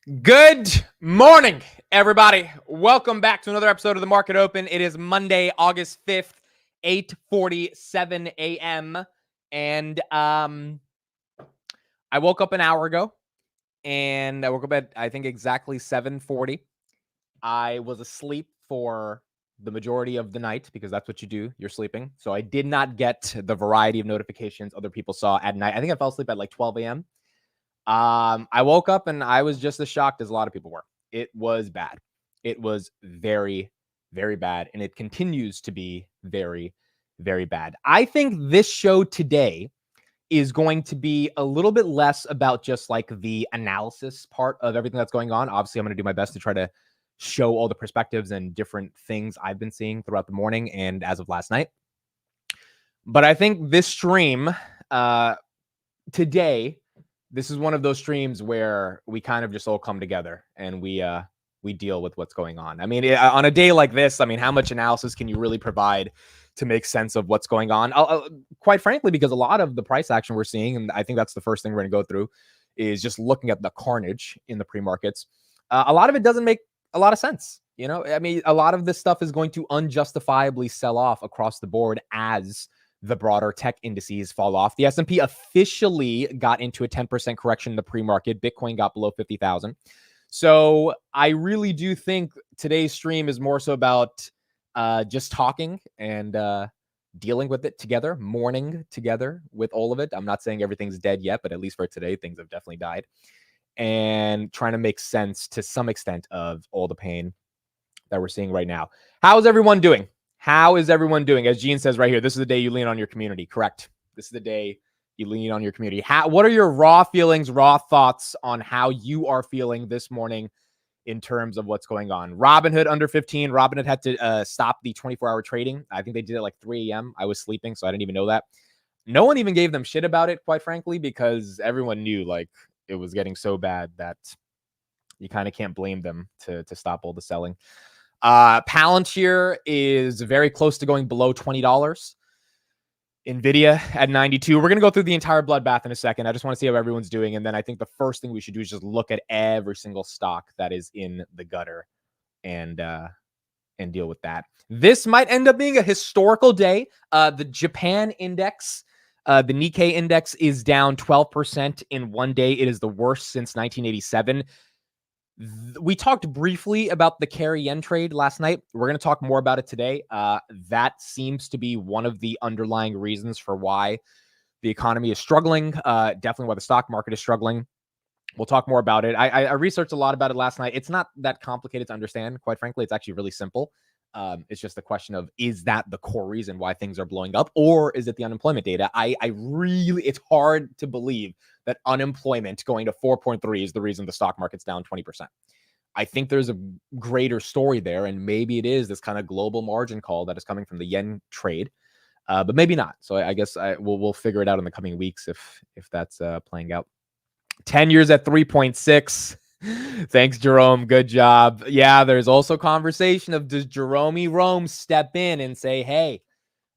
Good morning, everybody. Welcome back to another episode of The Market Open. It is Monday, August 5th, 8:47 a.m. And I woke up an hour ago, and I woke up at, I think, exactly 7:40. I was asleep for the majority of the night because that's what you do. You're sleeping. So I did not get the variety of notifications other people saw at night. I think I fell asleep at like 12 a.m. I woke up and I was just as shocked as a lot of people were. It was bad. It was very, very bad. And it continues to be very, very bad. I think this show today is going to be a little bit less about just like the analysis part of everything that's going on. Obviously, I'm going to do my best to try to show all the perspectives and different things I've been seeing throughout the morning and as of last night. But I think this stream today, this is one of those streams where we kind of just all come together and we deal with what's going on. I mean, on a day like this, I mean, how much analysis can you really provide to make sense of what's going on? Quite frankly, because a lot of the price action we're seeing, and I think that's the first thing we're going to go through, is just looking at the carnage in the pre-markets. A lot of it doesn't make a lot of sense. You know, I mean, a lot of this stuff is going to unjustifiably sell off across the board as the broader tech indices fall off. The S&P officially got into a 10% correction in the pre-market. Bitcoin got below 50,000. So I really do think today's stream is more so about just talking and dealing with it together, mourning together with all of it. I'm not saying everything's dead yet, but at least for today, things have definitely died. And trying to make sense to some extent of all the pain that we're seeing right now. How is everyone doing? How is everyone doing? As Gene says right here, this is the day you lean on your community. Correct. This is the day you lean on your community. What are your raw feelings, raw thoughts on how you are feeling this morning in terms of what's going on? Robinhood under 15. Robinhood had to stop the 24-hour trading. I think they did it like 3 a.m. I was sleeping, so I didn't even know that. No one even gave them shit about it, quite frankly, because everyone knew like it was getting so bad that you kind of can't blame them to stop all the selling. Palantir is very close to going below $20. Nvidia at 92. We're going to go through the entire bloodbath in a second. I just want to see how everyone's doing. And then I think the first thing we should do is just look at every single stock that is in the gutter and deal with that. This might end up being a historical day. The Japan index, the Nikkei index, is down 12% in one day. It is the worst since 1987. We talked briefly about the carry yen trade last night. We're going to talk more about it today. That seems to be one of the underlying reasons for why the economy is struggling. Definitely why the stock market is struggling. We'll talk more about it. I researched a lot about it last night. It's not that complicated to understand. Quite frankly, it's actually really simple. It's just a question of, is that the core reason why things are blowing up, or is it the unemployment data? It's hard to believe that unemployment going to 4.3 is the reason the stock market's down 20%. I think there's a greater story there, and maybe it is this kind of global margin call that is coming from the yen trade, but maybe not. So I guess we'll figure it out in the coming weeks if that's playing out. 10 years at 3.6. Thanks, Jerome. Good job. Yeah, there's also conversation of, does Jerome Rome step in and say, hey,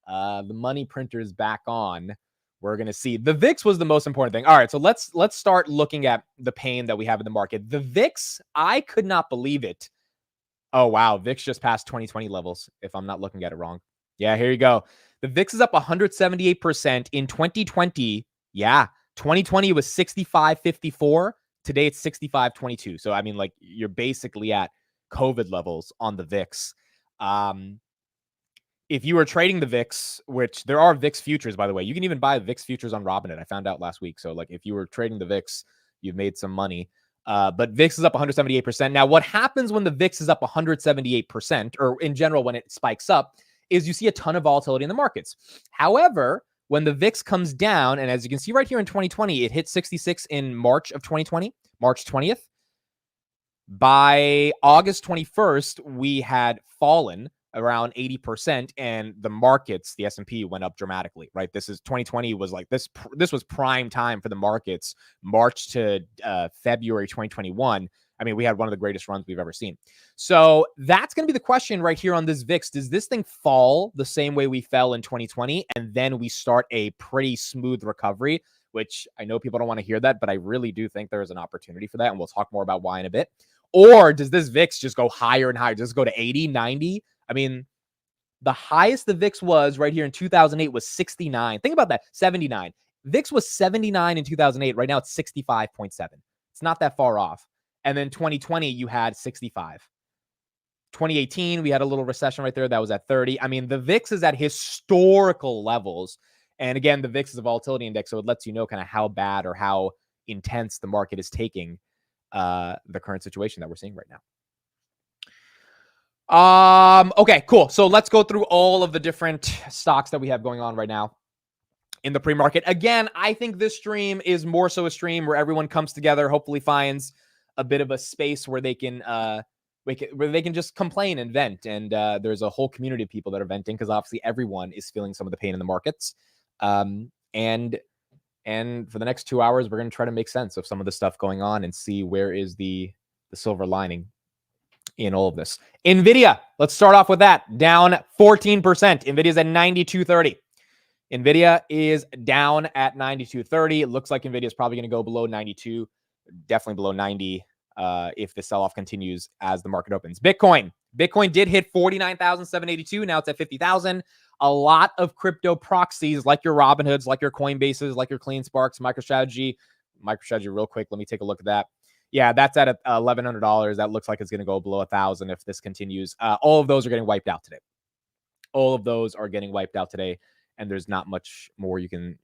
the money printer is back on. We're going to see. The VIX was the most important thing. All right, so let's start looking at the pain that we have in the market. The VIX, I could not believe it. Oh, wow. VIX just passed 2020 levels, if I'm not looking at it wrong. Yeah, here you go. The VIX is up 178% in 2020. Yeah, 2020 was 65.54. Today it's 65.22. So, I mean, like, you're basically at COVID levels on the VIX. If you were trading the VIX, which there are VIX futures, by the way, you can even buy VIX futures on Robinhood. I found out last week. So, like, if you were trading the VIX, you've made some money. But VIX is up 178%. Now, what happens when the VIX is up 178%, or in general, when it spikes up, is you see a ton of volatility in the markets. However, when the VIX comes down, and as you can see right here in 2020, it hit 66 in March of 2020, March 20th. By August 21st, we had fallen around 80%, and the markets, the S&P, went up dramatically, right? 2020 was like this was prime time for the markets. March to February 2021, I mean, we had one of the greatest runs we've ever seen. So that's going to be the question right here on this VIX. Does this thing fall the same way we fell in 2020, and then we start a pretty smooth recovery which I know people don't want to hear that, but I really do think there is an opportunity for that. And we'll talk more about why in a bit. Or does this VIX just go higher and higher? Does it go to 80, 90? I mean, the highest the VIX was right here in 2008 was 69. Think about that, 79. VIX was 79 in 2008. Right now it's 65.7. It's not that far off. And then 2020, you had 65. 2018, we had a little recession right there. That was at 30. I mean, the VIX is at historical levels. And again, the VIX is a volatility index, so it lets you know kind of how bad or how intense the market is taking the current situation that we're seeing right now. Okay, cool. So let's go through all of the different stocks that we have going on right now in the pre-market. Again, I think this stream is more so a stream where everyone comes together, hopefully finds a bit of a space where they can just complain and vent. And there's a whole community of people that are venting because obviously everyone is feeling some of the pain in the markets. And for the next 2 hours, we're going to try to make sense of some of the stuff going on and see where is the silver lining in all of this. NVIDIA, let's start off with that. Down 14%. NVIDIA's at 92.30. NVIDIA is down at 92.30. It looks like NVIDIA is probably going to go below 92, definitely below 90 if the sell-off continues as the market opens. Bitcoin did hit 49,782. Now it's at 50,000. A lot of crypto proxies like your Robinhoods, like your Coinbases, like your CleanSparks, MicroStrategy, real quick. Let me take a look at that. Yeah, that's at $1,100. That looks like it's going to go below 1,000 if this continues. All of those are getting wiped out today. All of those are getting wiped out today, and there's not much more you can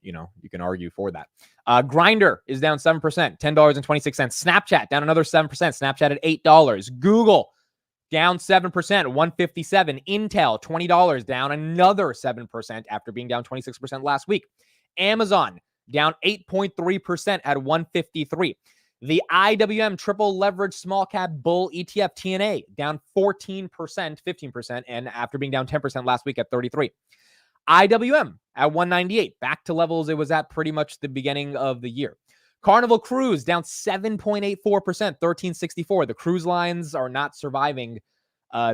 argue for that. Grindr is down 7%, $10.26. Snapchat down another 7%. Snapchat at $8. Google down 7%, $157. Intel $20, down another 7% after being down 26% last week. Amazon down 8.3% at $153. The IWM triple leverage small cap bull ETF TNA down 14%, 15%, and after being down 10% last week at 33. IWM at 198, back to levels it was at pretty much the beginning of the year. Carnival Cruise down 7.84%, 1364. The cruise lines are not surviving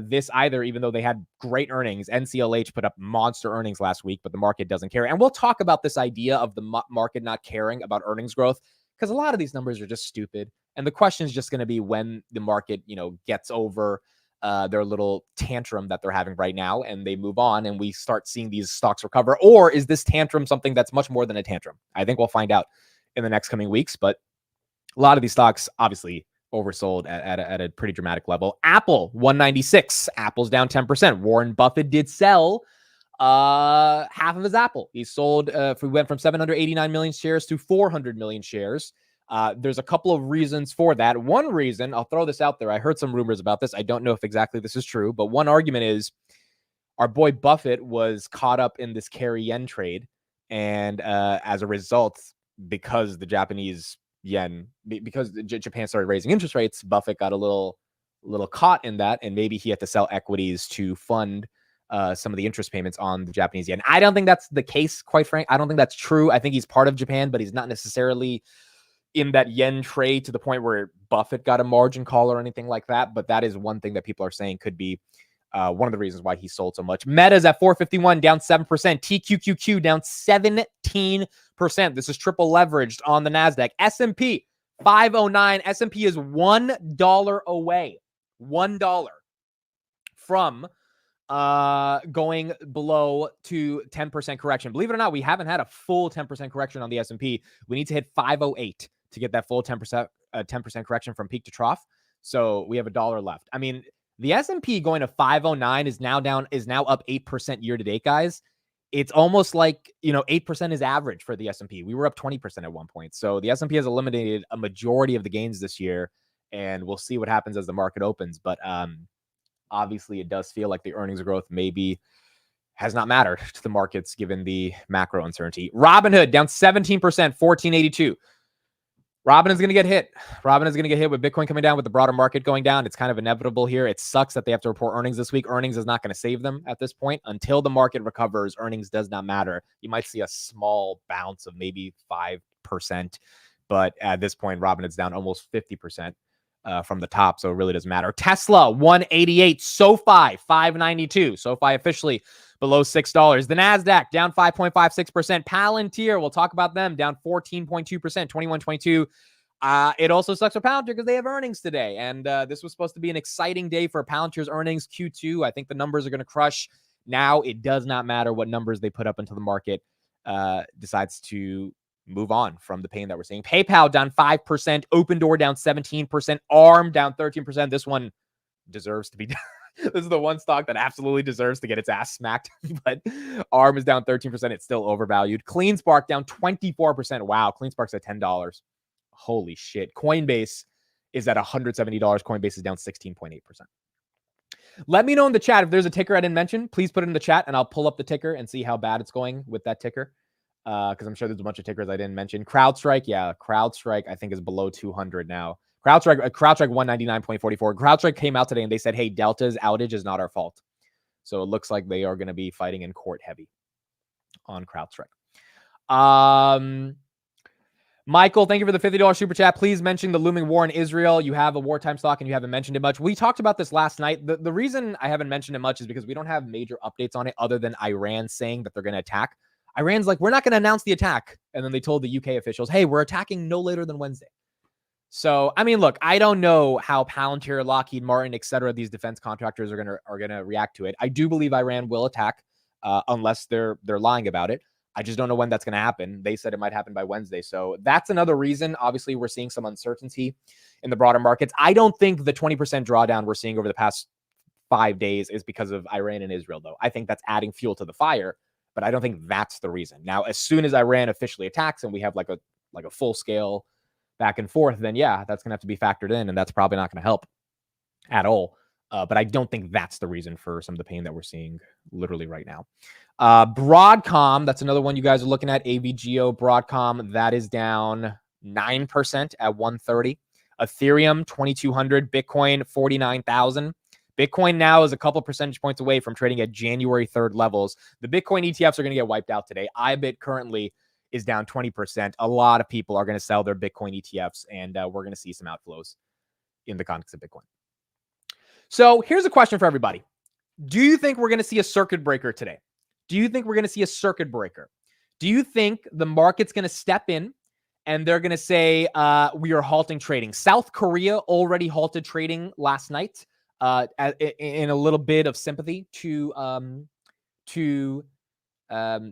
this either, even though they had great earnings. NCLH put up monster earnings last week, but the market doesn't care. And we'll talk about this idea of the market not caring about earnings growth, because a lot of these numbers are just stupid. And the question is just going to be when the market, gets over their little tantrum that they're having right now and they move on and we start seeing these stocks recover. Or is this tantrum something that's much more than a tantrum? I think we'll find out in the next coming weeks. But a lot of these stocks obviously oversold at a pretty dramatic level. Apple, 196. Apple's down 10%. Warren Buffett did sell half of his Apple. He sold, we went from 789 million shares to 400 million shares. There's a couple of reasons for that. One reason, I'll throw this out there. I heard some rumors about this. I don't know if exactly this is true, but one argument is our boy Buffett was caught up in this carry yen trade. And as a result, because the Japanese yen, because Japan started raising interest rates, Buffett got a little caught in that. And maybe he had to sell equities to fund some of the interest payments on the Japanese yen. I don't think that's the case, quite frank. I don't think that's true. I think he's part of Japan, but he's not necessarily in that yen trade to the point where Buffett got a margin call or anything like that. But that is one thing that people are saying could be one of the reasons why he sold so much. Meta's at 451, down 7%. TQQQ down 17%. This is triple leveraged on the NASDAQ. S&P 509. S&P is $1 away. $1 from going below to 10% correction. Believe it or not, we haven't had a full 10% correction on the S&P. We need to hit 508 to get that full 10% correction from peak to trough. So we have $1 left. I mean, the S&P going to 509 is now up 8% year to date, guys. It's almost like, 8% is average for the S&P. We were up 20% at one point. So the S&P has eliminated a majority of the gains this year, and we'll see what happens as the market opens. But obviously, it does feel like the earnings growth maybe has not mattered to the markets given the macro uncertainty. Robinhood down 17%, 1482. Robin is going to get hit. Robin is going to get hit with Bitcoin coming down, with the broader market going down. It's kind of inevitable here. It sucks that they have to report earnings this week. Earnings is not going to save them at this point. Until the market recovers, earnings does not matter. You might see a small bounce of maybe 5%. But at this point, Robinhood's down almost 50%. From the top, so it really doesn't matter. Tesla 188, SoFi 592. SoFi officially below $6. The NASDAQ down 5.56%. Palantir, we'll talk about them, down 14.2%, 21.22. It also sucks for Palantir because they have earnings today. And this was supposed to be an exciting day for Palantir's earnings. Q2, I think the numbers are going to crush. Now it does not matter what numbers they put up into the market decides to move on from the pain that we're seeing. PayPal down 5%, Opendoor down 17%, ARM down 13%. This one deserves to be down. This is the one stock that absolutely deserves to get its ass smacked, but ARM is down 13%. It's still overvalued. CleanSpark down 24%. Wow, CleanSpark's at $10. Holy shit. Coinbase is at $170. Coinbase is down 16.8%. Let me know in the chat if there's a ticker I didn't mention. Please put it in the chat and I'll pull up the ticker and see how bad it's going with that ticker. Because I'm sure there's a bunch of tickers I didn't mention. CrowdStrike, yeah, CrowdStrike I think is below 200 now. CrowdStrike 199.44. CrowdStrike came out today and they said, hey, Delta's outage is not our fault. So it looks like they are going to be fighting in court heavy on CrowdStrike. Michael, thank you for the $50 super chat. Please mention the looming war in Israel. You have a wartime stock and you haven't mentioned it much. We talked about this last night. The reason I haven't mentioned it much is because we don't have major updates on it other than Iran saying that they're going to attack. Iran's like, we're not going to announce the attack. And then they told the UK officials, hey, we're attacking no later than Wednesday. So, I mean, look, I don't know how Palantir, Lockheed Martin, et cetera, these defense contractors are gonna react to it. I do believe Iran will attack unless they're lying about it. I just don't know when that's going to happen. They said it might happen by Wednesday. So that's another reason. Obviously, we're seeing some uncertainty in the broader markets. I don't think the 20% drawdown we're seeing over the past 5 days is because of Iran and Israel, though. I think that's adding fuel to the fire, but I don't think that's the reason. Now, as soon as Iran officially attacks and we have like a full scale back and forth, then yeah, that's going to have to be factored in, and that's probably not going to help at all. But I don't think that's the reason for some of the pain that we're seeing literally right now. Broadcom, that's another one you guys are looking at. AVGO, Broadcom, that is down 9% at 130. Ethereum, 2,200. Bitcoin, 49,000. Bitcoin now is a couple percentage points away from trading at January 3rd levels. The Bitcoin ETFs are going to get wiped out today. IBIT currently is down 20%. A lot of people are going to sell their Bitcoin ETFs, and we're going to see some outflows in the context of Bitcoin. So here's a question for everybody. Do you think we're going to see a circuit breaker today? Do you think we're going to see a circuit breaker? Do you think the market's going to step in and they're going to say, we are halting trading? South Korea already halted trading last night in a little bit of sympathy to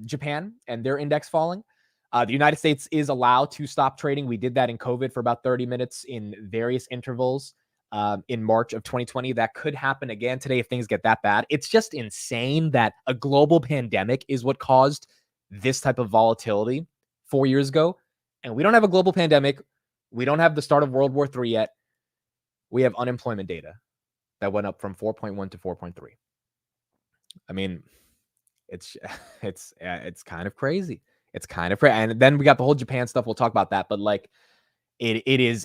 Japan and their index falling. The United States is allowed to stop trading. We did that in COVID for about 30 minutes in various intervals in March of 2020. That could happen again today if things get that bad. It's just insane that a global pandemic is what caused this type of volatility 4 years ago. And we don't have a global pandemic. We don't have the start of World War III yet. We have unemployment data that went up from 4.1 to 4.3. I mean, it's kind of crazy. It's kind of crazy. And then we got the whole Japan stuff. We'll talk about that. But like, it is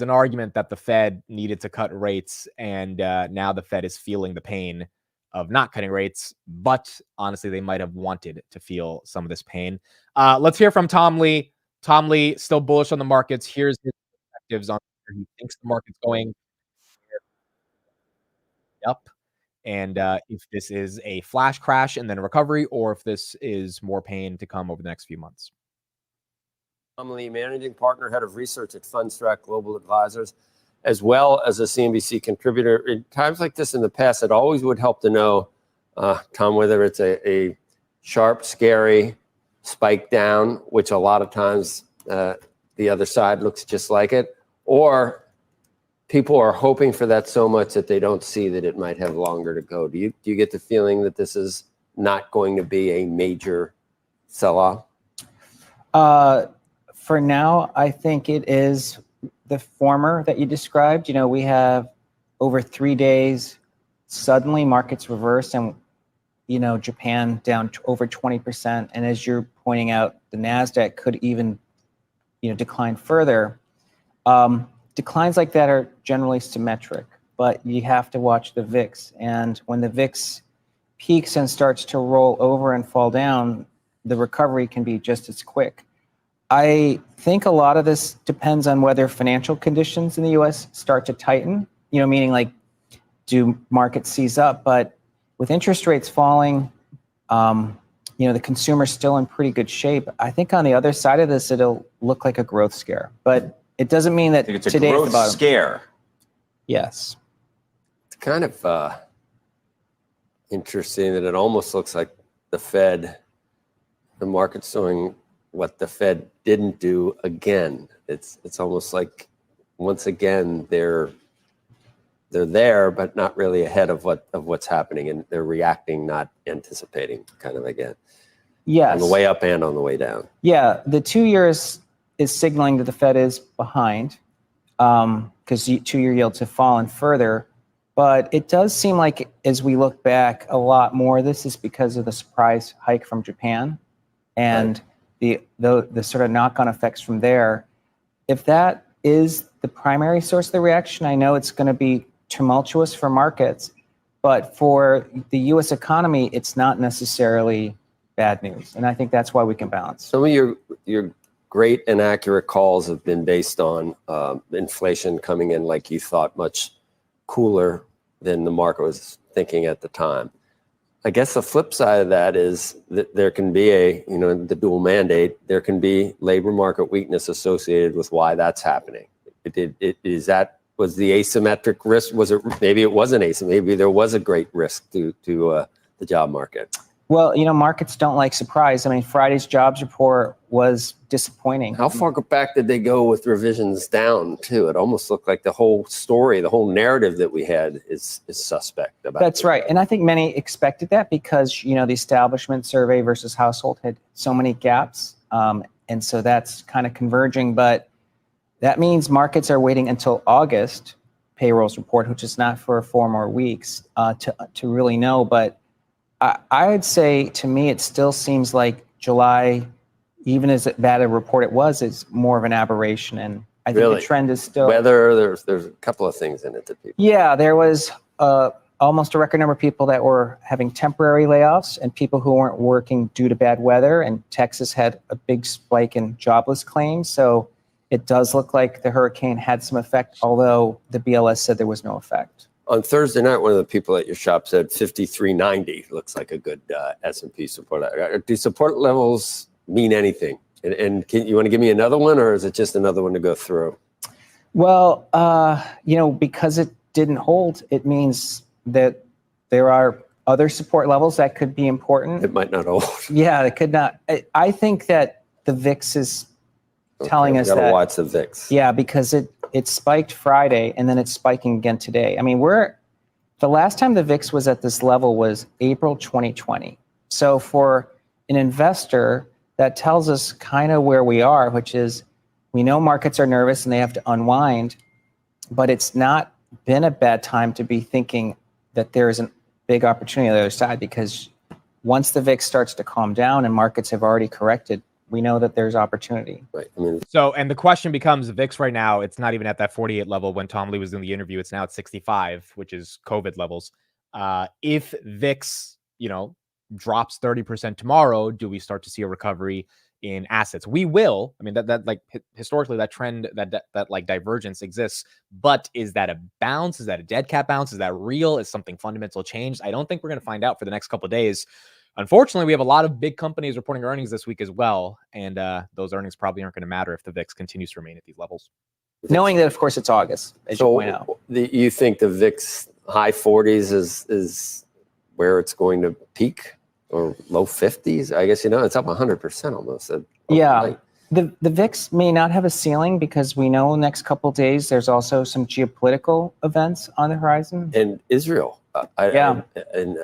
an argument that the Fed needed to cut rates, and now the Fed is feeling the pain of not cutting rates. But honestly, they might have wanted to feel some of this pain. Let's hear from Tom Lee. Tom Lee, still bullish on the markets. Here's his perspectives on where he thinks the market's going. Up. And if this is a flash crash and then a recovery, or if this is more pain to come over the next few months. I'm Lee, managing partner, head of research at Fundstrat Global Advisors, as well as a CNBC contributor. In times like this in the past, it always would help to know, Tom, whether it's a sharp, scary spike down, which a lot of times the other side looks just like it, or people are hoping for that so much that they don't see that it might have longer to go. Do you get the feeling that this is not going to be a major sell-off? For now, I think it is the former that you described. You know, we have over 3 days, suddenly markets reverse, and, you know, Japan down over 20%. And as you're pointing out, the NASDAQ could even, you know, decline further. Declines like that are generally symmetric, but you have to watch the VIX. And when the VIX peaks and starts to roll over and fall down, the recovery can be just as quick. I think a lot of this depends on whether financial conditions in the U.S. start to tighten, you know, meaning like, do markets seize up? But with interest rates falling, The consumer's still in pretty good shape. I think on the other side of this, it'll look like a growth scare, but it doesn't mean that It's a today's growth the bottom. scare. Yes. It's kind of interesting that it almost looks like the market's doing what the Fed didn't do again. It's almost like once again they're there, but not really ahead of what's happening, and they're reacting, not anticipating, kind of again. Yes. On the way up and on the way down. Yeah, the 2 years is signaling that the Fed is behind because 2-year yields have fallen further. But it does seem like, as we look back a lot more, this is because of the surprise hike from Japan and the sort of knock-on effects from there. If that is the primary source of the reaction, I know it's going to be tumultuous for markets, but for the U.S. economy, it's not necessarily bad news. And I think that's why we can balance. Some of your great and accurate calls have been based on inflation coming in like you thought, much cooler than the market was thinking at the time. I guess the flip side of that is that there can be the dual mandate, there can be labor market weakness associated with why that's happening. Was the asymmetric risk? Maybe it wasn't asymmetric. Maybe there was a great risk to the job market. Well, markets don't like surprise. I mean, Friday's jobs report was disappointing. How far back did they go with revisions down too? It almost looked like the whole story, the whole narrative that we had is suspect about. That's right. And I think many expected that because, the establishment survey versus household had so many gaps. And so that's kind of converging. But that means markets are waiting until August payrolls report, which is not for 4 more weeks, to really know. But I would say, to me, it still seems like July, even as bad a report it was, is more of an aberration. And I think the trend is still weather. There's a couple of things in it that people. Yeah, there was almost a record number of people that were having temporary layoffs and people who weren't working due to bad weather. And Texas had a big spike in jobless claims. So it does look like the hurricane had some effect, although the BLS said there was no effect. On Thursday night, one of the people at your shop said 53.90 looks like a good S&P support. Do support levels mean anything? And you want to give me another one, or is it just another one to go through? Well, because it didn't hold, it means that there are other support levels that could be important. It might not hold. Yeah, it could not. I think that the VIX is telling us that. Got to watch the VIX. Yeah, because it spiked Friday and then it's spiking again today. I mean, the last time the VIX was at this level was April 2020. So for an investor, that tells us kind of where we are, which is we know markets are nervous and they have to unwind, but it's not been a bad time to be thinking that there is a big opportunity on the other side, because once the VIX starts to calm down and markets have already corrected, we know that there's opportunity. Right. And the question becomes, VIX right now, it's not even at that 48 level when Tom Lee was doing the interview. It's now at 65, which is COVID levels. If VIX, drops 30% tomorrow, do we start to see a recovery in assets? We will. I mean, that like historically, that trend, that like divergence exists. But is that a bounce? Is that a dead cat bounce? Is that real? Is something fundamental changed? I don't think we're going to find out for the next couple of days. Unfortunately, we have a lot of big companies reporting earnings this week as well, and those earnings probably aren't going to matter if the VIX continues to remain at these levels. Knowing that, of course, it's August, as you point out. You think the VIX high 40s is where it's going to peak, or low 50s? I guess, it's up 100% almost. Yeah, the VIX may not have a ceiling because we know next couple of days there's also some geopolitical events on the horizon. And Israel, and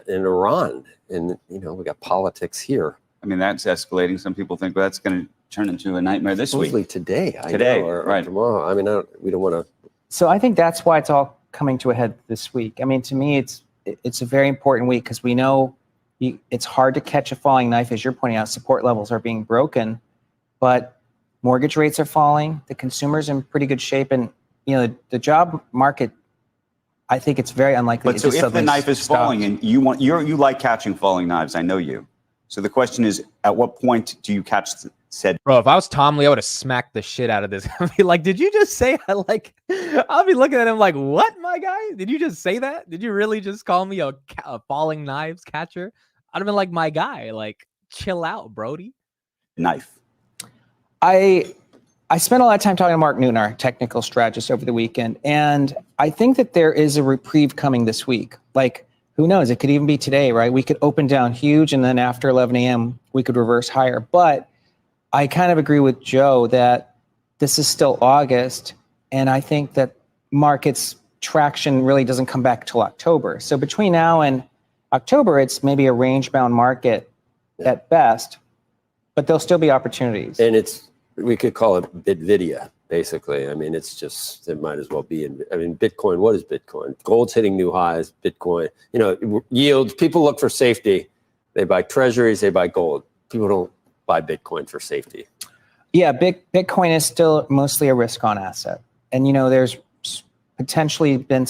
Iran. And, we got politics here. I mean, that's escalating. Some people think, well, that's going to turn into a nightmare this week. Today, or tomorrow. I mean, we don't want to. So I think that's why it's all coming to a head this week. I mean, to me, it's a very important week because we know it's hard to catch a falling knife. As you're pointing out, support levels are being broken, but mortgage rates are falling. The consumer's in pretty good shape. And, the job market, I think it's very unlikely. But so if the knife is falling and you like catching falling knives, I know you. So the question is, at what point do you catch said? Bro, if I was Tom Lee, I would have smacked the shit out of this. I'd be like, did you just say I'll be looking at him like, what, my guy? Did you just say that? Did you really just call me a falling knives catcher? I'd have been like, my guy, like, chill out, Brody. Knife. I spent a lot of time talking to Mark Newton, our technical strategist, over the weekend, and I think that there is a reprieve coming this week. Like, who knows? It could even be today, right? We could open down huge, and then after 11 a.m., we could reverse higher. But I kind of agree with Joe that this is still August, and I think that markets traction really doesn't come back till October. So between now and October, it's maybe a range-bound market at best, but there'll still be opportunities. And we could call it Bitvidia, basically. I mean, it might as well be Bitcoin. What is Bitcoin? Gold's hitting new highs. Bitcoin, yields. People look for safety. They buy treasuries, they buy gold. People don't buy Bitcoin for safety. Yeah, Bitcoin is still mostly a risk-on asset. And, there's potentially been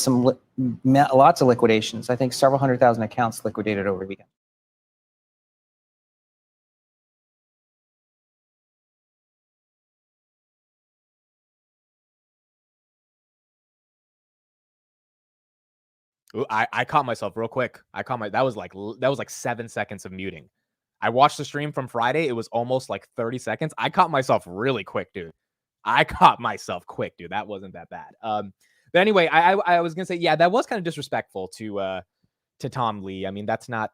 lots of liquidations. I think several 100,000 accounts liquidated over the weekend. Ooh, I caught myself real quick. That was like 7 seconds of muting. I watched the stream from Friday. It was almost like 30 seconds. I caught myself really quick, dude. That wasn't that bad. But anyway, I was gonna say, yeah, that was kind of disrespectful to Tom Lee. I mean, that's not,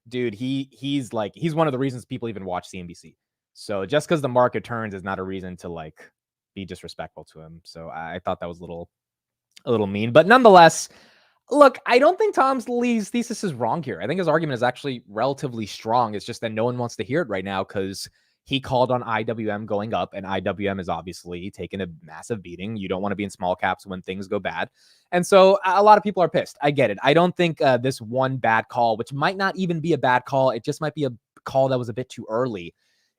dude. He's one of the reasons people even watch CNBC. So just because the market turns is not a reason to like be disrespectful to him. So I thought that was a little mean, but nonetheless. Look, I don't think Tom Lee's thesis is wrong here. I think his argument is actually relatively strong. It's just that no one wants to hear it right now because he called on IWM going up, and IWM is obviously taking a massive beating. You don't want to be in small caps when things go bad. And so a lot of people are pissed. I get it. I don't think this one bad call, which might not even be a bad call, it just might be a call that was a bit too early,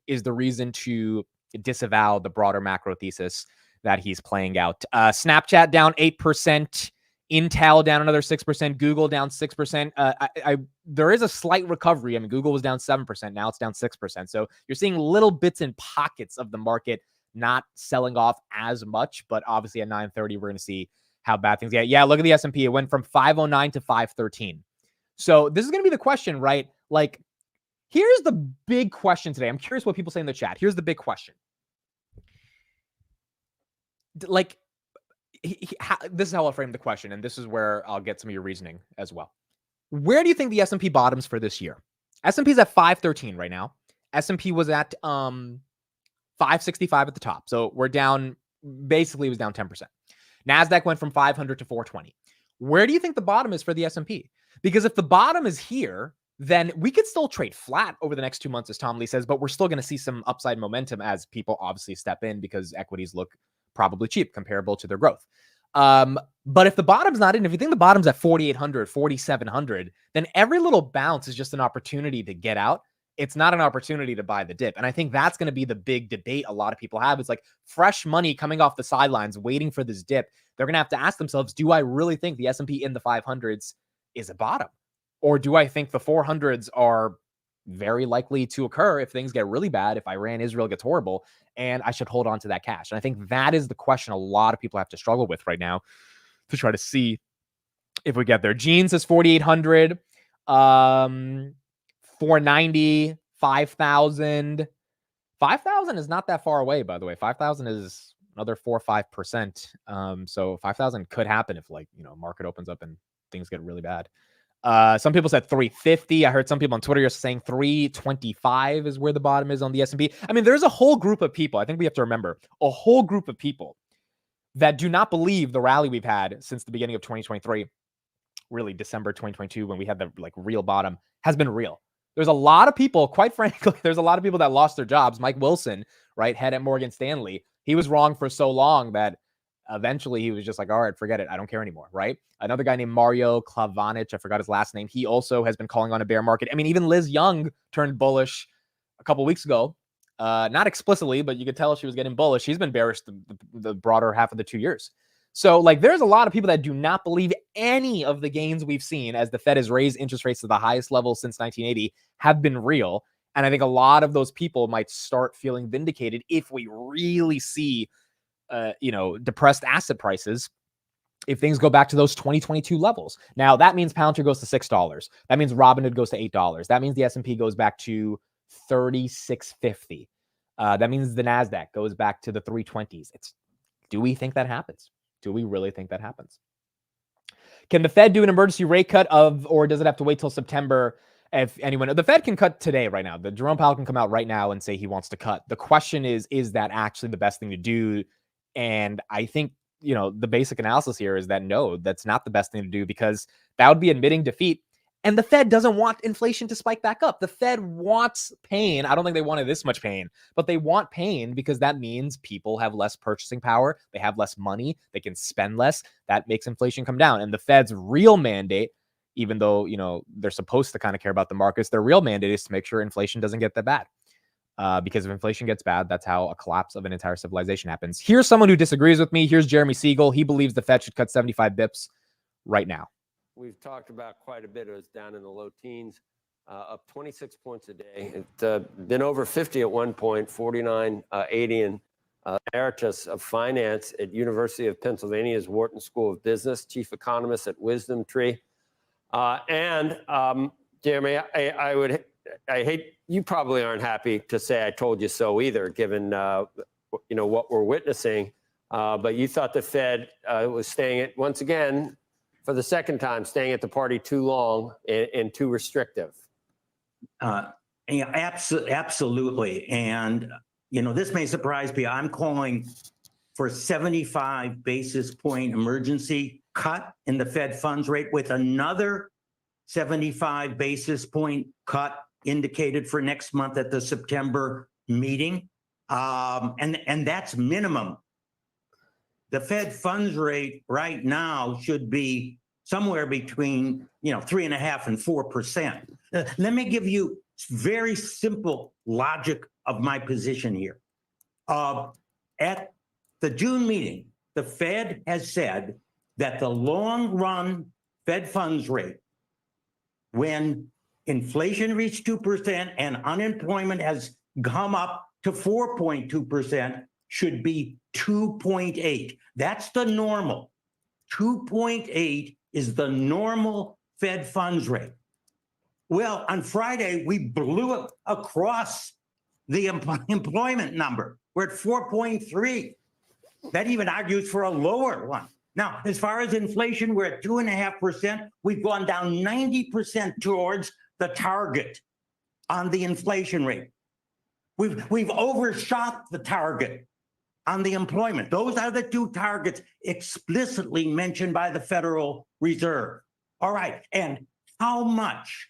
is the reason to disavow the broader macro thesis that he's playing out. Snapchat down 8%. Intel down another 6%, Google down 6%. There is a slight recovery. I mean, Google was down 7%. Now it's down 6%. So you're seeing little bits and pockets of the market not selling off as much, but obviously at 9:30, we're going to see how bad things get. Yeah, look at the S&P. It went from 509 to 513. So this is going to be the question, right? Like, here's the big question today. I'm curious what people say in the chat. Here's the big question. Like, this is how I'll frame the question, and this is where I'll get some of your reasoning as well. Where do you think the S&P bottoms for this year? S&P's at 513 right now. S&P was at 565 at the top. So we're down, basically it was down 10%. NASDAQ went from 500 to 420. Where do you think the bottom is for the S&P? Because if the bottom is here, then we could still trade flat over the next 2 months, as Tom Lee says, but we're still going to see some upside momentum as people obviously step in because equities look probably cheap comparable to their growth. But if the bottom's not in, if you think the bottom's at 4,800, 4,700, then every little bounce is just an opportunity to get out. It's not an opportunity to buy the dip. And I think that's going to be the big debate a lot of people have. It's like fresh money coming off the sidelines, waiting for this dip. They're going to have to ask themselves, do I really think the S&P in the 500s is a bottom? Or do I think the 400s are very likely to occur if things get really bad, if Iran, Israel gets horrible, and I should hold on to that cash? And I think that is the question a lot of people have to struggle with right now to try to see if we get there. Gene says 4,800, 490, 5,000. 5,000 is not that far away, by the way. 5,000 is another 4 or 5%. So 5,000 could happen if, like, market opens up and things get really bad. Some people said 350. I heard some people on Twitter saying 325 is where the bottom is on the S&P. I mean, there's a whole group of people. I think we have to remember a whole group of people that do not believe the rally we've had since the beginning of 2023, really December 2022, when we had the real bottom, has been real. There's a lot of people, quite frankly, there's a lot of people that lost their jobs. Mike Wilson, right, head at Morgan Stanley, he was wrong for so long that eventually he was just like, all right, forget it. I don't care anymore, right? Another guy named Mario Klavanich, I forgot his last name. He also has been calling on a bear market. I mean, even Liz Young turned bullish a couple weeks ago. Not explicitly, but you could tell she was getting bullish. She's been bearish the broader half of the 2 years. So, there's a lot of people that do not believe any of the gains we've seen as the Fed has raised interest rates to the highest level since 1980 have been real. And I think a lot of those people might start feeling vindicated if we really see depressed asset prices if things go back to those 2022 levels. Now, that means Palantir goes to $6. That means Robinhood goes to $8. That means the S&P goes back to 3650. That means the NASDAQ goes back to the 320s. Do we think that happens? Do we really think that happens? Can the Fed do an emergency rate cut or does it have to wait till September? If anyone, the Fed can cut today, right now. The Jerome Powell can come out right now and say he wants to cut. The question is that actually the best thing to do? And I think, the basic analysis here is that no, that's not the best thing to do, because that would be admitting defeat. And the Fed doesn't want inflation to spike back up. The Fed wants pain. I don't think they wanted this much pain, but they want pain because that means people have less purchasing power. They have less money. They can spend less. That makes inflation come down. And the Fed's real mandate, even though, they're supposed to kind of care about the markets, their real mandate is to make sure inflation doesn't get that bad. Because if inflation gets bad, that's how a collapse of an entire civilization happens. Here's someone who disagrees with me. Here's Jeremy Siegel. He believes the Fed should cut 75 bips right now. We've talked about quite a bit. It was down in the low teens, up 26 points a day. It's been over 50 at one point, 49.80 in Emeritus of Finance at University of Pennsylvania's Wharton School of Business, chief economist at Wisdom Tree. Jeremy, I hate, you probably aren't happy to say I told you so either, given what we're witnessing. But you thought the Fed was staying at, once again, for the second time, staying at the party too long and too restrictive. Absolutely. And, this may surprise people. I'm calling for 75 basis point emergency cut in the Fed funds rate with another 75 basis point cut indicated for next month at the September meeting. And that's minimum. The Fed funds rate right now should be somewhere between 3.5% and 4%. Let me give you very simple logic of my position here. At the June meeting, the Fed has said that the long run Fed funds rate, when inflation reached 2% and unemployment has come up to 4.2%, should be 2.8. That's the normal. 2.8 is the normal Fed funds rate. Well, on Friday, we blew it across the employment number. We're at 4.3. That even argues for a lower one. Now, as far as inflation, we're at 2.5%. We've gone down 90% towards the target on the inflation rate. We've overshot the target on the employment. Those are the two targets explicitly mentioned by the Federal Reserve. All right, and how much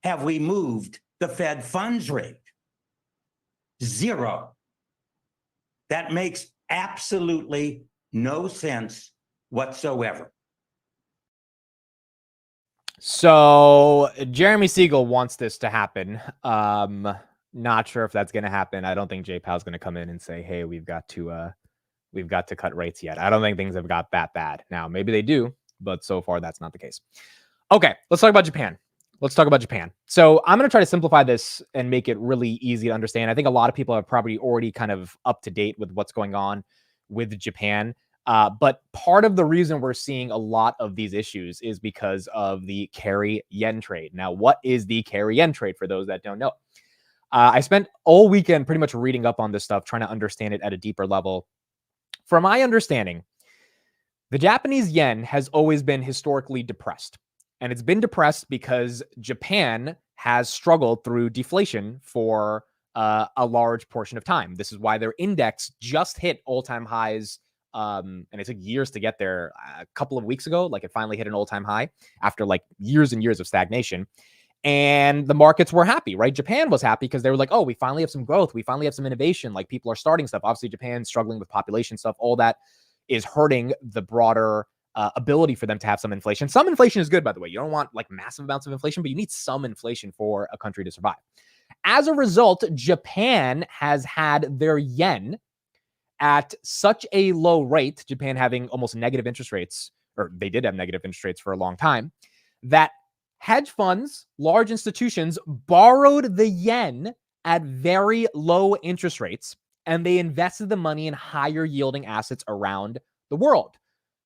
have we moved the Fed funds rate? 0. That makes absolutely no sense whatsoever. So Jeremy Siegel wants this to happen. Not sure if that's going to happen. I don't think Jay Powell's going to come in and say, "Hey, we've got to cut rates yet." I don't think things have got that bad. Now, maybe they do, but so far that's not the case. Okay, let's talk about Japan. So I'm going to try to simplify this and make it really easy to understand. I think a lot of people are probably already kind of up to date with what's going on with Japan. But part of the reason we're seeing a lot of these issues is because of the carry yen trade. Now, what is the carry yen trade for those that don't know? I spent all weekend pretty much reading up on this stuff, trying to understand it at a deeper level. From my understanding, the Japanese yen has always been historically depressed. And it's been depressed because Japan has struggled through deflation for a large portion of time. This is why their index just hit all-time highs. And it took years to get there. A couple of weeks ago, it finally hit an all-time high after years and years of stagnation. And the markets were happy, right? Japan was happy because they were like, oh, we finally have some growth. We finally have some innovation. People are starting stuff. Obviously, Japan's struggling with population stuff. All that is hurting the broader ability for them to have some inflation. Some inflation is good, by the way. You don't want massive amounts of inflation, but you need some inflation for a country to survive. As a result, Japan has had their yen at such a low rate, Japan having almost negative interest rates, or they did have negative interest rates for a long time, that hedge funds, large institutions, borrowed the yen at very low interest rates, and they invested the money in higher yielding assets around the world.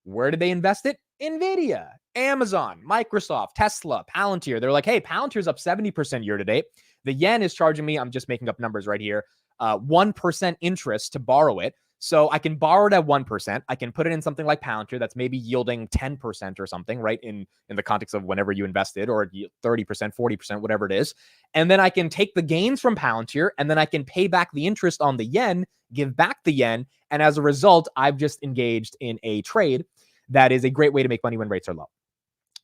Where did they invest it? Nvidia, Amazon, Microsoft, Tesla, Palantir. They're like, hey, Palantir's up 70% year to date. The yen is charging me, I'm just making up numbers right here, 1% interest to borrow it. So I can borrow it at 1%. I can put it in something like Palantir that's maybe yielding 10% or something, right? In the context of whenever you invested, or 30%, 40%, whatever it is. And then I can take the gains from Palantir, and then I can pay back the interest on the yen, give back the yen. And as a result, I've just engaged in a trade that is a great way to make money when rates are low.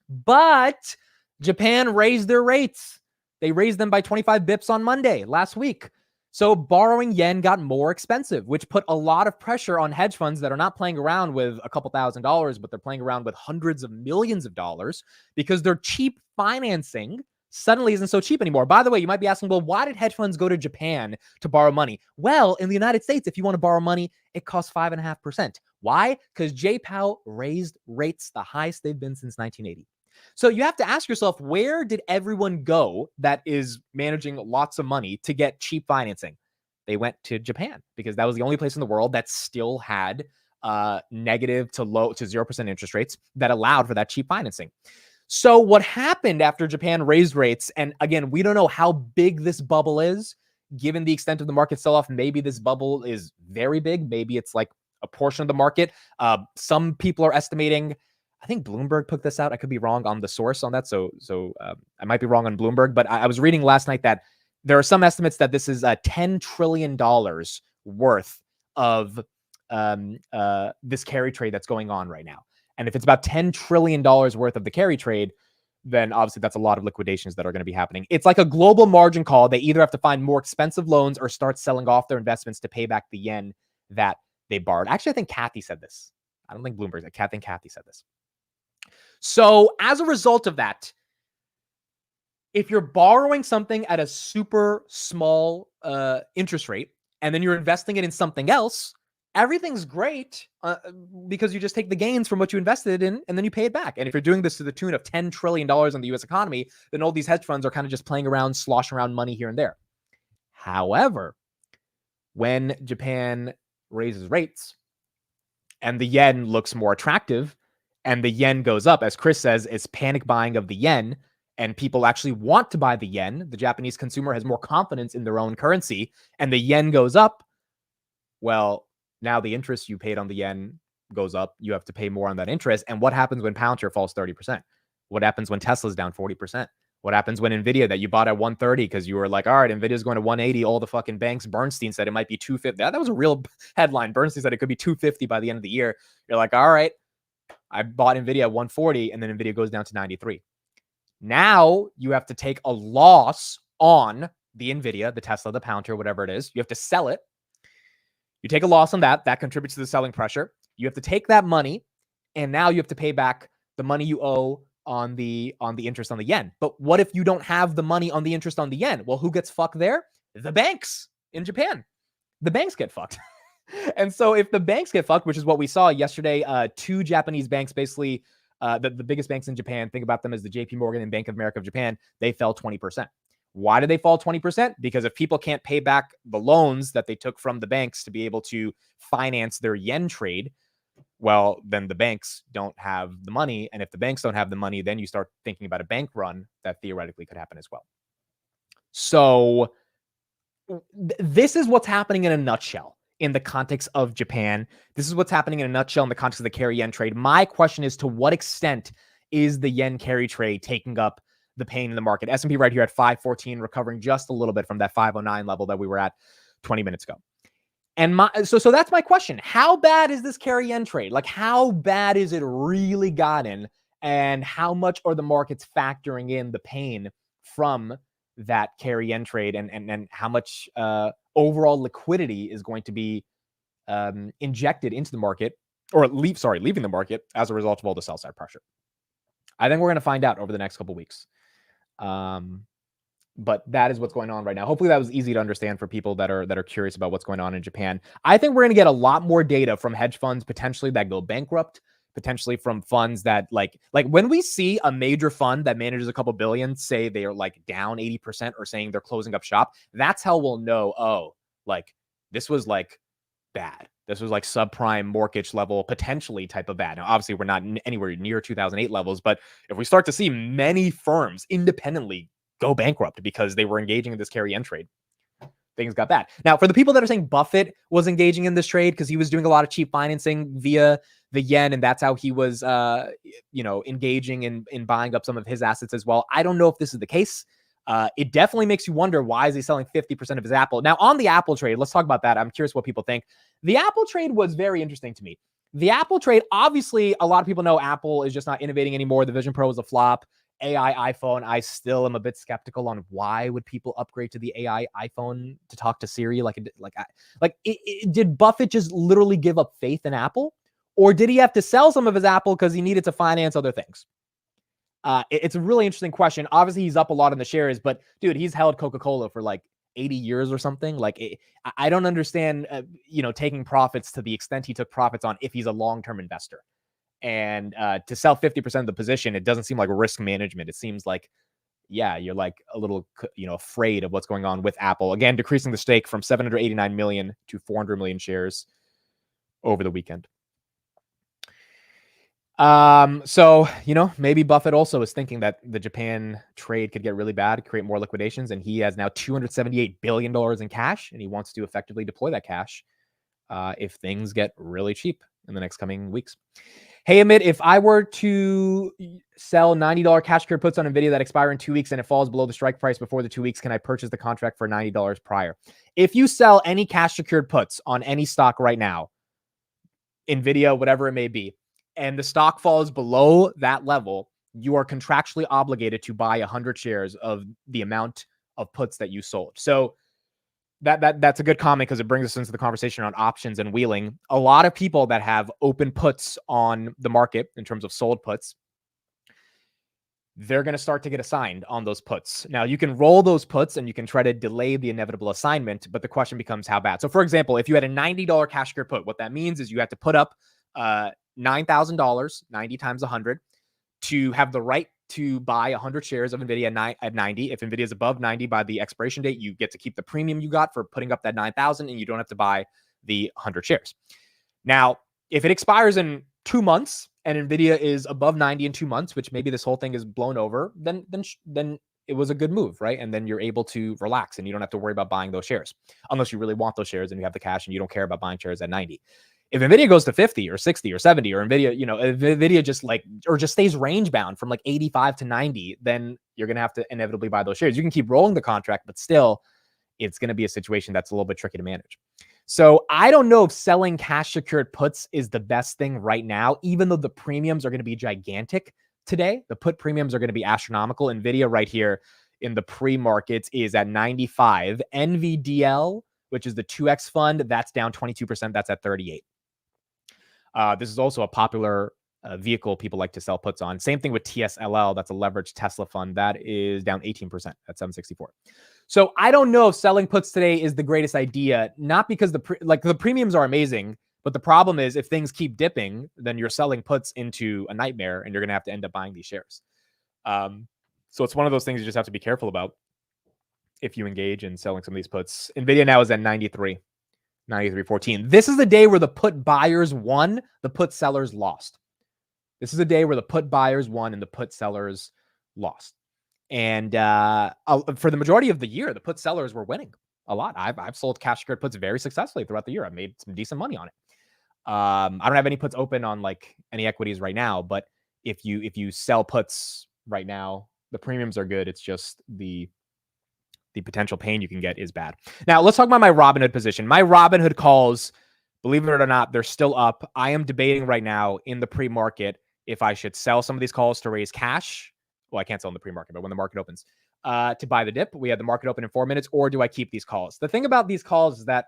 But Japan raised their rates. They raised them by 25 bips on Monday last week. So borrowing yen got more expensive, which put a lot of pressure on hedge funds that are not playing around with a couple $1,000s, but they're playing around with hundreds of millions of dollars, because their cheap financing suddenly isn't so cheap anymore. By the way, you might be asking, well, why did hedge funds go to Japan to borrow money? Well, in the United States, if you want to borrow money, it costs 5.5%. Why? Because Jay Powell raised rates the highest they've been since 1980. So you have to ask yourself, where did everyone go that is managing lots of money to get cheap financing? They went to Japan, because that was the only place in the world that still had negative to 0% interest rates that allowed for that cheap financing. So what happened after Japan raised rates, and again, we don't know how big this bubble is, given the extent of the market sell-off. Maybe this bubble is very big. Maybe it's like a portion of the market. Some people are estimating, I think Bloomberg put this out. I could be wrong on the source on that. So I might be wrong on Bloomberg, but I was reading last night that there are some estimates that this is $10 trillion worth of this carry trade that's going on right now. And if it's about $10 trillion worth of the carry trade, then obviously that's a lot of liquidations that are going to be happening. It's like a global margin call. They either have to find more expensive loans or start selling off their investments to pay back the yen that they borrowed. Actually, I think Cathie said this. I don't think Bloomberg said. I think Cathie said this. So as a result of that, if you're borrowing something at a super small interest rate, and then you're investing it in something else, everything's great because you just take the gains from what you invested in and then you pay it back. And if you're doing this to the tune of $10 trillion in the US economy, then all these hedge funds are kind of just playing around, sloshing around money here and there. However, when Japan raises rates and the yen looks more attractive and the yen goes up, as Kris says, it's panic buying of the yen, and people actually want to buy the yen. The Japanese consumer has more confidence in their own currency, and the yen goes up. Well, now the interest you paid on the yen goes up. You have to pay more on that interest. And what happens when Palantir falls 30%? What happens when Tesla's down 40%? What happens when Nvidia, that you bought at 130 because you were like, all right, Nvidia's going to 180, all the fucking banks, Bernstein said it might be 250. That was a real headline. Bernstein said it could be 250 by the end of the year. You're like, all right, I bought Nvidia at 140, and then Nvidia goes down to 93. Now you have to take a loss on the Nvidia, the Tesla, the Palantir, whatever it is. You have to sell it. You take a loss on that. That contributes to the selling pressure. You have to take that money, and now you have to pay back the money you owe on the interest on the yen. But what if you don't have the money on the interest on the yen? Well, who gets fucked there? The banks in Japan. The banks get fucked. And so if the banks get fucked, which is what we saw yesterday, two Japanese banks, basically the biggest banks in Japan, think about them as the JP Morgan and Bank of America of Japan, they fell 20%. Why did they fall 20%? Because if people can't pay back the loans that they took from the banks to be able to finance their yen trade, well, then the banks don't have the money. And if the banks don't have the money, then you start thinking about a bank run that theoretically could happen as well. So this is what's happening in a nutshell in the context of Japan. This is what's happening in a nutshell in the context of the carry yen trade. My question is, to what extent is the yen carry trade taking up the pain in the market? S&P right here at 514, recovering just a little bit from that 509 level that we were at 20 minutes ago. And so that's my question. How bad is this carry yen trade? Like, how bad is it really gotten? And how much are the markets factoring in the pain from that carry yen trade? And how much overall liquidity is going to be injected into the market, or leaving the market as a result of all the sell side pressure? I think we're going to find out over the next couple of weeks. But that is what's going on right now. Hopefully that was easy to understand for people that are curious about what's going on in Japan. I think we're going to get a lot more data from hedge funds potentially that go bankrupt, potentially from funds that like when we see a major fund that manages a couple billion say they are like down 80% or saying they're closing up shop, that's how we'll know, oh, like this was like bad. This was like subprime mortgage level, potentially type of bad. Now, obviously, we're not anywhere near 2008 levels, but if we start to see many firms independently go bankrupt because they were engaging in this carry-in trade, things got bad. Now, for the people that are saying Buffett was engaging in this trade because he was doing a lot of cheap financing via the yen, and that's how he was, engaging in buying up some of his assets as well. I don't know if this is the case. It definitely makes you wonder, why is he selling 50% of his Apple? Now, on the Apple trade, let's talk about that. I'm curious what people think. The Apple trade was very interesting to me. The Apple trade, obviously, a lot of people know Apple is just not innovating anymore. The Vision Pro is a flop. AI iPhone, I still am a bit skeptical on why would people upgrade to the AI iPhone to talk to Siri. Did Buffett just literally give up faith in Apple? Or did he have to sell some of his Apple because he needed to finance other things? It's a really interesting question. Obviously, he's up a lot in the shares, but dude, he's held Coca-Cola for like 80 years or something. I don't understand, taking profits to the extent he took profits on if he's a long-term investor. And to sell 50% of the position, it doesn't seem like risk management. It seems like, yeah, you're like a little, afraid of what's going on with Apple. Again, decreasing the stake from 789 million to 400 million shares over the weekend. So, maybe Buffett also is thinking that the Japan trade could get really bad, create more liquidations, and he has now $278 billion in cash, and he wants to effectively deploy that cash if things get really cheap in the next coming weeks. Hey, Amit, if I were to sell $90 cash secured puts on NVIDIA that expire in 2 weeks and it falls below the strike price before the 2 weeks, can I purchase the contract for $90 prior? If you sell any cash secured puts on any stock right now, NVIDIA, whatever it may be, and the stock falls below that level, you are contractually obligated to buy 100 shares of the amount of puts that you sold. So that's a good comment because it brings us into the conversation on options and wheeling. A lot of people that have open puts on the market in terms of sold puts, they're going to start to get assigned on those puts. Now, you can roll those puts and you can try to delay the inevitable assignment, but the question becomes how bad. So, for example, if you had a $90 cash secured put, what that means is you have to put up $9,000, 90 times 100, to have the right to buy 100 shares of NVIDIA at 90. If NVIDIA is above 90 by the expiration date, you get to keep the premium you got for putting up that 9,000, and you don't have to buy the 100 shares. Now, if it expires in 2 months and NVIDIA is above 90 in 2 months, which maybe this whole thing is blown over, then it was a good move, right? And then you're able to relax and you don't have to worry about buying those shares unless you really want those shares and you have the cash and you don't care about buying shares at 90. If NVIDIA goes to 50 or 60 or 70, or NVIDIA just stays range bound from like 85 to 90, then you're going to have to inevitably buy those shares. You can keep rolling the contract, but still it's going to be a situation that's a little bit tricky to manage. So I don't know if selling cash secured puts is the best thing right now, even though the premiums are going to be gigantic today. The put premiums are going to be astronomical. NVIDIA right here in the pre-markets is at 95. NVDL, which is the 2X fund, that's down 22%. That's at 38. This is also a popular vehicle people like to sell puts on. Same thing with TSLL. That's a leveraged Tesla fund. That is down 18% at 764. So I don't know if selling puts today is the greatest idea, not because the premiums are amazing, but the problem is if things keep dipping, then you're selling puts into a nightmare and you're going to have to end up buying these shares. So it's one of those things you just have to be careful about if you engage in selling some of these puts. NVIDIA now is at 93. 93.14. This is the day where the put buyers won, the put sellers lost. This is a day where the put buyers won and the put sellers lost. And for the majority of the year, the put sellers were winning a lot. I've sold cash secured puts very successfully throughout the year. I made some decent money on it. I don't have any puts open on like any equities right now, but if you sell puts right now, the premiums are good. It's just the potential pain you can get is bad. Now, let's talk about my Robinhood position. My Robinhood calls, believe it or not, they're still up. I am debating right now in the pre-market if I should sell some of these calls to raise cash. Well, I can't sell in the pre-market, but when the market opens, to buy the dip. We had the market open in 4 minutes, or do I keep these calls? The thing about these calls is that,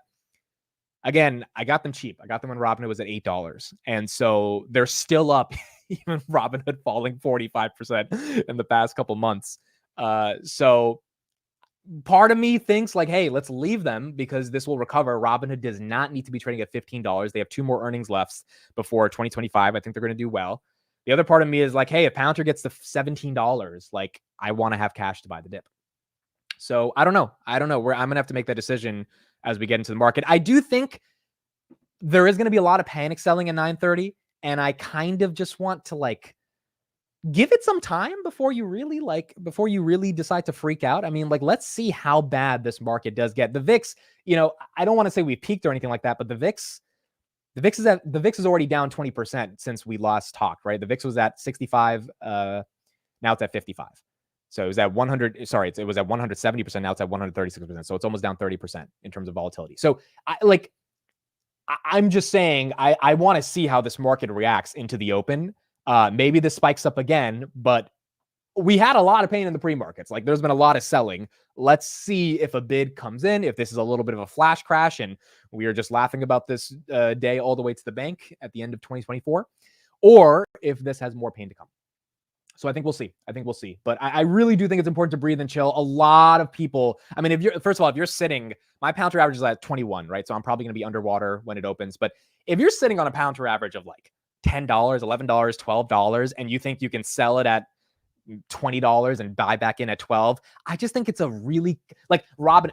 again, I got them cheap. I got them when Robinhood was at $8. And so they're still up, even Robinhood falling 45% in the past couple months. So part of me thinks like, hey, let's leave them because this will recover. Robinhood does not need to be trading at $15. They have 2 more earnings left before 2025. I think they're going to do well. The other part of me is like, hey, if Palantir gets to $17, like I want to have cash to buy the dip. So I don't know. I'm going to have to make that decision as we get into the market. I do think there is going to be a lot of panic selling at 9:30, and I kind of just want to like give it some time before you really decide to freak out. I mean, like, let's see how bad this market does get. The VIX, I don't want to say we peaked or anything like that, but the VIX is already down 20% since we last talked, right? The VIX was at 65, now it's at 55. So it was at 100, sorry, it was at 170%, now it's at 136%. So it's almost down 30% in terms of volatility. So I'm just saying, I want to see how this market reacts into the open. Maybe this spikes up again, but we had a lot of pain in the pre-markets. Like, there's been a lot of selling. Let's see if a bid comes in, if this is a little bit of a flash crash and we are just laughing about this day all the way to the bank at the end of 2024, or if this has more pain to come. So I think we'll see. But I really do think it's important to breathe and chill. A lot of people, I mean, first of all, if you're sitting, my pound average is at 21, right? So I'm probably going to be underwater when it opens. But if you're sitting on a pound average of like $10, $11, $12, and you think you can sell it at $20 and buy back in at 12, I just think it's a really, like,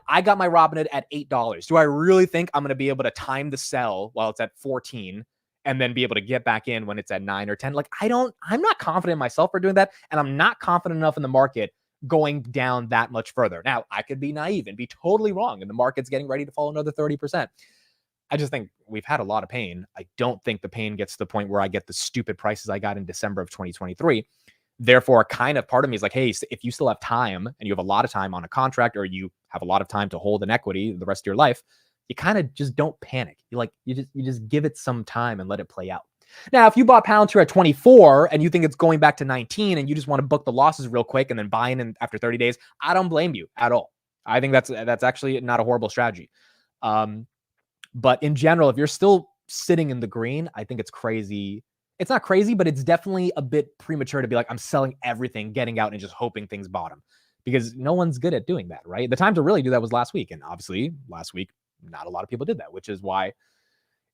I got my Robinhood at $8. Do I really think I'm going to be able to time the sell while it's at 14 and then be able to get back in when it's at 9 or 10? Like, I'm not confident in myself for doing that. And I'm not confident enough in the market going down that much further. Now, I could be naive and be totally wrong, and the market's getting ready to fall another 30%. I just think we've had a lot of pain. I don't think the pain gets to the point where I get the stupid prices I got in December of 2023. Therefore, kind of part of me is like, hey, if you still have time and you have a lot of time on a contract, or you have a lot of time to hold an equity the rest of your life, you kind of just don't panic. You just give it some time and let it play out. Now, if you bought Palantir at 24 and you think it's going back to 19 and you just want to book the losses real quick and then buy in after 30 days, I don't blame you at all. I think that's actually not a horrible strategy. But in general, if you're still sitting in the green, I think it's crazy. It's not crazy, but it's definitely a bit premature to be like, I'm selling everything, getting out and just hoping things bottom, because no one's good at doing that, right? The time to really do that was last week. And obviously last week, not a lot of people did that, which is why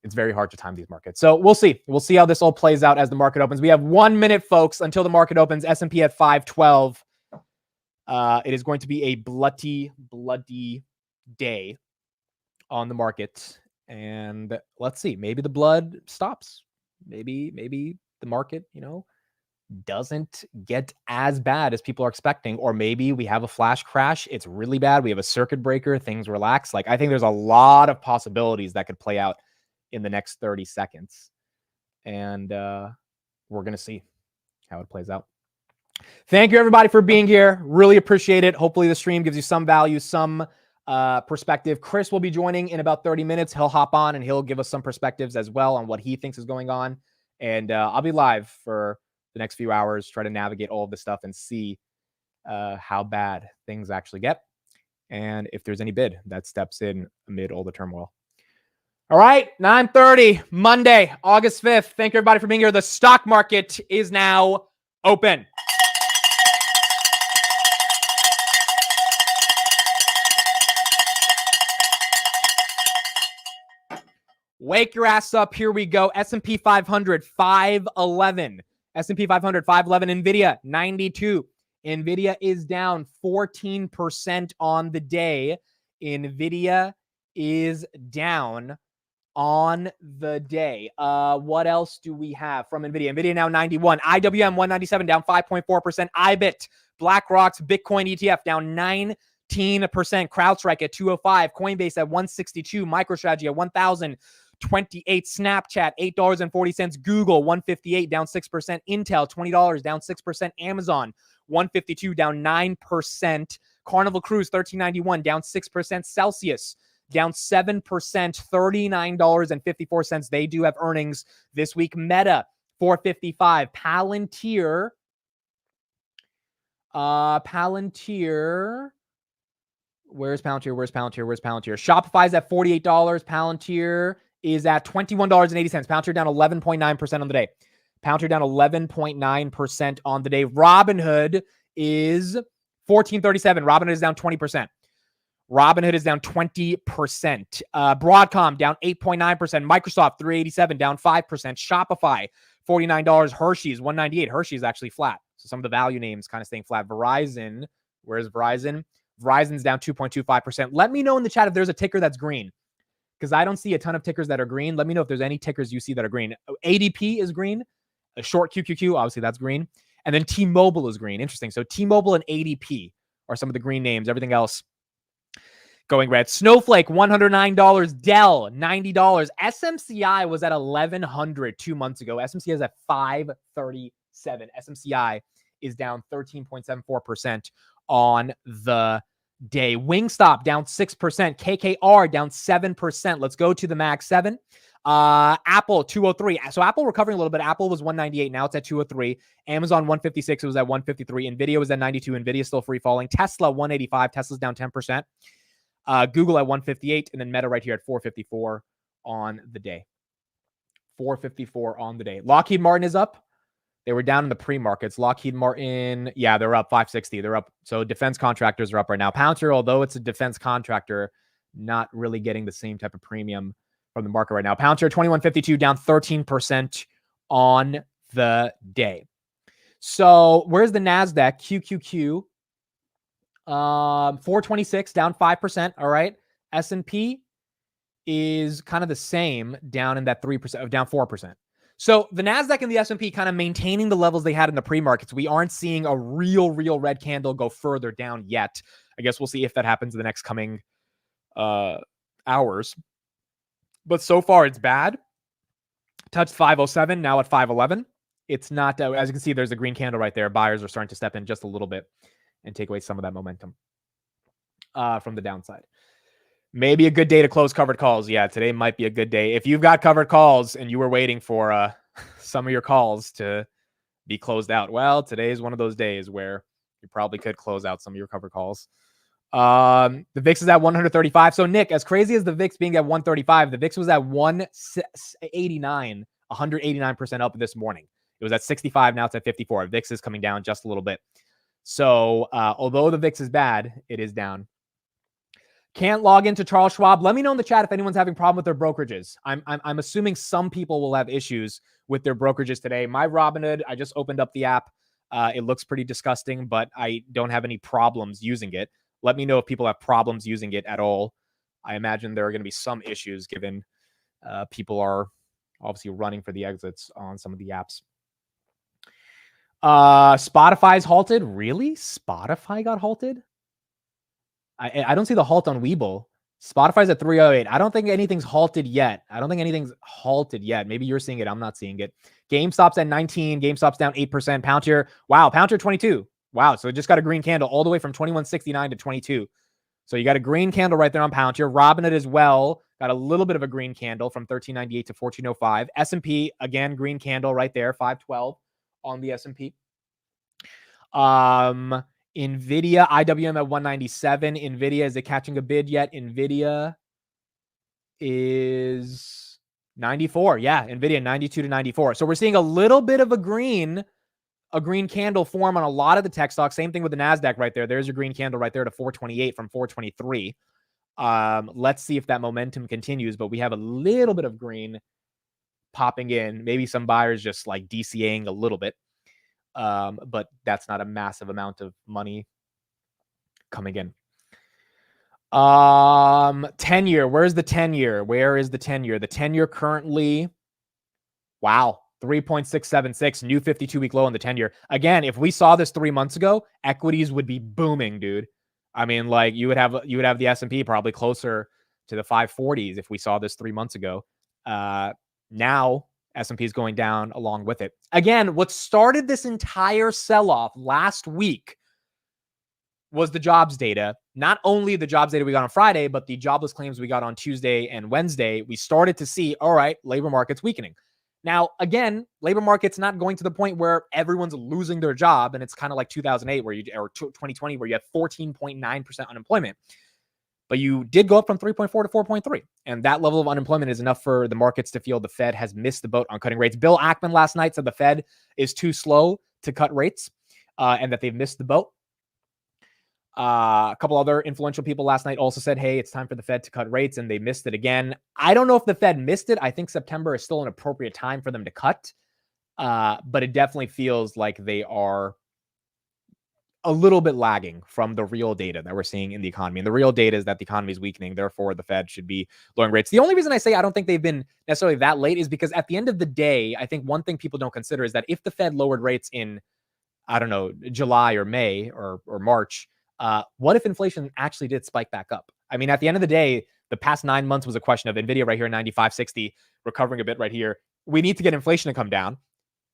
it's very hard to time these markets. So we'll see. We'll see how this all plays out as the market opens. We have 1 minute, folks, until the market opens. S&P at 512. It is going to be a bloody day on the market. And let's see, maybe the blood stops. Maybe the market, doesn't get as bad as people are expecting. Or maybe we have a flash crash. It's really bad. We have a circuit breaker. Things relax. Like, I think there's a lot of possibilities that could play out in the next 30 seconds. And we're going to see how it plays out. Thank you, everybody, for being here. Really appreciate it. Hopefully the stream gives you some value, some perspective. Kris will be joining in about 30 minutes. He'll hop on and he'll give us some perspectives as well on what he thinks is going on. And I'll be live for the next few hours, try to navigate all of this stuff and see how bad things actually get, and if there's any bid that steps in amid all the turmoil. All right, 9:30, Monday, August 5th. Thank you, everybody, for being here. The stock market is now open. Wake your ass up. Here we go. S&P 500, 511. S&P 500, 511. NVIDIA, 92. NVIDIA is down 14% on the day. NVIDIA is down on the day. What else do we have from NVIDIA? NVIDIA now 91. IWM, 197, down 5.4%. IBIT, BlackRock's Bitcoin ETF, down 19%. CrowdStrike at 205. Coinbase at 162. MicroStrategy at 1,028. Snapchat, $8.40. Google, 158, down 6%. Intel, $20, down 6%. Amazon, 152, down 9%. Carnival Cruise, $13.91, down 6%. Celsius, down 7%, $39.54. They do have earnings this week. Meta, $4.55. Palantir. Where's Palantir? Shopify's at $48. Palantir is at $21.80. Palantir down 11.9% on the day. Robinhood is $14.37. Robinhood is down 20%. Broadcom down 8.9%. Microsoft $3.87, down 5%. Shopify $49. Hershey's $1.98. Hershey's actually flat. So some of the value names kind of staying flat. Verizon, where's Verizon? Verizon's down 2.25%. Let me know in the chat if there's a ticker that's green. because I don't see a ton of tickers that are green. Let me know if there's any tickers you see that are green. ADP is green. A short QQQ, obviously that's green. And then T-Mobile is green. Interesting. So T-Mobile and ADP are some of the green names. Everything else going red. Snowflake, $109. Dell, $90. SMCI was at 1,100 2 months ago. SMCI is at 537. SMCI is down 13.74% on the day. Wingstop down 6%. KKR down 7%. Let's go to the Mag 7. Apple 203. So Apple recovering a little bit. Apple was 198. Now it's at 203. Amazon 156. It was at 153. Nvidia was at 92. Nvidia still free falling. Tesla 185. Tesla's down 10%. Google at 158. And then Meta right here at 454 on the day. 454 on the day. Lockheed Martin is up. They were down in the pre-markets. Lockheed Martin, yeah, they're up 560. They're up. So defense contractors are up right now. Palantir, although it's a defense contractor, not really getting the same type of premium from the market right now. Palantir 2152 down 13% on the day. So where's the NASDAQ? QQQ 426 down 5%. All right. S&P is kind of the same, down in that 3%, down 4%. So the NASDAQ and the S&P kind of maintaining the levels they had in the pre-markets. We aren't seeing a real red candle go further down yet. I guess we'll see if that happens in the next coming hours. But so far it's bad. Touched 507, now at 511. It's not, as you can see, there's a green candle right there. Buyers are starting to step in just a little bit and take away some of that momentum from the downside. Maybe a good day to close covered calls. Yeah, today might be a good day. If you've got covered calls and you were waiting for some of your calls to be closed out, well, today is one of those days where you probably could close out some of your covered calls. The VIX is at 135. So, Nick, as crazy as the VIX being at 135, the VIX was at 189, 189% up this morning. It was at 65. Now it's at 54. VIX is coming down just a little bit. So, although the VIX is bad, it is down. Can't log into Charles Schwab. Let me know in the chat if anyone's having a problem with their brokerages. I'm assuming some people will have issues with their brokerages today. My Robinhood, I just opened up the app. It looks pretty disgusting, but I don't have any problems using it. Let me know if people have problems using it at all. I imagine there are going to be some issues given people are obviously running for the exits on some of the apps. Spotify's halted. Really? Spotify got halted? I don't see the halt on Webull. Spotify's at 308. I don't think anything's halted yet. Maybe you're seeing it. I'm not seeing it. GameStop's at 19. GameStop's down 8%. Palantir. Wow. Palantir 22. Wow. So it just got a green candle all the way from 2169 to 22. So you got a green candle right there on Palantir. Robinhood as well. Got a little bit of a green candle from 1398 to 1405. S&P, again, green candle right there. 512 on the S&P. NVIDIA, IWM at 197. NVIDIA, is it catching a bid yet? NVIDIA is 94. Yeah, NVIDIA 92 to 94. So we're seeing a little bit of a green candle form on a lot of the tech stocks. Same thing with the NASDAQ right there. There's a green candle right there to 428 from 423. Let's see if that momentum continues, but we have a little bit of green popping in. Maybe some buyers just like DCAing a little bit. But that's not a massive amount of money coming in. 10-year. Where's the 10-year? Where is the 10-year? The 10-year currently, wow, 3.676, new 52-week low on the 10-year. Again, if we saw this 3 months ago, equities would be booming, dude. I mean, like you would have the S&P probably closer to the 540s if we saw this 3 months ago. Now S&P is going down along with it. Again, what started this entire sell-off last week was the jobs data. Not only the jobs data we got on Friday, but the jobless claims we got on Tuesday and Wednesday. We started to see, all right, labor market's weakening. Now, again, labor market's not going to the point where everyone's losing their job, and it's kind of like 2008 or 2020 where you had 14.9% unemployment. But you did go up from 3.4 to 4.3. And that level of unemployment is enough for the markets to feel the Fed has missed the boat on cutting rates. Bill Ackman last night said the Fed is too slow to cut rates and that they've missed the boat. A couple other influential people last night also said, hey, it's time for the Fed to cut rates, and they missed it again. I don't know if the Fed missed it. I think September is still an appropriate time for them to cut. But it definitely feels like they are a little bit lagging from the real data that we're seeing in the economy. And the real data is that the economy is weakening. Therefore, the Fed should be lowering rates. The only reason I say I don't think they've been necessarily that late is because at the end of the day, I think one thing people don't consider is that if the Fed lowered rates in, I don't know, July or May or March, what if inflation actually did spike back up? I mean, at the end of the day, the past 9 months was a question of Nvidia right here, 95.60, recovering a bit right here. We need to get inflation to come down.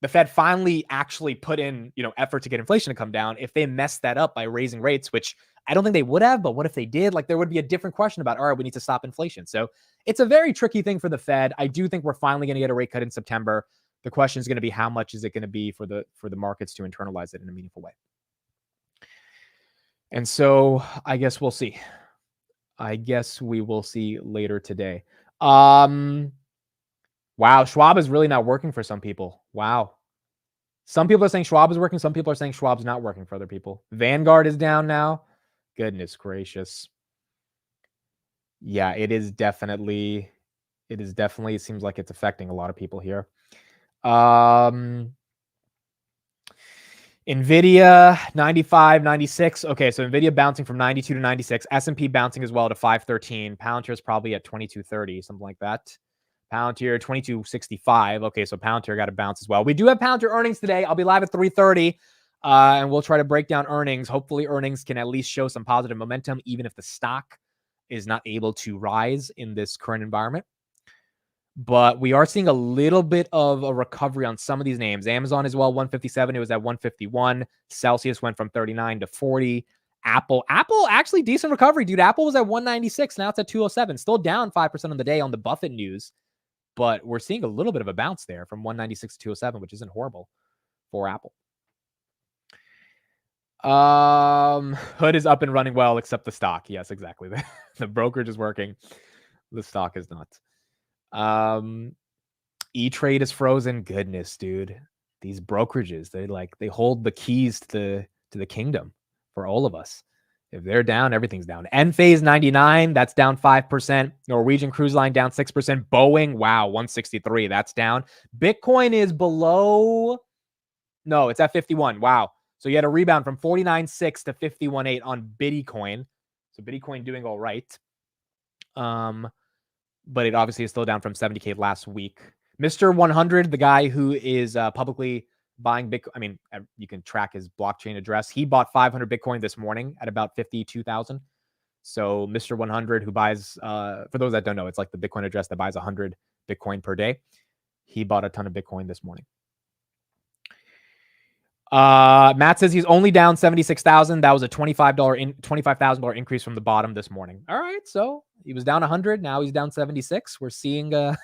The Fed finally actually put in, effort to get inflation to come down. If they messed that up by raising rates, which I don't think they would have, but what if they did? Like, there would be a different question about, all right, we need to stop inflation. So it's a very tricky thing for the Fed. I do think we're finally going to get a rate cut in September. The question is going to be, how much is it going to be for the markets to internalize it in a meaningful way? And so I guess we'll see. I guess we will see later today. Wow, Schwab is really not working for some people. Wow. Some people are saying Schwab is working. Some people are saying Schwab's not working for other people. Vanguard is down now. Goodness gracious. Yeah, it definitely seems like it's affecting a lot of people here. Nvidia 95, 96. Okay, so Nvidia bouncing from 92 to 96. S&P bouncing as well to 513. Palantir is probably at 2230, something like that. Palantir 2265. Okay, so Palantir got to bounce as well. We do have Palantir earnings today. I'll be live at 3:30, and we'll try to break down earnings. Hopefully, earnings can at least show some positive momentum, even if the stock is not able to rise in this current environment. But we are seeing a little bit of a recovery on some of these names. Amazon as well, 157. It was at 151. Celsius went from 39 to 40. Apple actually decent recovery, dude. Apple was at 196. Now it's at 207. Still down 5% on the day on the Buffett news. But we're seeing a little bit of a bounce there from 196 to 207, which isn't horrible for Apple. Hood is up and running well, except the stock. Yes, exactly. The brokerage is working. The stock is not. E-Trade is frozen. Goodness, dude. These brokerages, they hold the keys to the kingdom for all of us. If they're down, everything's down. Enphase 99, that's down 5%. Norwegian Cruise Line down 6%. Boeing, wow, 163, that's down. Bitcoin is below. No, it's at 51. Wow. So you had a rebound from 49.6 to 51.8 on Bitcoin. So Bitcoin doing all right. But it obviously is still down from 70K last week. Mr. 100, the guy who is publicly buying Bitcoin. I mean, you can track his blockchain address. He bought 500 Bitcoin this morning at about 52,000. So Mr. 100, who buys, for those that don't know, it's like the Bitcoin address that buys 100 Bitcoin per day. He bought a ton of Bitcoin this morning. Matt says he's only down 76,000. That was a $25,000 increase from the bottom this morning. All right, so he was down 100. Now he's down 76. We're seeing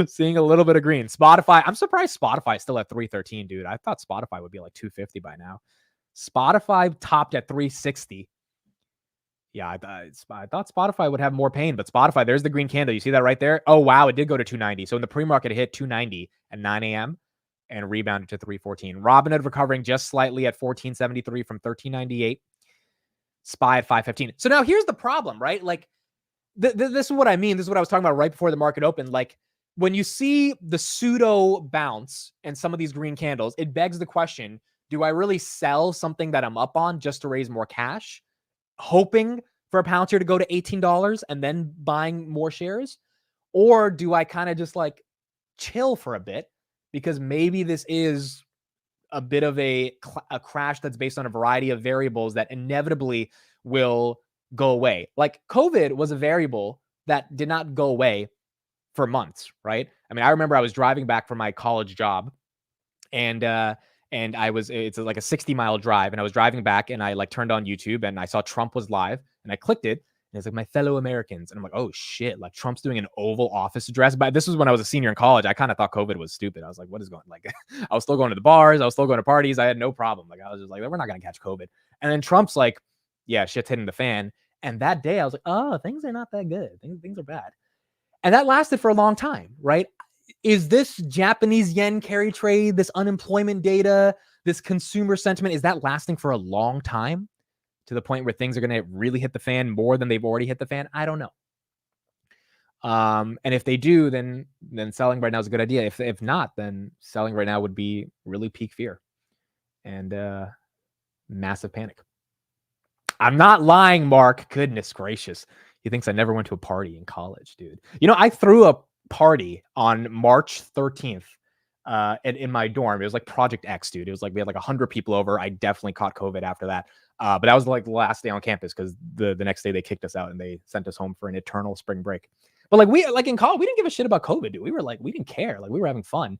seeing a little bit of green. Spotify. I'm surprised Spotify is still at 313, dude. I thought Spotify would be like 250 by now. Spotify topped at 360. Yeah, I thought Spotify would have more pain, but Spotify, there's the green candle. You see that right there? Oh, wow, it did go to 290. So in the pre-market, it hit 290 at 9 a.m. and rebounded to 314. Robinhood recovering just slightly at 1473 from 1398. SPY at 515. So now here's the problem, right? Like, this is what I mean. This is what I was talking about right before the market opened. Like, when you see the pseudo bounce and some of these green candles, it begs the question, do I really sell something that I'm up on just to raise more cash, hoping for a Palantir to go to $18 and then buying more shares? Or do I kind of just like chill for a bit because maybe this is a bit of a crash that's based on a variety of variables that inevitably will go away? Like, COVID was a variable that did not go away for months, right? I mean, I remember I was driving back from my college job and it's like a 60-mile drive, and I was driving back and I like turned on YouTube and I saw Trump was live and I clicked it and it's like, my fellow Americans. And I'm like, oh shit, like Trump's doing an Oval Office address. But this was when I was a senior in college. I kind of thought COVID was stupid. I was like, what is going, like, I was still going to the bars. I was still going to parties. I had no problem. Like, I was just like, we're not going to catch COVID. And then Trump's like, yeah, shit's hitting the fan. And that day I was like, oh, things are not that good. Things are bad. And that lasted for a long time, right? Is this Japanese yen carry trade, this unemployment data, this consumer sentiment, is that lasting for a long time to the point where things are going to really hit the fan more than they've already hit the fan? I don't know. And if they do, then selling right now is a good idea. If not, then selling right now would be really peak fear. And Massive panic. I'm not lying, Mark. Goodness gracious. He thinks I never went to a party in college, dude. You know, I threw a party on March 13th in my dorm. It was like Project X, dude. It was like we had like 100 people over. I definitely caught COVID after that. But that was like the last day on campus because the next day they kicked us out and they sent us home for an eternal spring break. But like in college, we didn't give a shit about COVID, dude. We were like, we didn't care. Like we were having fun.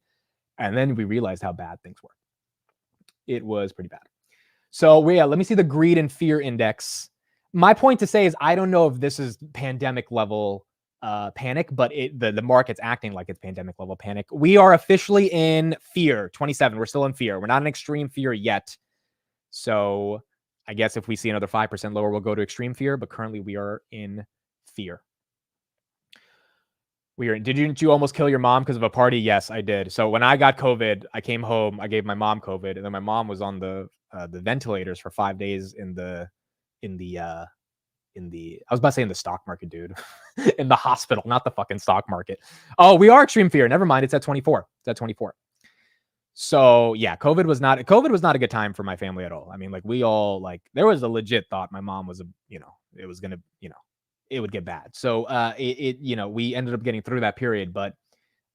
And then we realized how bad things were. It was pretty bad. So let me see the greed and fear index. My point to say is I don't know if this is pandemic level panic, but the market's acting like it's pandemic level panic. We are officially in fear, 27. We're still in fear. We're not in extreme fear yet. So I guess if we see another 5% lower, we'll go to extreme fear, but currently we are in fear. Didn't you almost kill your mom because of a party? Yes, I did. So when I got COVID, I came home, I gave my mom COVID, and then my mom was on the ventilators for 5 days in the I was about to say in the stock market, dude. In the hospital, not the fucking stock market. Oh, we are extreme fear. Never mind. It's at 24. It's at 24. So yeah, COVID was not a good time for my family at all. I mean, like we all there was a legit thought my mom was it was gonna, it would get bad. So we ended up getting through that period. But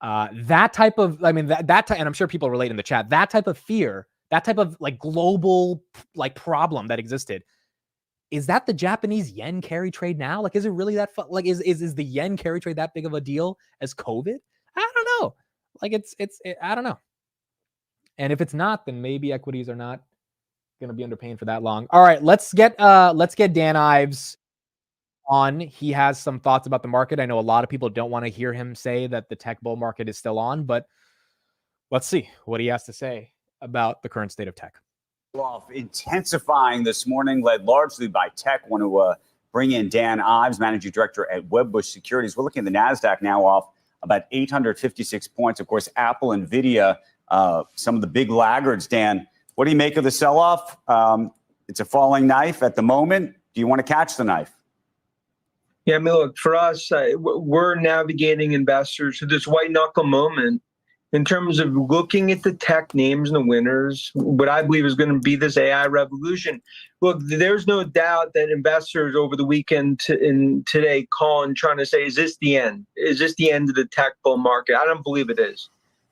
that type of, and I'm sure people relate in the chat, that type of fear, that type of global problem that existed, is that the Japanese yen carry trade now? Like, is it really that is the yen carry trade that big of a deal as COVID? I don't know. I don't know. And if it's not, then maybe equities are not going to be under pain for that long. All right, let's get Dan Ives on. He has some thoughts about the market. I know a lot of people don't want to hear him say that the tech bull market is still on, but let's see what he has to say about the current state of tech. Off intensifying this morning, led largely by tech. Want to bring in Dan Ives, managing director at Wedbush Securities. We're looking at the NASDAQ now off about 856 points. Of course, Apple, Nvidia, some of the big laggards. Dan, what do you make of the sell-off? It's a falling knife at the moment. Do you want to catch the knife? Yeah, I mean, look, for us, we're navigating investors to this white knuckle moment in terms of looking at the tech names and the winners, what I believe is going to be this AI revolution. Look, there's no doubt that investors over the weekend and today calling, trying to say, is this the end? Is this the end of the tech bull market? I don't believe it is.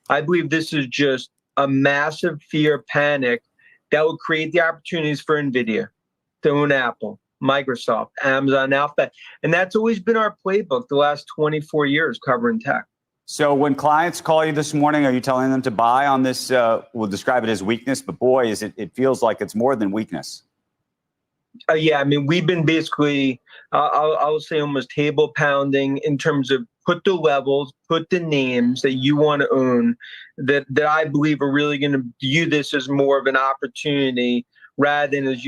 I believe this is just a massive fear panic that will create the opportunities for Nvidia to own Apple, Microsoft, Amazon, Alphabet. And that's always been our playbook the last 24 years covering tech. So when clients call you this morning, are you telling them to buy on this? We'll describe it as weakness, but boy, it feels like it's more than weakness. Yeah, I mean, we've been basically, I'll say almost table pounding in terms of put the levels, put the names that you want to own that I believe are really going to view this as more of an opportunity rather than as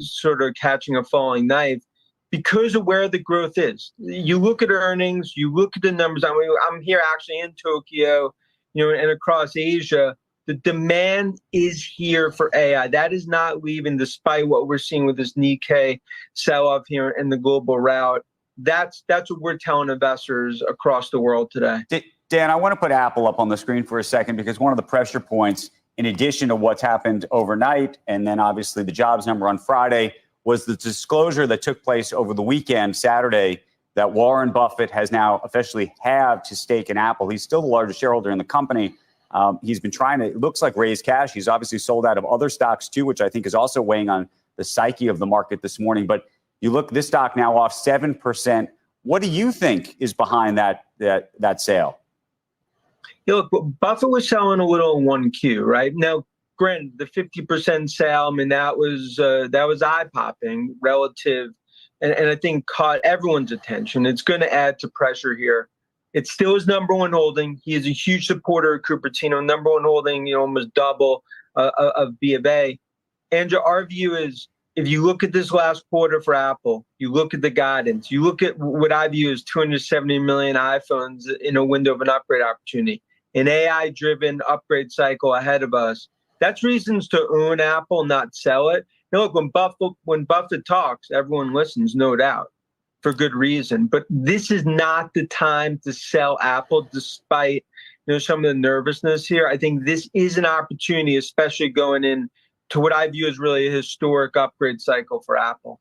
sort of catching a falling knife because of where the growth is. You look at earnings, you look at the numbers. I mean, I'm here actually in Tokyo, and across Asia. The demand is here for AI. That is not leaving, despite what we're seeing with this Nikkei sell-off here in the global route. That's what we're telling investors across the world today. Dan, I want to put Apple up on the screen for a second because one of the pressure points, in addition to what's happened overnight, and then obviously the jobs number on Friday, was the disclosure that took place over the weekend, Saturday, that Warren Buffett has now officially halved his stake in Apple. He's still the largest shareholder in the company. He's been trying to, it looks like, raise cash. He's obviously sold out of other stocks too, which I think is also weighing on the psyche of the market this morning. But you look, this stock now off 7%. What do you think is behind that sale? Look, Buffett was selling a little in 1Q, right? Now, granted, the 50% sale, I mean, that was eye-popping relative, and I think caught everyone's attention. It's going to add to pressure here. It's still his number one holding. He is a huge supporter of Cupertino, number one holding, almost double of B of A. Andrew, our view is if you look at this last quarter for Apple, you look at the guidance, you look at what I view as 270 million iPhones in a window of an upgrade opportunity, an AI-driven upgrade cycle ahead of us. That's reasons to own Apple, not sell it. Look, when Buffett talks, everyone listens, no doubt, for good reason. But this is not the time to sell Apple, despite some of the nervousness here. I think this is an opportunity, especially going in to what I view as really a historic upgrade cycle for Apple.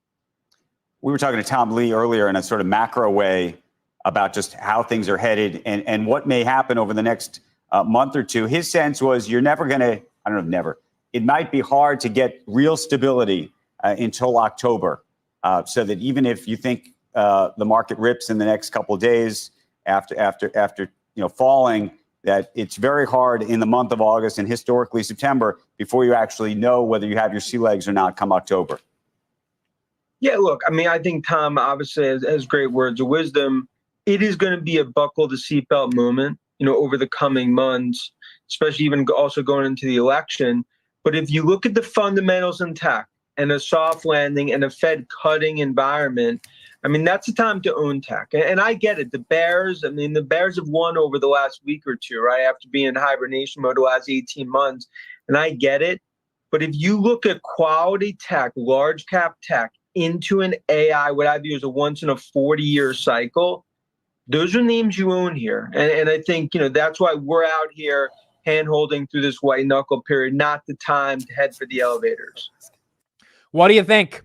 We were talking to Tom Lee earlier in a sort of macro way about just how things are headed and what may happen over the next month or two. His sense was you're never going to, I don't know, never. It might be hard to get real stability until October, so that even if you think the market rips in the next couple of days after falling, that it's very hard in the month of August and historically September before you actually know whether you have your sea legs or not come October. Yeah, look, I mean, I think Tom obviously has great words of wisdom. It is going to be a buckle the seatbelt moment, over the coming months, especially even also going into the election. But if you look at the fundamentals in tech and a soft landing and a Fed cutting environment, I mean, that's the time to own tech. And I get it. The Bears have won over the last week or two, right? After being in hibernation mode the last 18 months. And I get it. But if you look at quality tech, large cap tech into an AI, what I view as a once in a 40-year cycle, those are names you own here. And I think, that's why we're out here hand-holding through this white knuckle period, not the time to head for the elevators. What do you think?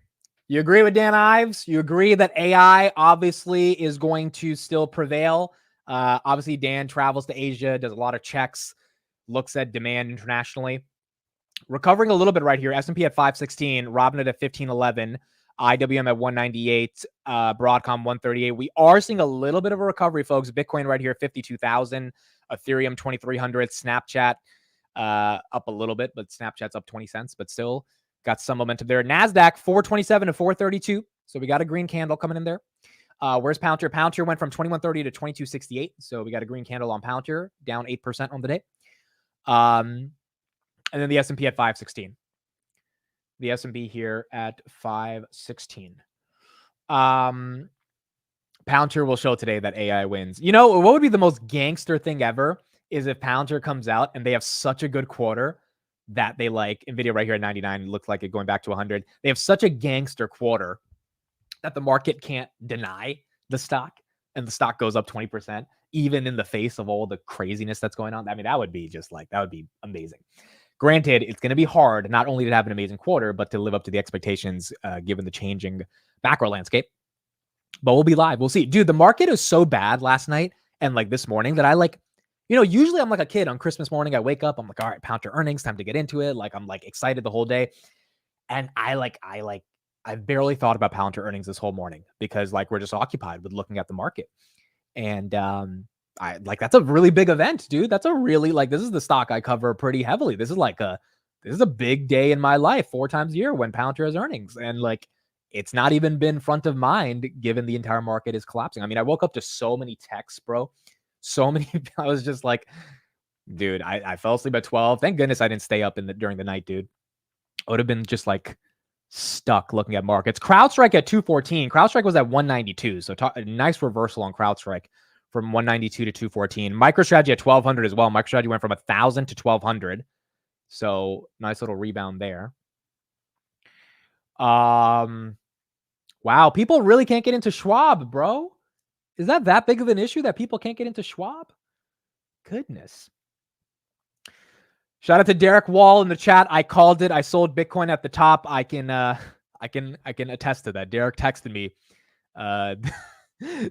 You agree with Dan Ives? You agree that AI obviously is going to still prevail? Obviously, Dan travels to Asia, does a lot of checks, looks at demand internationally. Recovering a little bit right here. S&P at 516, Robinhood at 1511, IWM at 198, Broadcom 138. We are seeing a little bit of a recovery, folks. Bitcoin right here, 52,000, Ethereum 2,300, Snapchat up a little bit, but Snapchat's up 20 cents, but still got some momentum there. NASDAQ 427 to 432. So we got a green candle coming in there. Where's Palantir? Palantir went from 2130 to 2268. So we got a green candle on Palantir, down 8% on the day. And then the S&P at 516. The S&P here at 516. Palantir will show today that AI wins. What would be the most gangster thing ever is if Palantir comes out and they have such a good quarter that they like NVIDIA right here at 99. Looks like it going back to 100. They have such a gangster quarter that the market can't deny the stock and the stock goes up 20%, even in the face of all the craziness that's going on. I mean, that would be amazing. Granted, it's going to be hard not only to have an amazing quarter, but to live up to the expectations given the changing macro landscape. But we'll be live. We'll see. Dude, the market is so bad last night and like this morning that usually I'm like a kid on Christmas morning. I wake up, I'm like, all right, Palantir earnings, time to get into it. Like, I'm like excited the whole day. And I barely thought about Palantir earnings this whole morning because like we're just occupied with looking at the market. And that's a really big event, dude. That's a really this is the stock I cover pretty heavily. This is a big day in my life, 4 times a year when Palantir has earnings. And it's not even been front of mind given the entire market is collapsing. I mean, I woke up to so many texts, bro. So many. I was just like, dude, I fell asleep at 12. Thank goodness I didn't stay up during the night, dude. I would have been just stuck looking at markets. CrowdStrike at 214. CrowdStrike was at 192. So a nice reversal on CrowdStrike from 192 to 214. MicroStrategy at 1200 as well. MicroStrategy went from 1,000 to 1,200. So nice little rebound there. Wow, people really can't get into Schwab, bro. Is that big of an issue that people can't get into Schwab? Goodness. Shout out to Derek Wall in the chat. I called it. I sold Bitcoin at the top. I can attest to that. Derek texted me.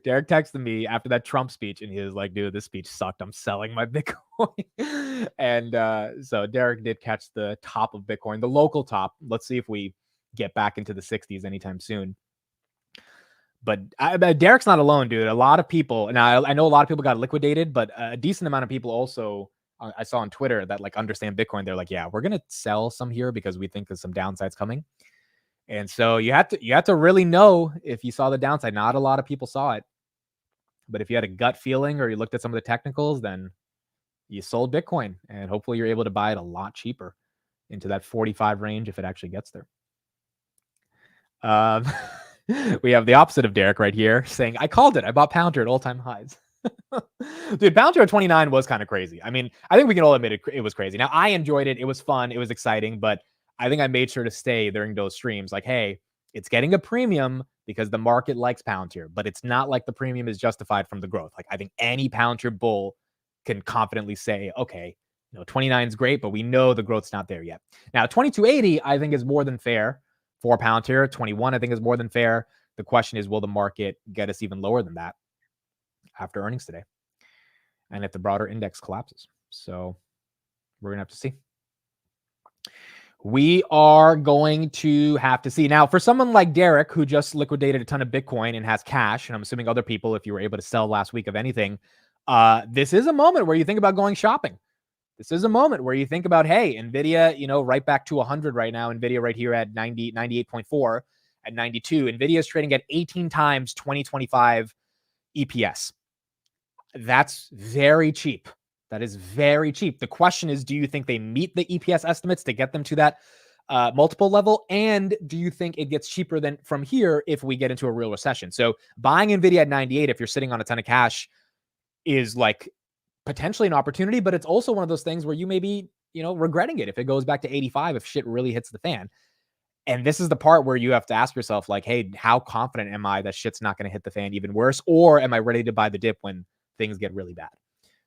Derek texted me after that Trump speech, and he was like, "Dude, this speech sucked. I'm selling my Bitcoin." And so Derek did catch the top of Bitcoin, the local top. Let's see if we get back into the 60s anytime soon. But Derek's not alone, dude. A lot of people, now I know a lot of people got liquidated, but a decent amount of people also, I saw on Twitter that understand Bitcoin. They're like, yeah, we're going to sell some here because we think there's some downsides coming. And so you have to really know if you saw the downside. Not a lot of people saw it, but if you had a gut feeling or you looked at some of the technicals, then you sold Bitcoin and hopefully you're able to buy it a lot cheaper into that 45 range if it actually gets there. We have the opposite of Derek right here saying, I called it. I bought Palantir at all-time highs. Dude, Palantir at 29 was kind of crazy. I mean, I think we can all admit it was crazy. Now, I enjoyed it. It was fun. It was exciting. But I think I made sure to stay during those streams. Like, hey, it's getting a premium because the market likes Palantir. But it's not like the premium is justified from the growth. Like, I think any Palantir bull can confidently say, okay, 29 is great, but we know the growth's not there yet. Now, 2280, I think, is more than fair for Palantir. 21, I think, is more than fair. The question is, will the market get us even lower than that after earnings today? And if the broader index collapses. So we're going to have to see. We are going to have to see. Now, for someone like Derek, who just liquidated a ton of Bitcoin and has cash, and I'm assuming other people, if you were able to sell last week of anything, this is a moment where you think about going shopping. This is a moment where you think about, hey, NVIDIA, right back to 100 right now. NVIDIA right here at 98.4 at 92. NVIDIA is trading at 18 times 2025 EPS. That's very cheap. That is very cheap. The question is, do you think they meet the EPS estimates to get them to that multiple level? And do you think it gets cheaper than from here if we get into a real recession? So buying NVIDIA at 98, if you're sitting on a ton of cash, is like potentially an opportunity, but it's also one of those things where you may be, regretting it if it goes back to 85, if shit really hits the fan. And this is the part where you have to ask yourself, like, hey, how confident am I that shit's not going to hit the fan even worse? Or am I ready to buy the dip when things get really bad?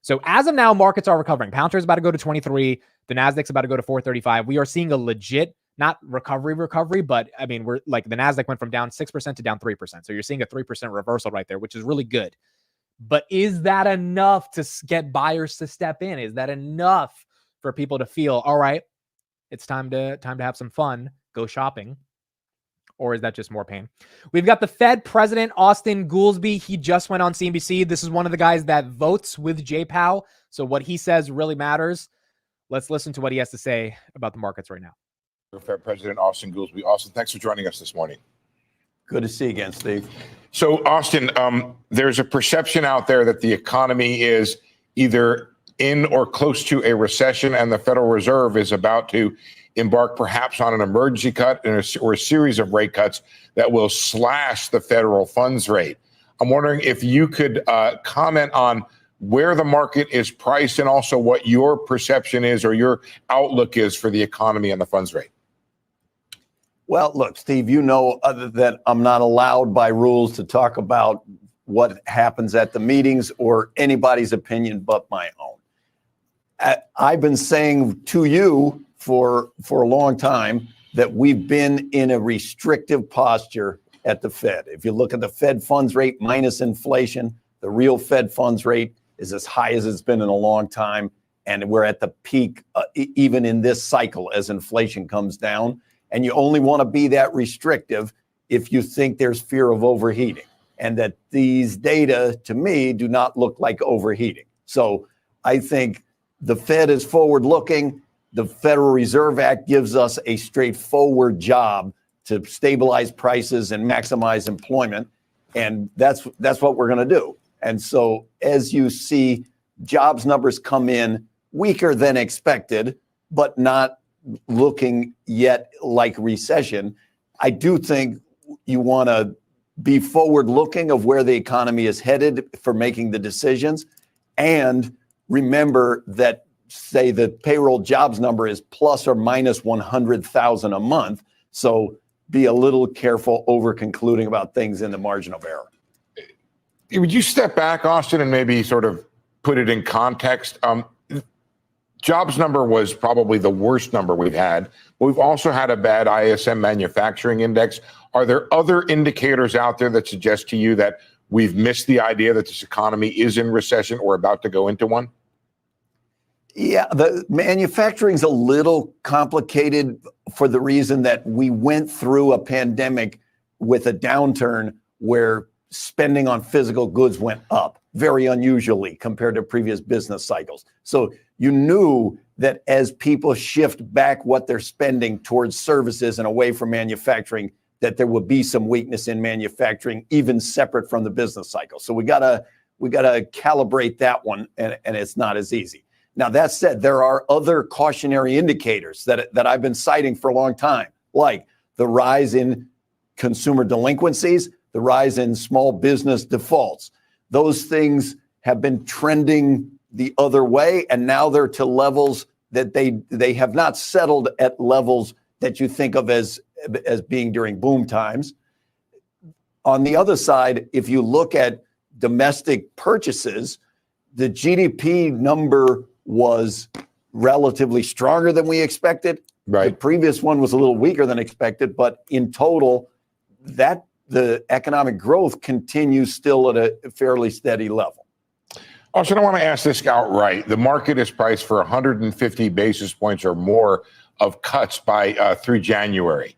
So as of now, markets are recovering. Palantir is about to go to 23. The Nasdaq's about to go to 435. We are seeing a legit, not recovery, but I mean, we're like the Nasdaq went from down 6% to down 3%. So you're seeing a 3% reversal right there, which is really good. But is that enough to get buyers to step in? Is that enough for people to feel, all right, it's time to have some fun, go shopping? Or is that just more pain? We've got the Fed President, Austin Goolsbee. He just went on CNBC. This is one of the guys that votes with Jay Powell. So what he says really matters. Let's listen to what he has to say about the markets right now. Fed President Austin Goolsbee. Austin, thanks for joining us this morning. Good to see you again, Steve. So, Austin, there's a perception out there that the economy is either in or close to a recession, and the Federal Reserve is about to embark perhaps on an emergency cut or a series of rate cuts that will slash the federal funds rate. I'm wondering if you could comment on where the market is priced and also what your perception is or your outlook is for the economy and the funds rate. Well, look, Steve, that I'm not allowed by rules to talk about what happens at the meetings or anybody's opinion but my own. I've been saying to you for a long time that we've been in a restrictive posture at the Fed. If you look at the Fed funds rate minus inflation, the real Fed funds rate is as high as it's been in a long time. And we're at the peak, even in this cycle, as inflation comes down. And you only want to be that restrictive if you think there's fear of overheating. And that these data, to me, do not look like overheating. So I think the Fed is forward-looking. The Federal Reserve Act gives us a straightforward job to stabilize prices and maximize employment. And that's what we're going to do. And so as you see jobs numbers come in weaker than expected, but not looking yet like recession, I do think you want to be forward looking of where the economy is headed for making the decisions. And remember that, say, the payroll jobs number is plus or minus 100,000 a month. So be a little careful over concluding about things in the margin of error. Would you step back, Austin, and maybe sort of put it in context? Jobs number was probably the worst number we've had. But we've also had a bad ISM manufacturing index. Are there other indicators out there that suggest to you that we've missed the idea that this economy is in recession or about to go into one? Yeah, the manufacturing's a little complicated for the reason that we went through a pandemic with a downturn where spending on physical goods went up very unusually compared to previous business cycles. So you knew that as people shift back what they're spending towards services and away from manufacturing, that there would be some weakness in manufacturing, even separate from the business cycle. So we gotta calibrate that one, and it's not as easy. Now, that said, there are other cautionary indicators that I've been citing for a long time, like the rise in consumer delinquencies, the rise in small business defaults. Those things have been trending the other way, and now they're to levels that they have not settled at levels that you think of as being during boom times. On the other side, if you look at domestic purchases, the GDP number was relatively stronger than we expected. Right. The previous one was a little weaker than expected, but in total, that the economic growth continues still at a fairly steady level. Also, I want to ask this outright. The market is priced for 150 basis points or more of cuts by through January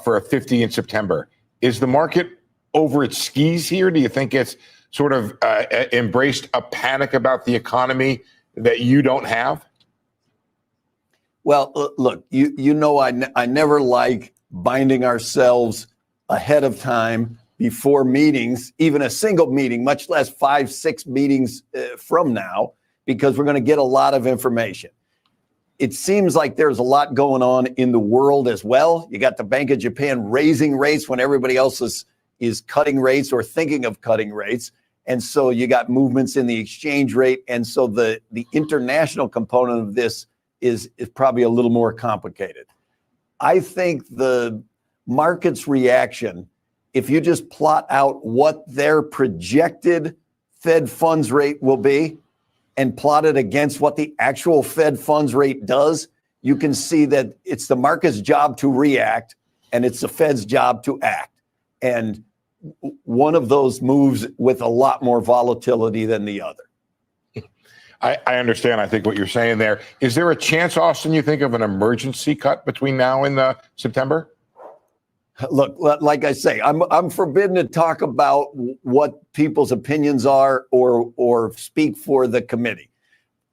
for a 50 in September. Is the market over its skis here? Do you think it's sort of embraced a panic about the economy that you don't have? Well, look, you know, I never like binding ourselves ahead of time before meetings, even a single meeting, much less 5, 6 meetings from now, because we're going to get a lot of information. It seems like there's a lot going on in the world as well. You got the Bank of Japan raising rates when everybody else is cutting rates or thinking of cutting rates. And so you got movements in the exchange rate. And so the international component of this is probably a little more complicated. I think the market's reaction, if you just plot out what their projected Fed funds rate will be and plot it against what the actual Fed funds rate does, you can see that it's the market's job to react and it's the Fed's job to act. And one of those moves with a lot more volatility than the other. I understand, I think, what you're saying there. Is there a chance, Austin, you think, of an emergency cut between now and September? Look, like I say, I'm forbidden to talk about what people's opinions are or speak for the committee.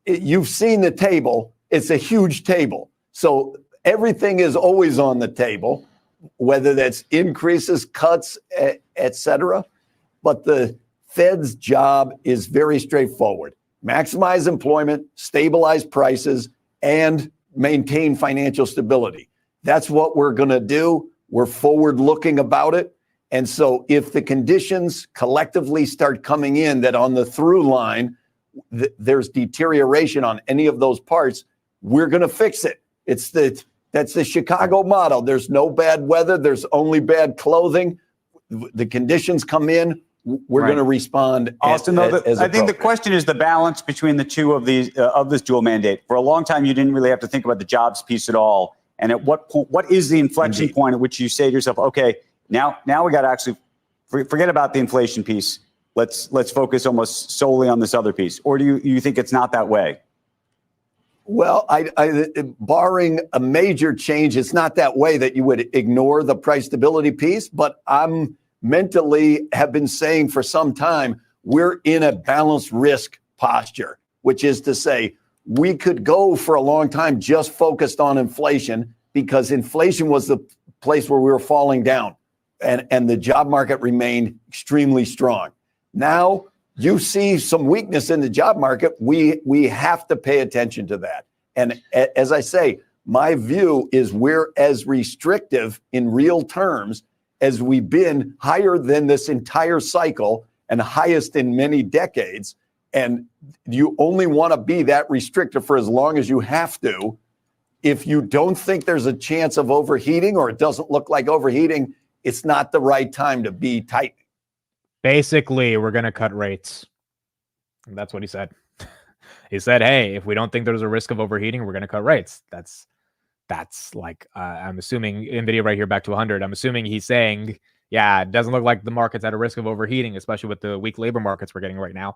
You've seen the table. It's a huge table. So everything is always on the table, whether that's increases, cuts, et cetera. But the Fed's job is very straightforward. Maximize employment, stabilize prices, and maintain financial stability. That's what we're going to do. We're forward-looking about it. And so if the conditions collectively start coming in that on the through line, there's deterioration on any of those parts, we're going to fix it. That's the Chicago model. There's no bad weather. There's only bad clothing. The conditions come in, we're going to respond. Austin, I think the question is the balance between the two of these of this dual mandate. For a long time, you didn't really have to think about the jobs piece at all. And at what point, what is the inflection point at which you say to yourself, okay, now we got to actually forget about the inflation piece. Let's focus almost solely on this other piece. Or do you think it's not that way? Well, barring a major change, it's not that way that you would ignore the price stability piece. But I'm mentally have been saying for some time, we're in a balanced risk posture, which is to say we could go for a long time just focused on inflation because inflation was the place where we were falling down and the job market remained extremely strong. Now you see some weakness in the job market. We have to pay attention to that. And as I say, my view is we're as restrictive in real terms as we've been, higher than this entire cycle and highest in many decades. And you only want to be that restrictive for as long as you have to. If you don't think there's a chance of overheating or it doesn't look like overheating, it's not the right time to be tightening. Basically, we're going to cut rates. And that's what he said. He said, hey, if we don't think there's a risk of overheating, we're going to cut rates. That's like, I'm assuming NVIDIA right here back to 100. I'm assuming he's saying, yeah, it doesn't look like the market's at a risk of overheating, especially with the weak labor markets we're getting right now.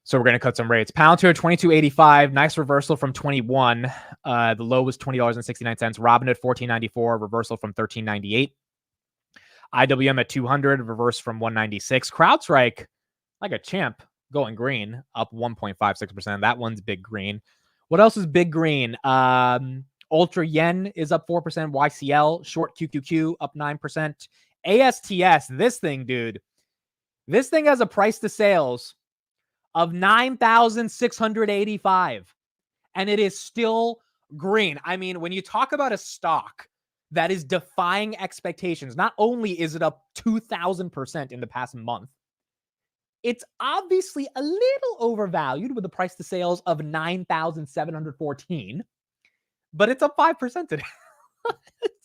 So we're going to cut some rates. Palantir 22.85, nice reversal from 21. The low was $20.69. Robinhood 14.94, reversal from 13.98. IWM at 200, reverse from 196. CrowdStrike, like a champ, going green, up 1.56%. That one's big green. What else is big green? Ultra Yen is up 4%. YCL, short QQQ, up 9%. ASTS, this thing, dude. This thing has a price to sales of 9,685. And it is still green. I mean, when you talk about a stock that is defying expectations, not only is it up 2,000% in the past month, it's obviously a little overvalued with a price to sales of 9,714, but it's up 5% today.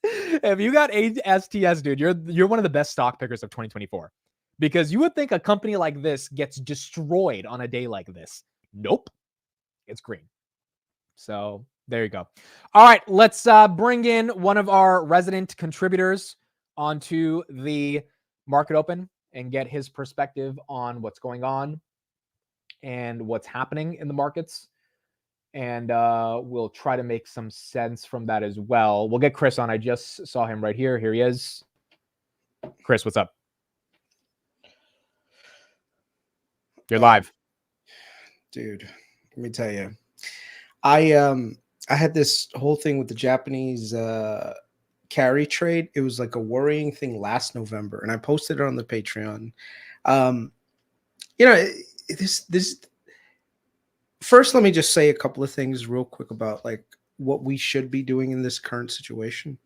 If you got ASTS, dude, you're one of the best stock pickers of 2024, because you would think a company like this gets destroyed on a day like this. Nope, it's green. So there you go. All right, let's bring in one of our resident contributors onto the market open and get his perspective on what's going on and what's happening in the markets. And we'll try to make some sense from that as well. We'll get Kris on. I just saw him right here. Here he is. Kris, what's up? You're live. Dude, let me tell you. I had this whole thing with the Japanese carry trade. It was like a worrying thing last November, and I posted it on the Patreon. This first, let me just say a couple of things real quick about like what we should be doing in this current situation.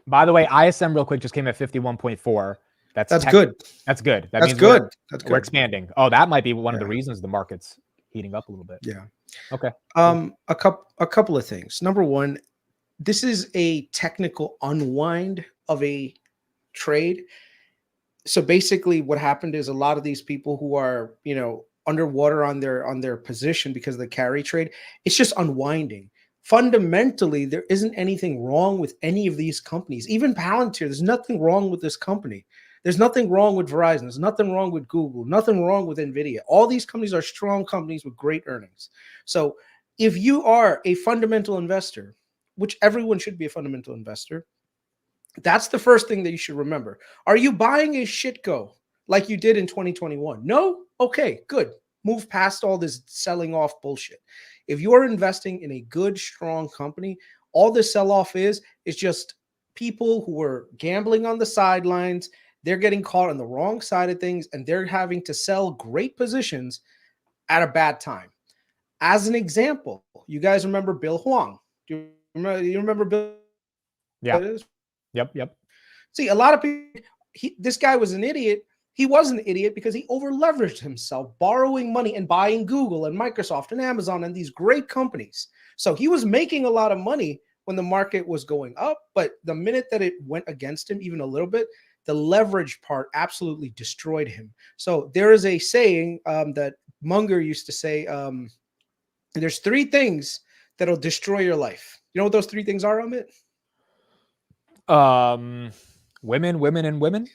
By the way, ISM real quick just came at 51.4. That's good. That's good. That's means good. That's good. We're expanding. Oh, that might be one of the reasons the market's heating up a little bit. Yeah. Okay. A couple of things. Number one, this is a technical unwind of a trade. So basically what happened is a lot of these people who are, underwater on their position because of the carry trade, it's just unwinding. Fundamentally, there isn't anything wrong with any of these companies. Even Palantir, there's nothing wrong with this company. There's nothing wrong with Verizon. There's nothing wrong with Google. Nothing wrong with NVIDIA. All these companies are strong companies with great earnings. So if you are a fundamental investor, which everyone should be a fundamental investor, that's the first thing that you should remember. Are you buying a shitco like you did in 2021? No? Okay, good. Move past all this selling off bullshit. If you're investing in a good, strong company, all the sell-off is just people who are gambling on the sidelines. They're getting caught on the wrong side of things, and they're having to sell great positions at a bad time. As an example, you guys remember Bill Huang? Do you remember Bill? Yeah. Yep. See, a lot of people, this guy was an idiot. He was an idiot because he over-leveraged himself, borrowing money and buying Google and Microsoft and Amazon and these great companies. So he was making a lot of money when the market was going up, but the minute that it went against him even a little bit, the leverage part absolutely destroyed him. So there is a saying that Munger used to say, there's three things that'll destroy your life. You know what those three things are, Amit? Women, and women.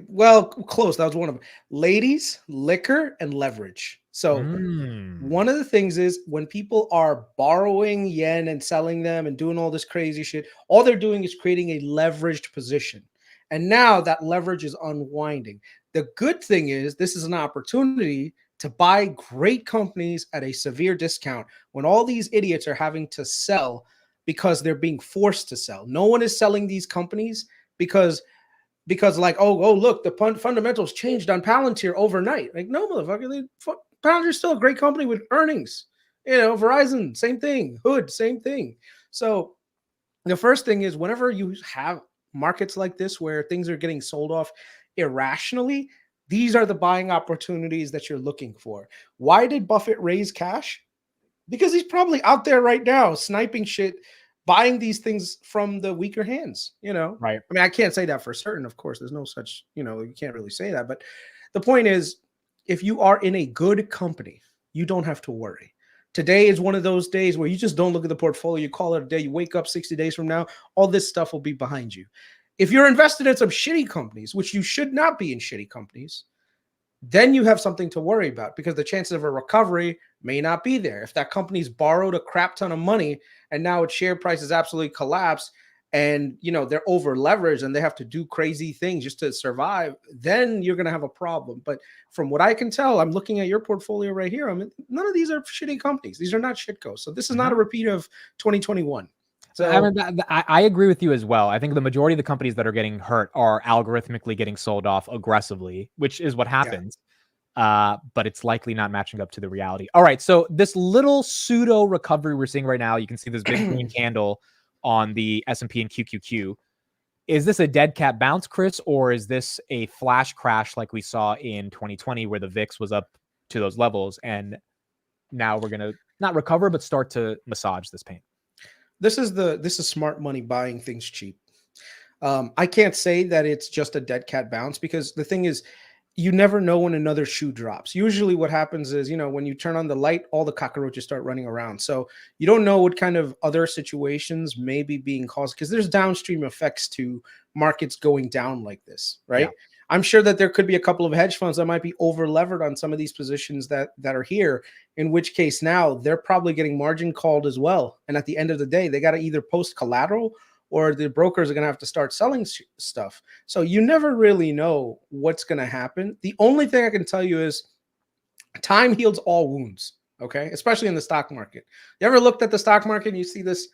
Well, close. That was one of them. Ladies, liquor, and leverage. So one of the things is when people are borrowing yen and selling them and doing all this crazy shit, all they're doing is creating a leveraged position. And now that leverage is unwinding. The good thing is this is an opportunity to buy great companies at a severe discount when all these idiots are having to sell because they're being forced to sell. No one is selling these companies because like, oh, look, the fundamentals changed on Palantir overnight. Like, no, motherfucker, Palantir's still a great company with earnings. Verizon, same thing. Hood, same thing. So the first thing is whenever you have markets like this where things are getting sold off irrationally, these are the buying opportunities that you're looking for. Why did Buffett raise cash? Because he's probably out there right now sniping shit, buying these things from the weaker hands, Right. I mean, I can't say that for certain, of course. There's no such, you can't really say that. But the point is, if you are in a good company, you don't have to worry. Today is one of those days where you just don't look at the portfolio, you call it a day, you wake up 60 days from now, all this stuff will be behind you. If you're invested in some shitty companies, which you should not be in shitty companies, then you have something to worry about because the chances of a recovery may not be there. If that company's borrowed a crap ton of money and now its share price has absolutely collapsed and, they're over leveraged and they have to do crazy things just to survive, then you're going to have a problem. But from what I can tell, I'm looking at your portfolio right here. I mean, none of these are shitty companies. These are not shitcos. So this is not a repeat of 2021. So I agree with you as well. I think the majority of the companies that are getting hurt are algorithmically getting sold off aggressively, which is what happens. Yeah. But it's likely not matching up to the reality. All right. So this little pseudo recovery we're seeing right now, you can see this big green candle on the S&P and QQQ. Is this a dead cat bounce, Kris, or is this a flash crash like we saw in 2020 where the VIX was up to those levels and now we're going to not recover, but start to massage this pain? This is smart money buying things cheap. I can't say that it's just a dead cat bounce because the thing is, you never know when another shoe drops. Usually what happens is, when you turn on the light, all the cockroaches start running around. So you don't know what kind of other situations may be being caused, because there's downstream effects to markets going down like this, right? Yeah. I'm sure that there could be a couple of hedge funds that might be over levered on some of these positions that are here, in which case now they're probably getting margin called as well. And at the end of the day, they got to either post collateral, or the brokers are going to have to start selling stuff. So you never really know what's going to happen. The only thing I can tell you is time heals all wounds, okay? Especially in the stock market. You ever looked at the stock market and you see this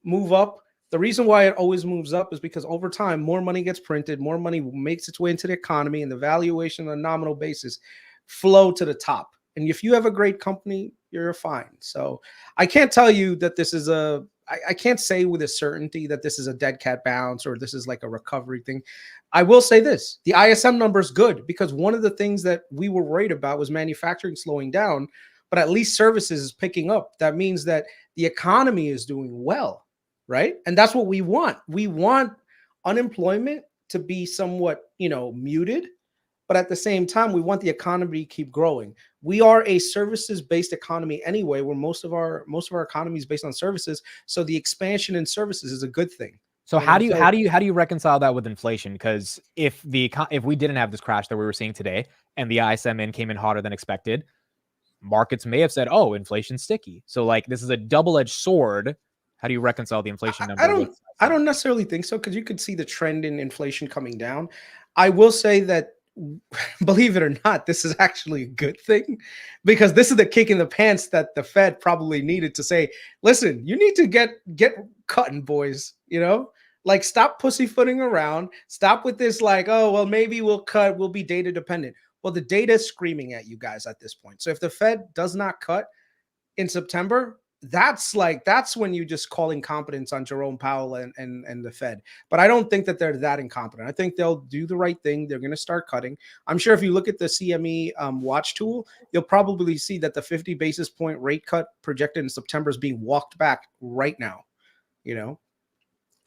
move up? The reason why it always moves up is because over time, more money gets printed, more money makes its way into the economy, and the valuation on a nominal basis flow to the top. And if you have a great company, you're fine. So I can't tell you that this is I can't say with a certainty that this is a dead cat bounce or this is like a recovery thing. I will say this, the ISM number is good, because one of the things that we were worried about was manufacturing slowing down, but at least services is picking up. That means that the economy is doing well, right? And that's what we want. We want unemployment to be somewhat, muted, but at the same time, we want the economy to keep growing. We are a services-based economy anyway, where most of our economy is based on services. So the expansion in services is a good thing. So how do you reconcile that with inflation? Because if we didn't have this crash that we were seeing today, and the ISM came in hotter than expected, markets may have said, "Oh, inflation's sticky." So like this is a double-edged sword. How do you reconcile the inflation number? I don't necessarily think so, because you could see the trend in inflation coming down. I will say that, believe it or not, this is actually a good thing, because this is the kick in the pants that the Fed probably needed to say, listen, you need to get cutting, boys, like stop pussyfooting around. Stop with this like, oh, well, maybe we'll cut, we'll be data dependent. Well, the data is screaming at you guys at this point. So if the Fed does not cut in September, that's when you just call incompetence on Jerome Powell and the Fed. But I don't think that they're that incompetent. I think they'll do the right thing. They're going to start cutting. I'm sure if you look at the CME watch tool, you'll probably see that the 50 basis point rate cut projected in September is being walked back right now,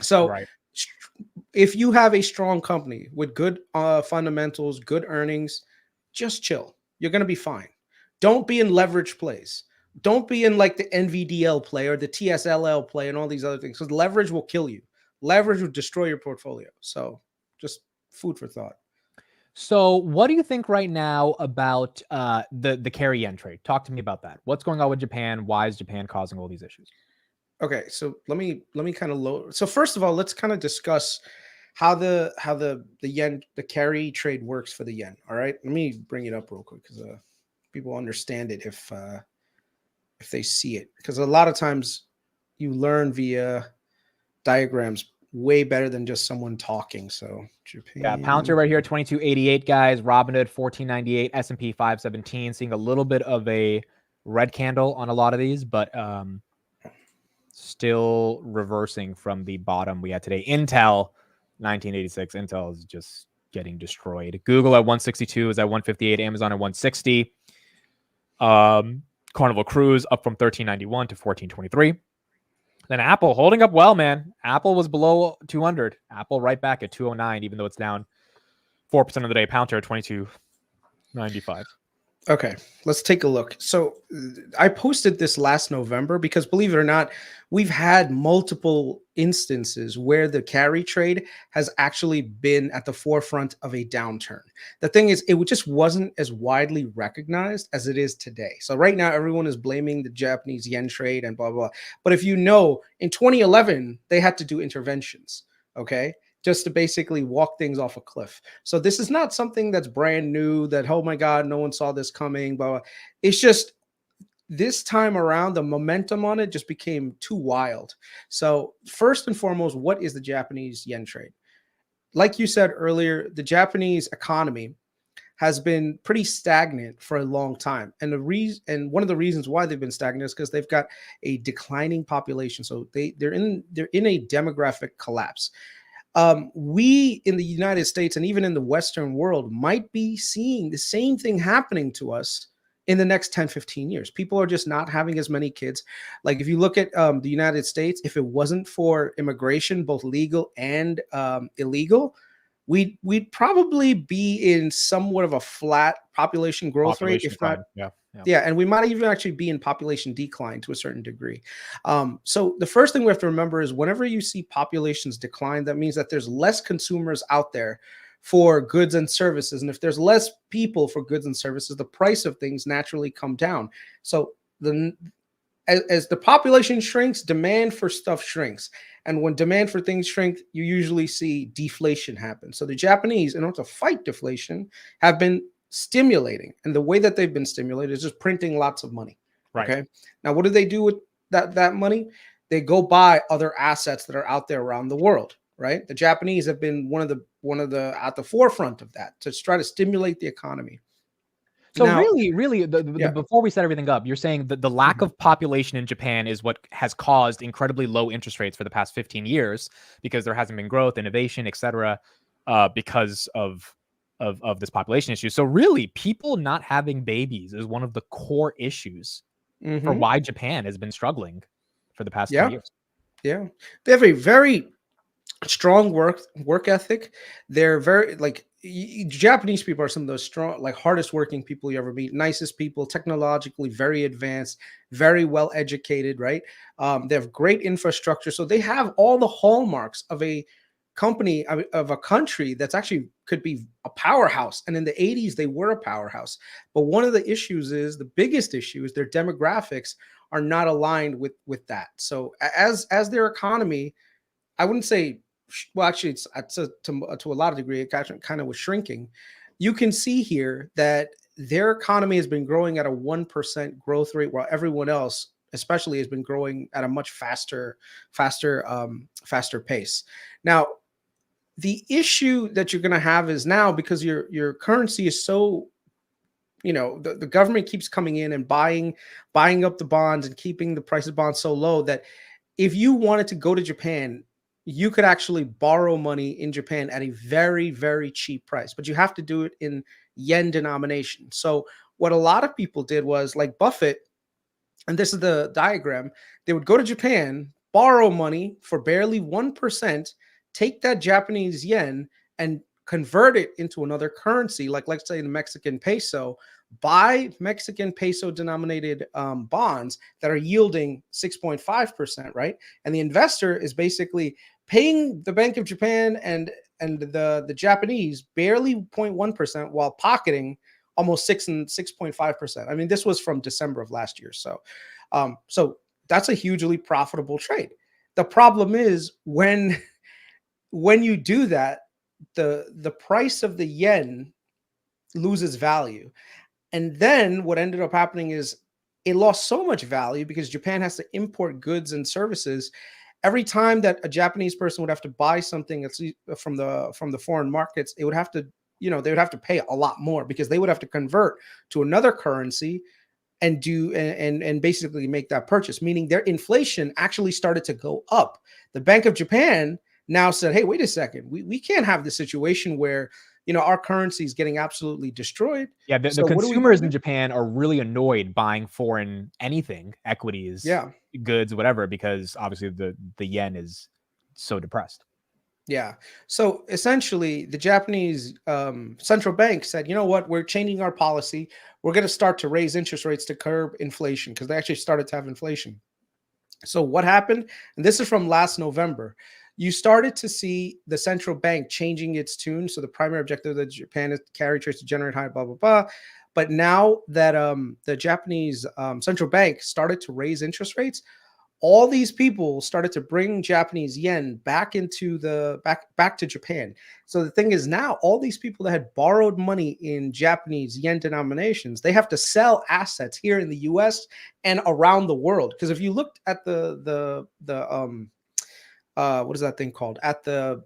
So Right. If you have a strong company with good fundamentals, good earnings, just chill. You're going to be fine. Don't be in leverage plays. Don't be in like the NVDL play or the TSLL play and all these other things, because leverage will kill you. Leverage will destroy your portfolio. So just food for thought. So what do you think right now about the carry yen trade? Talk to me about that. What's going on with Japan? Why is Japan causing all these issues? Okay, so let me kind of load. So first of all, let's kind of discuss how the yen, the carry trade works for the yen. All right, let me bring it up real quick, because people understand it if they see it, because a lot of times you learn via diagrams way better than just someone talking. So Japan. Yeah, Pouncer right here, 2288, guys. Robinhood 1498, S&P 517. Seeing a little bit of a red candle on a lot of these, but still reversing from the bottom we had today. Intel 1986. Intel is just getting destroyed. Google at 162 is at 158. Amazon at 160. Carnival Cruise up from 1391 to 1423. Then Apple holding up well, man. Apple was below 200. Apple right back at 209, even though it's down 4% of the day. Pouncer at 2295. Okay, let's take a look. So I posted this last November because, believe it or not, we've had multiple instances where the carry trade has actually been at the forefront of a downturn. The thing is, it just wasn't as widely recognized as it is today. So right now, everyone is blaming the Japanese yen trade and blah, blah. But if you know, in 2011, they had to do interventions, okay? Just to basically walk things off a cliff. So this is not something that's brand new, that, oh my God, no one saw this coming, but it's just this time around, the momentum on it just became too wild. So first and foremost, what is the Japanese yen trade? Like you said earlier, the Japanese economy has been pretty stagnant for a long time. And one of the reasons why they've been stagnant is because they've got a declining population. So they're in a demographic collapse. We in the United States and even in the Western world might be seeing the same thing happening to us in the next 10, 15 years. People are just not having as many kids. Like if you look at the United States, if it wasn't for immigration, both legal and illegal, we'd probably be in somewhat of a flat population growth rate, Population if not. decline. Yeah. Yeah. Yeah, and we might even actually be in population decline to a certain degree. So the first thing we have to remember is whenever you see populations decline, that means that there's less consumers out there for goods and services. And if there's less people for goods and services, the price of things naturally come down. So as the population shrinks, demand for stuff shrinks. And when demand for things shrink, you usually see deflation happen. So the Japanese, in order to fight deflation, have been stimulating. And the way that they've been stimulated is just printing lots of money. Right. Okay. Now, what do they do with that money? They go buy other assets that are out there around the world. Right. The Japanese have been one of the at the forefront of that to try to stimulate the economy. So Now, really, before we set everything up, you're saying that the lack of population in Japan is what has caused incredibly low interest rates for the past 15 years because there hasn't been growth, innovation, et cetera, because of this population issue. So really, people not having babies is one of the core issues for why Japan has been struggling for the past 10 years. Yeah. They have a very strong work ethic. They're very Japanese people are some of those strong, hardest working people you ever meet, nicest people, technologically very advanced, very well educated, right? They have great infrastructure. So they have all the hallmarks of a company, of a country that's actually could be a powerhouse. And in the 80s, they were a powerhouse. But one of the issues is, the biggest issue is their demographics are not aligned with that. So as their economy, I wouldn't say, well, actually, it's to a lot of degree, it kind of was shrinking. You can see here that their economy has been growing at a 1% growth rate, while everyone else, especially, has been growing at a much faster pace. Now, the issue that you're going to have is now, because your currency is so, the government keeps coming in and buying up the bonds and keeping the price of bonds so low that if you wanted to go to Japan, you could actually borrow money in Japan at a very, very cheap price, but you have to do it in yen denomination. So what a lot of people did was, like Buffett, and this is the diagram, they would go to Japan, borrow money for barely 1%, take that Japanese yen and convert it into another currency, like let's say the Mexican peso, buy Mexican peso denominated bonds that are yielding 6.5%, right? And the investor is basically paying the Bank of Japan and the Japanese barely 0.1% while pocketing almost 6.5%. I mean, this was from December of last year. So that's a hugely profitable trade. The problem is when you do that, the price of the yen loses value. And then what ended up happening is it lost so much value because Japan has to import goods and services. Every time that a Japanese person would have to buy something from the foreign markets, it would have to, they would have to pay a lot more because they would have to convert to another currency and do and basically make that purchase, meaning their inflation actually started to go up. The Bank of Japan now said, hey, wait a second, we can't have this situation where our currency is getting absolutely destroyed. Yeah, the consumers in Japan are really annoyed buying foreign anything, equities, goods, whatever, because obviously the yen is so depressed. Yeah. So essentially, the Japanese central bank said, you know what, we're changing our policy. We're going to start to raise interest rates to curb inflation, because they actually started to have inflation. So what happened? And this is from last November. You started to see the central bank changing its tune. So the primary objective of Japan is to carry trades to generate high, blah, blah, blah. But now that the Japanese central bank started to raise interest rates, all these people started to bring Japanese yen back into back to Japan. So the thing is, now all these people that had borrowed money in Japanese yen denominations, they have to sell assets here in the US and around the world. Because if you looked at the what is that thing called? At the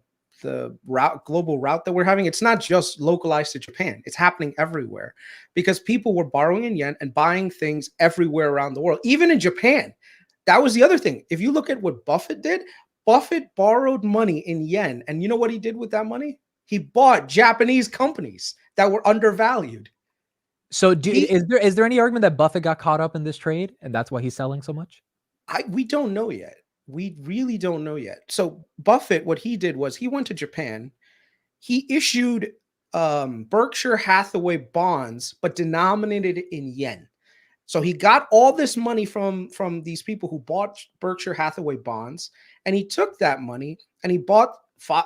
global route that we're having, it's not just localized to Japan. It's happening everywhere because people were borrowing in yen and buying things everywhere around the world, even in Japan. That was the other thing. If you look at what Buffett did, Buffett borrowed money in yen. And you know what he did with that money? He bought Japanese companies that were undervalued. So is there any argument that Buffett got caught up in this trade and that's why he's selling so much? We don't know yet. We really don't know yet. So Buffett, what he did was he went to Japan he issued Berkshire Hathaway bonds, but denominated in yen. So he got all this money from these people who bought Berkshire Hathaway bonds, and he took that money and he bought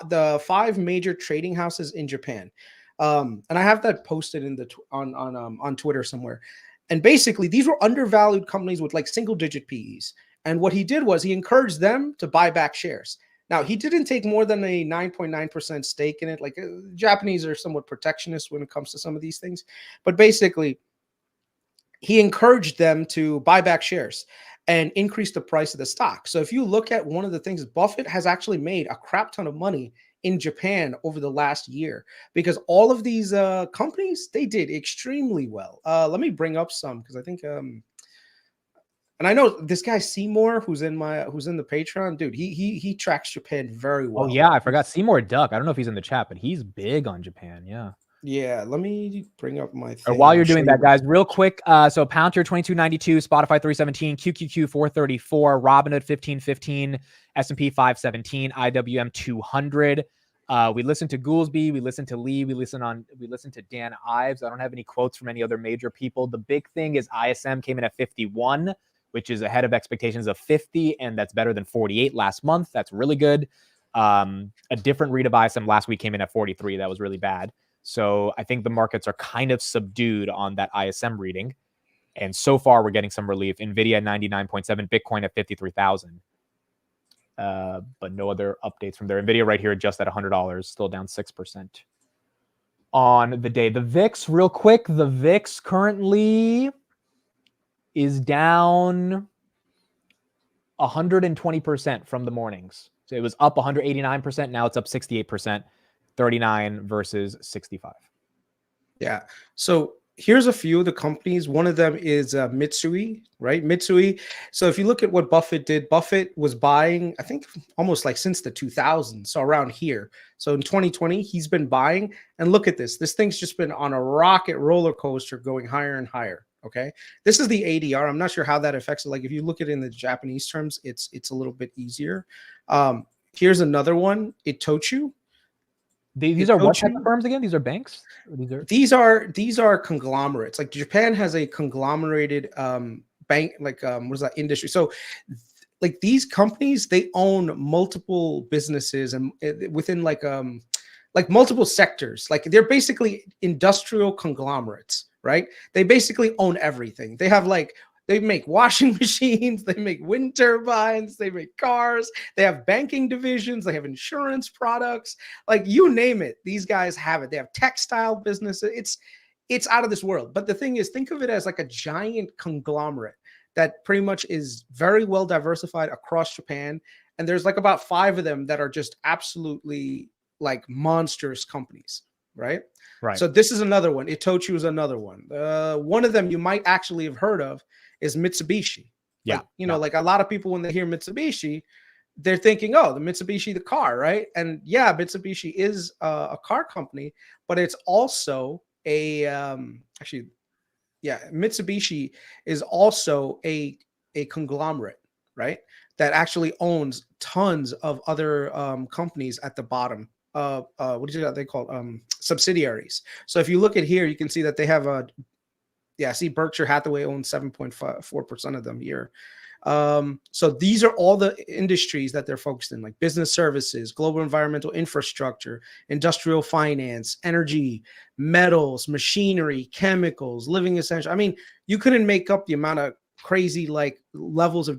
the 5 major trading houses in Japan. And I have that posted in the on Twitter somewhere. And basically, these were undervalued companies with like single-digit PEs. And what he did was he encouraged them to buy back shares. Now, he didn't take more than a 9.9% stake in it. Like Japanese are somewhat protectionist when it comes to some of these things. But basically, he encouraged them to buy back shares and increase the price of the stock. So if you look at one of the things, Buffett has actually made a crap ton of money in Japan over the last year because all of these companies, they did extremely well. Let me bring up some because I think and I know this guy Seymour who's in the Patreon, dude, he tracks Japan very well. Oh yeah, I forgot Seymour Duck. I don't know if he's in the chat, but he's big on Japan. Yeah. Yeah, let me bring up my thing. Or while you're doing that, guys, real quick. So Palantir 2292, Spotify 317, QQQ 434, Robinhood 1515, S&P 517, IWM 200. We listened to Goolsby, we listened to Lee, we listened to Dan Ives. I don't have any quotes from any other major people. The big thing is ISM came in at 51, which is ahead of expectations of 50, and that's better than 48 last month. That's really good. A different read of ISM last week came in at 43. That was really bad. So I think the markets are kind of subdued on that ISM reading. And so far, we're getting some relief. NVIDIA 99.7, Bitcoin at 53,000. But no other updates from there. NVIDIA right here, just at $100, still down 6% on the day. The VIX, real quick, the VIX currently is down 120% from the mornings. So it was up 189%. Now it's up 68%. 39 versus 65. Yeah. So here's a few of the companies. One of them is Mitsui, right? Mitsui. So if you look at what Buffett did, Buffett was buying, I think, almost like since the 2000s. So around here. So in 2020, he's been buying. And look at this. This thing's just been on a rocket roller coaster going higher and higher. Okay. This is the ADR. I'm not sure how that affects it. Like if you look at it in the Japanese terms, it's a little bit easier. Here's another one, Itochu. These are what type of firms again? These are banks? These are conglomerates. Like Japan has a conglomerated bank, like what is that industry? So like these companies, they own multiple businesses and within like multiple sectors. Like they're basically industrial conglomerates, right? They basically own everything. They have they make washing machines, they make wind turbines, they make cars, they have banking divisions, they have insurance products, like you name it, these guys have it. They have textile businesses. It's out of this world. But the thing is, think of it as like a giant conglomerate that pretty much is very well diversified across Japan. And there's like about 5 of them that are just absolutely like monstrous companies, right? Right. So this is another one. Itochu is another one. One of them you might actually have heard of is Mitsubishi. Yeah. Like, like a lot of people, when they hear Mitsubishi, they're thinking, oh, the Mitsubishi, the car, right? And yeah, Mitsubishi is a car company, but it's also Mitsubishi is also a conglomerate, right? That actually owns tons of other companies at the bottom. What is it they call subsidiaries? So if you look at here, you can see that they have see Berkshire Hathaway owns 7.4% of them here. So these are all the industries that they're focused in, like business services, global environmental infrastructure, industrial finance, energy, metals, machinery, chemicals, living essentials. I mean, you couldn't make up the amount of crazy like levels of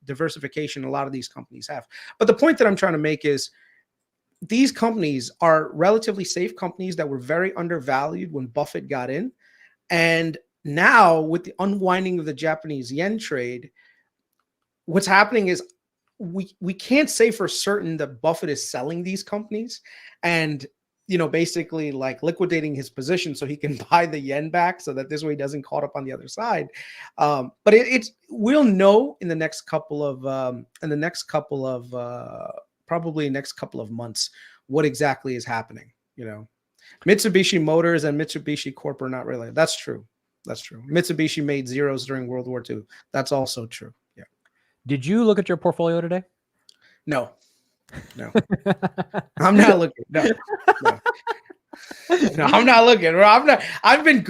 diversification a lot of these companies have. But the point that I'm trying to make is these companies are relatively safe companies that were very undervalued when Buffett got in. And now with the unwinding of the Japanese yen trade, what's happening is we can't say for certain that Buffett is selling these companies and, basically like liquidating his position so he can buy the yen back so that this way he doesn't caught up on the other side. But we'll know in the next couple of probably next couple of months what exactly is happening. Mitsubishi Motors and Mitsubishi Corp are not really. That's true. Mitsubishi made zeros during World War II. That's also true. Yeah. Did you look at your portfolio today? No. I'm not looking. No, no. No, I'm not looking. Bro. I'm not. I've been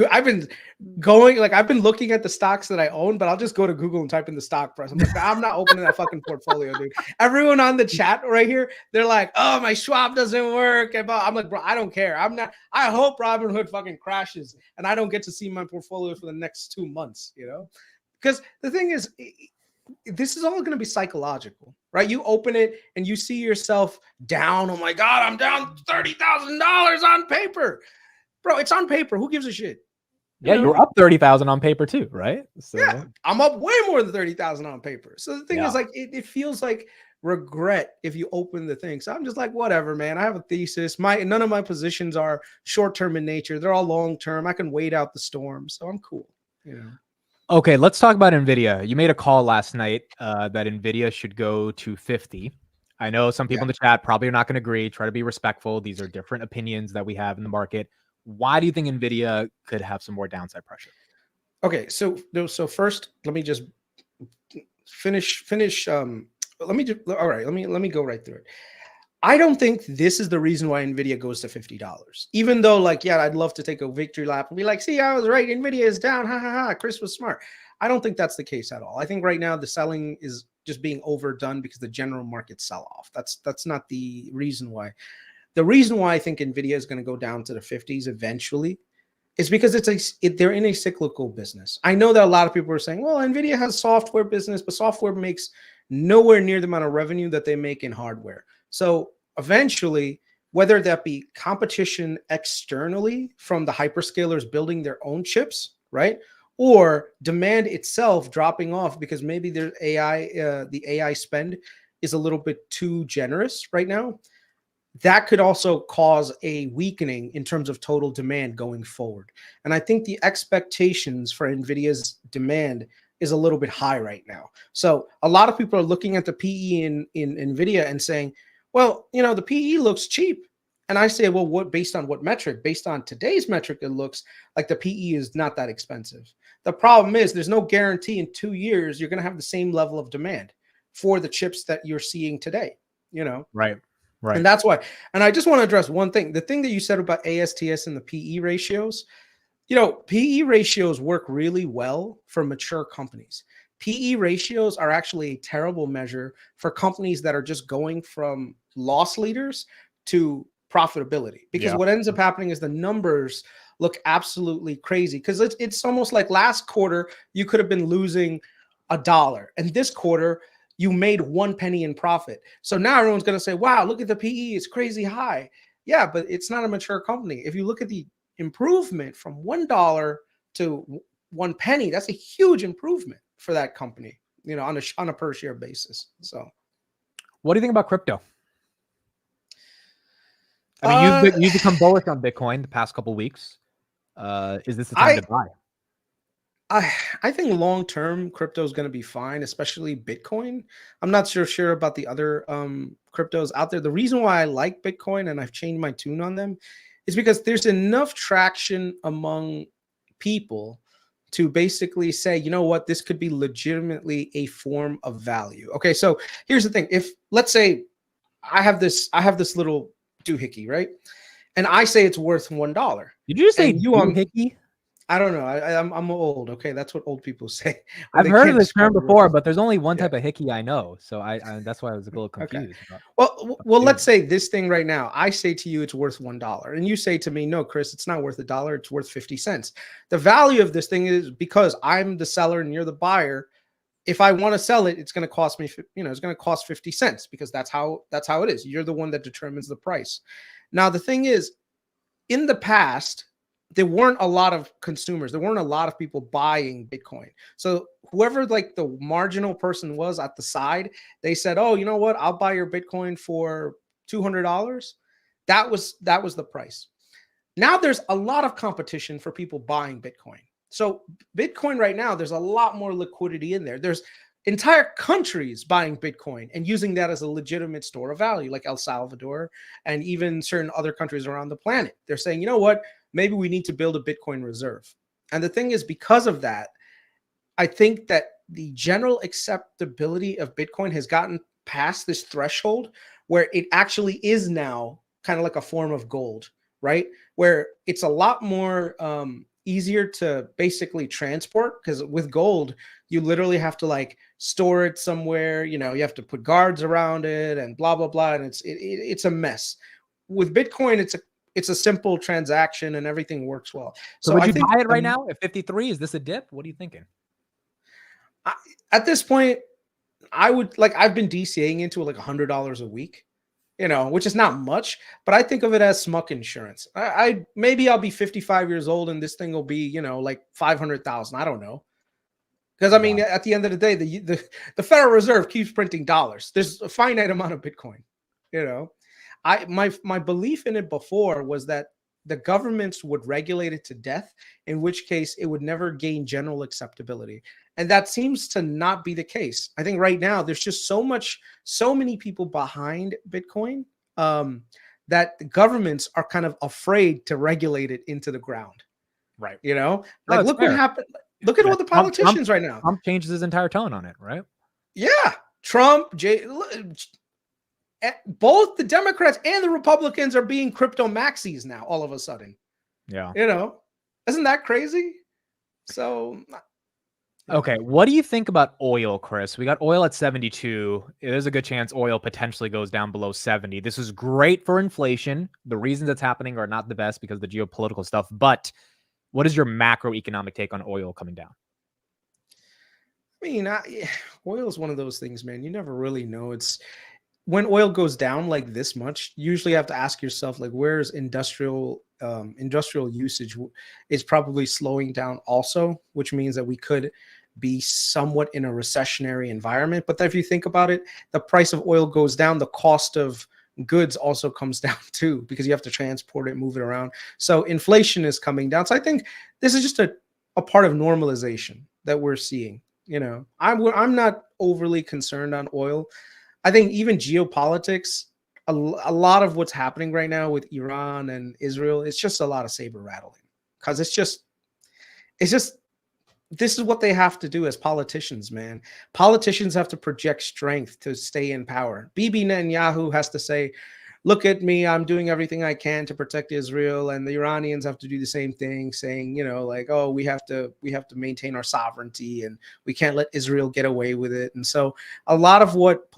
going, like, I've been looking at the stocks that I own, but I'll just go to Google and type in the stock price. I'm like, I'm not opening that fucking portfolio, dude. Everyone on the chat right here, they're like, oh, my Schwab doesn't work. And I'm like, bro, I don't care. I'm not. I hope Robinhood fucking crashes and I don't get to see my portfolio for the next 2 months, you know? Because the thing is, this is all going to be psychological, right? You open it and you see yourself down. Oh my God, I'm down $30,000 on paper. Bro, it's on paper. Who gives a shit? Yeah, you were up 30,000 on paper too, right? So yeah, I'm up way more than 30,000 on paper. So the thing is, like, it feels like regret if you open the thing. So I'm just like, whatever, man. I have a thesis. None of my positions are short-term in nature. They're all long-term. I can wait out the storm. So I'm cool, you know. Okay, let's talk about NVIDIA. You made a call last night that NVIDIA should go to 50. I know some people in the chat probably are not going to agree. Try to be respectful. These are different opinions that we have in the market. Why do you think NVIDIA could have some more downside pressure? Okay, so first, let me just finish. Let me go right through it. I don't think this is the reason why NVIDIA goes to $50. Even though, like, yeah, I'd love to take a victory lap and be like, see, I was right. NVIDIA is down. Ha, ha, ha. Kris was smart. I don't think that's the case at all. I think right now the selling is just being overdone because the general market sell off. That's not the reason why. The reason why I think NVIDIA is going to go down to the 50s eventually is because they're in a cyclical business. I know that a lot of people are saying, well, NVIDIA has software business, but software makes nowhere near the amount of revenue that they make in hardware. So eventually, whether that be competition externally from the hyperscalers building their own chips, right? Or demand itself dropping off because maybe their the AI spend is a little bit too generous right now. That could also cause a weakening in terms of total demand going forward. And I think the expectations for NVIDIA's demand is a little bit high right now. So a lot of people are looking at the PE in NVIDIA and saying, well, you know, the PE looks cheap. And I say, well, what, based on what metric? Based on today's metric, it looks like the PE is not that expensive. The problem is there's no guarantee in 2 years you're going to have the same level of demand for the chips that you're seeing today, you know? Right. Right. And that's why. And I just want to address one thing. The thing that you said about ASTS and the PE ratios, you know, PE ratios work really well for mature companies. PE ratios are actually a terrible measure for companies that are just going from loss leaders to profitability, because what ends up happening is the numbers look absolutely crazy, because it's almost like last quarter you could have been losing $1, and this quarter you made 1 penny in profit. So now everyone's going to say, wow, look at the PE, it's crazy high. Yeah, but it's not a mature company. If you look at the improvement from $1 to 1 penny, that's a huge improvement for that company, you know, on a per share basis. So what do you think about crypto? I mean, you've become bullish on Bitcoin the past couple of weeks. Is this the time to buy? I think long-term crypto is going to be fine, especially Bitcoin. I'm not sure about the other cryptos out there. The reason why I like Bitcoin and I've changed my tune on them is because there's enough traction among people to basically say, you know what, this could be legitimately a form of value. Okay, so here's the thing. If, let's say, I have this little doohickey, right? And I say it's worth $1. Did you just say doohickey? I don't know. I'm old. Okay, that's what old people say. I've heard of this term before, but there's only one type of hickey I know, so I that's why I was a little confused. Okay. Well, let's say this thing right now. I say to you, it's worth $1, and you say to me, no, Kris, it's not worth $1. It's worth 50 cents. The value of this thing is because I'm the seller and you're the buyer. If I want to sell it, it's going to cost me, you know, it's going to cost 50 cents because that's how it is. You're the one that determines the price. Now, the thing is, in the past, there weren't a lot of consumers. There weren't a lot of people buying Bitcoin. So whoever like the marginal person was at the side, they said, oh, you know what? I'll buy your Bitcoin for $200. That was the price. Now there's a lot of competition for people buying Bitcoin. So Bitcoin right now, there's a lot more liquidity in there. There's entire countries buying Bitcoin and using that as a legitimate store of value, like El Salvador and even certain other countries around the planet. They're saying, you know what? Maybe we need to build a Bitcoin reserve. And the thing is, because of that, I think that the general acceptability of Bitcoin has gotten past this threshold where it actually is now kind of like a form of gold, right? Where it's a lot more easier to basically transport, because with gold, you literally have to like store it somewhere, you know, you have to put guards around it and blah, blah, blah. And it's a mess. With Bitcoin, it's a simple transaction and everything works well. So would you buy it right now at 53? Is this a dip? What are you thinking? At this point, I would like, I've been DCAing into like $100 a week, you know, which is not much, but I think of it as smuck insurance. I maybe I'll be 55 years old and this thing will be, you know, like 500,000. I don't know. Because I mean, at the end of the day, the Federal Reserve keeps printing dollars. There's a finite amount of Bitcoin, you know. My belief in it before was that the governments would regulate it to death, in which case it would never gain general acceptability. And that seems to not be the case. I think right now there's just so many people behind Bitcoin that the governments are kind of afraid to regulate it into the ground. Right. You know, like look what happened. Look at all the politicians right now. Trump changes his entire tone on it, right? Yeah. Trump, both the Democrats and the Republicans are being crypto maxis now all of a sudden. Yeah. You know, isn't that crazy? So, okay. What do you think about oil, Kris? We got oil at 72. There's a good chance oil potentially goes down below 70. This is great for inflation. The reasons it's happening are not the best because of the geopolitical stuff, but what is your macroeconomic take on oil coming down? I mean, oil is one of those things, man. You never really know. It's when oil goes down like this much, you usually have to ask yourself, like, where's industrial usage is probably slowing down also, which means that we could be somewhat in a recessionary environment. But if you think about it, the price of oil goes down, the cost of goods also comes down too, because you have to transport it, move it around. So inflation is coming down. So I think this is just a part of normalization that we're seeing. You know, I'm not overly concerned on oil. I think even geopolitics, a lot of what's happening right now with Iran and Israel, it's just a lot of saber rattling, because it's just this is what they have to do as politicians, man. Politicians have to project strength to stay in power. Bibi Netanyahu has to say, look at me, I'm doing everything I can to protect Israel. And the Iranians have to do the same thing, saying, you know, like, oh, we have to maintain our sovereignty and we can't let Israel get away with it. And so a lot of what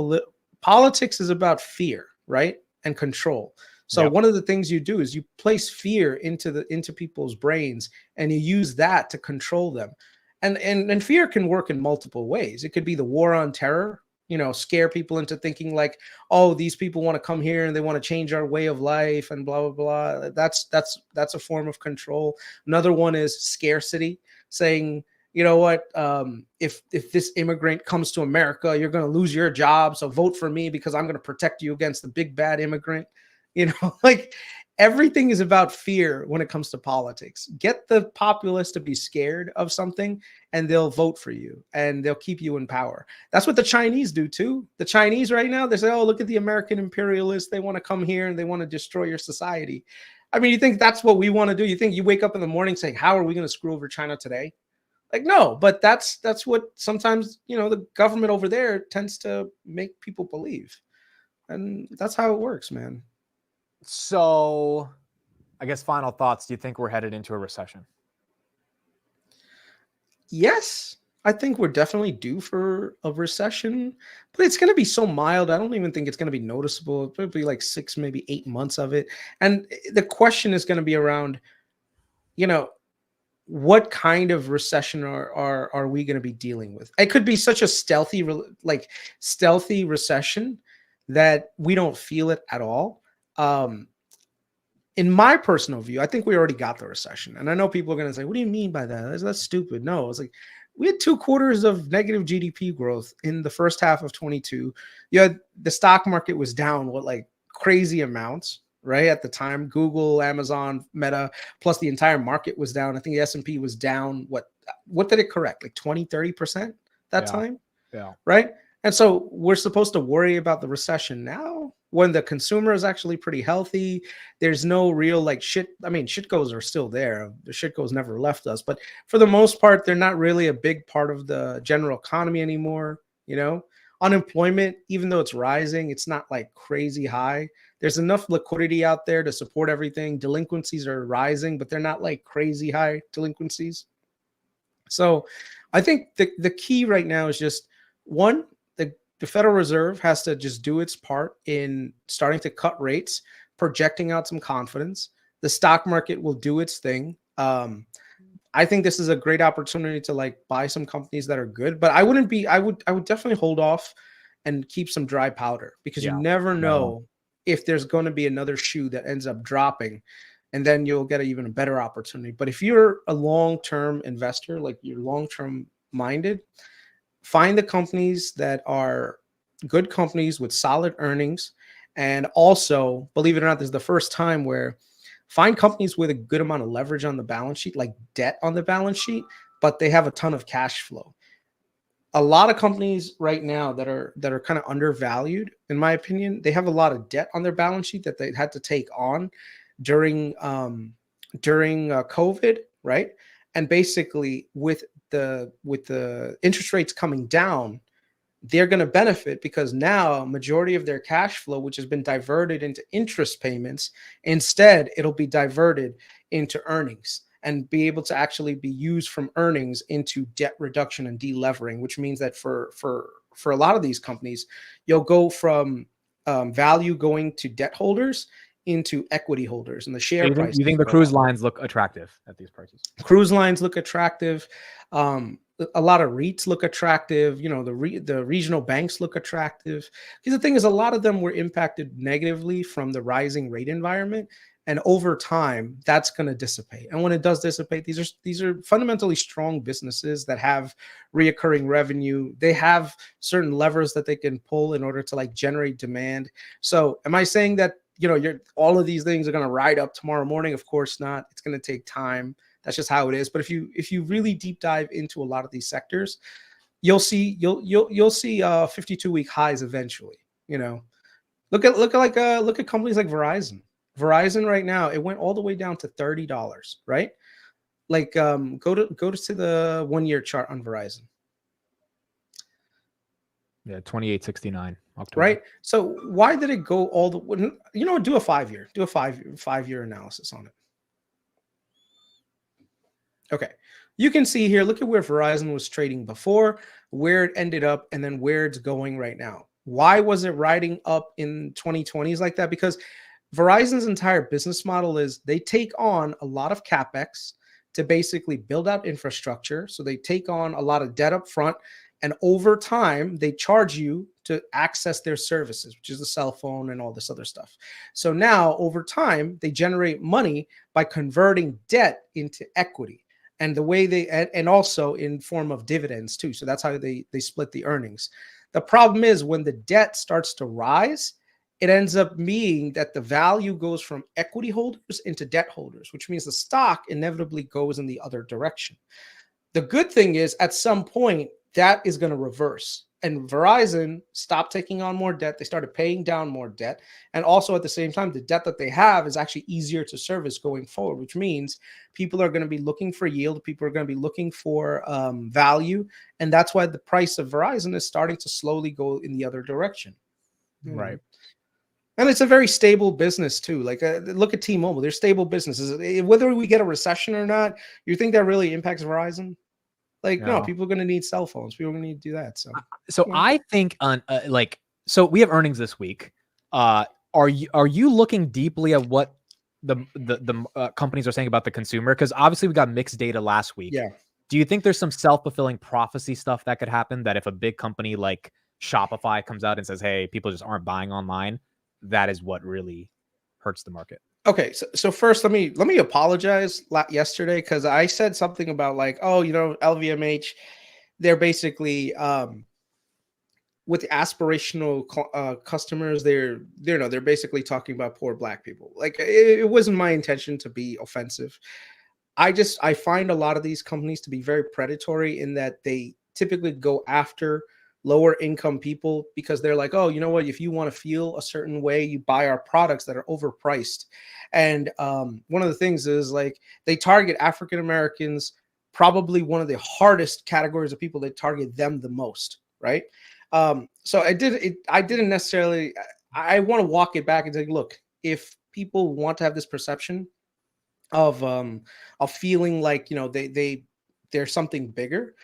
politics is about fear, right? And control. So one of the things you do is you place fear into people's brains and you use that to control them. And fear can work in multiple ways. It could be the war on terror, you know, scare people into thinking like, oh, these people want to come here and they want to change our way of life and blah, blah, blah. That's a form of control. Another one is scarcity, saying, you know what, if this immigrant comes to America, you're going to lose your job. So vote for me because I'm going to protect you against the big bad immigrant. You know, like everything is about fear when it comes to politics. Get the populace to be scared of something and they'll vote for you and they'll keep you in power. That's what the Chinese do too. The Chinese right now, they say, oh, look at the American imperialists. They want to come here and they want to destroy your society. I mean, you think that's what we want to do? You think you wake up in the morning saying, how are we going to screw over China today? Like, no, but that's what sometimes, you know, the government over there tends to make people believe. And that's how it works, man. So I guess final thoughts. Do you think we're headed into a recession? Yes, I think we're definitely due for a recession, but it's going to be so mild. I don't even think it's going to be noticeable. It'll be like 6, maybe 8 months of it. And the question is going to be around, you know, what kind of recession are we going to be dealing with? It could be such a stealthy recession that we don't feel it at all. In my personal view, I think we already got the recession. And I know people are going to say, what do you mean by that? That's stupid. No, it's like we had 2 quarters of negative GDP growth in the first half of 22. You had the stock market was down, like crazy amounts, right? At the time, Google, Amazon, Meta, plus the entire market was down. I think the S&P was down. What did it correct? Like 20, 30% that time? Yeah. Right. And so we're supposed to worry about the recession now when the consumer is actually pretty healthy. There's no real like shit. I mean, shit goes are still there. The shit goes never left us. But for the most part, they're not really a big part of the general economy anymore. You know, unemployment, even though it's rising, it's not like crazy high. There's enough liquidity out there to support everything. Delinquencies are rising, but they're not like crazy high delinquencies. So I think the key right now is just one, the Federal Reserve has to just do its part in starting to cut rates, projecting out some confidence. The stock market will do its thing. I think this is a great opportunity to like buy some companies that are good, but I would definitely hold off and keep some dry powder, because you never know if there's going to be another shoe that ends up dropping, and then you'll get even a better opportunity. But if you're a long-term investor, like you're long-term minded, find the companies that are good companies with solid earnings. And also, believe it or not, this is the first time where find companies with a good amount of leverage on the balance sheet, like debt on the balance sheet, but they have a ton of cash flow. A lot of companies right now that are kind of undervalued, in my opinion, they have a lot of debt on their balance sheet that they had to take on during COVID, right? And basically, with the interest rates coming down, they're going to benefit, because now a majority of their cash flow, which has been diverted into interest payments, instead it'll be diverted into earnings and be able to actually be used from earnings into debt reduction and delevering, which means that for a lot of these companies, you'll go from value going to debt holders into equity holders, and the share price. You think the cruise lines look attractive at these prices? Cruise lines look attractive. A lot of REITs look attractive. You know, the regional banks look attractive. Because the thing is, a lot of them were impacted negatively from the rising rate environment, and over time, that's going to dissipate. And when it does dissipate, these are fundamentally strong businesses that have reoccurring revenue. They have certain levers that they can pull in order to like generate demand. So, am I saying that all of these things are going to ride up tomorrow morning? Of course not. It's going to take time. That's just how it is. But if you really deep dive into a lot of these sectors, you'll see 52-week highs eventually. Look at companies like Verizon. Verizon right now, it went all the way down to $30, right? Like go to the 1 year chart on Verizon. Yeah, 28.69 October. Right. So why did it go all the way? Do a 5 year. Do a five year analysis on it. Okay. You can see here, look at where Verizon was trading before, where it ended up, and then where it's going right now. Why was it riding up in 2020s like that? Because Verizon's entire business model is they take on a lot of CapEx to basically build out infrastructure. So they take on a lot of debt up front, and over time, they charge you to access their services, which is the cell phone and all this other stuff. So now, over time, they generate money by converting debt into equity. And the way and also in form of dividends too. So that's how they split the earnings. The problem is when the debt starts to rise, it ends up being that the value goes from equity holders into debt holders, which means the stock inevitably goes in the other direction. The good thing is at some point that is going to reverse. And Verizon stopped taking on more debt. They started paying down more debt. And also at the same time, the debt that they have is actually easier to service going forward, which means people are going to be looking for yield. People are going to be looking for value. And that's why the price of Verizon is starting to slowly go in the other direction. Right. And it's a very stable business too. Like look at T-Mobile. They're stable businesses. Whether we get a recession or not, you think that really impacts Verizon? No, people are going to need cell phones. People are going to need to do that. So I think so we have earnings this week. Are you looking deeply at what the companies are saying about the consumer? Because obviously we got mixed data last week. Yeah. Do you think there's some self-fulfilling prophecy stuff that could happen, that if a big company like Shopify comes out and says, hey, people just aren't buying online, that is what really hurts the market? Okay, so first let me apologize yesterday, because I said something about LVMH, they're basically with aspirational customers, they're basically talking about poor Black people. Like it wasn't my intention to be offensive. I find a lot of these companies to be very predatory in that they typically go after lower income people, because they're like, oh, you know what, if you want to feel a certain way, you buy our products that are overpriced. And one of the things is like they target African Americans, probably one of the hardest categories of people. They target them the most, right? So I didn't necessarily. I want to walk it back and say, look, if people want to have this perception of feeling like, you know, there's something bigger,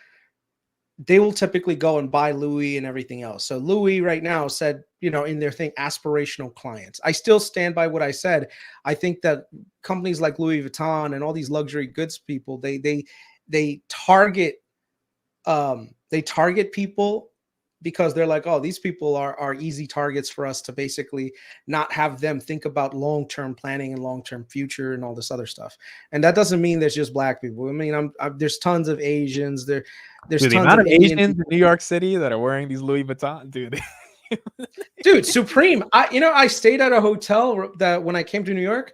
they will typically go and buy Louis and everything else. So Louis right now said, you know, in their thing, aspirational clients. I still stand by what I said. I think that companies like Louis Vuitton and all these luxury goods people, they target people because they're like, oh, these people are easy targets for us to basically not have them think about long-term planning and long-term future and all this other stuff. And that doesn't mean there's just black people. I mean, there's tons of Asians. There's Dude, tons the amount of Indian Asians people. in New York City that are wearing these Louis Vuitton, dude. Dude, Supreme. I stayed at a hotel that when I came to New York,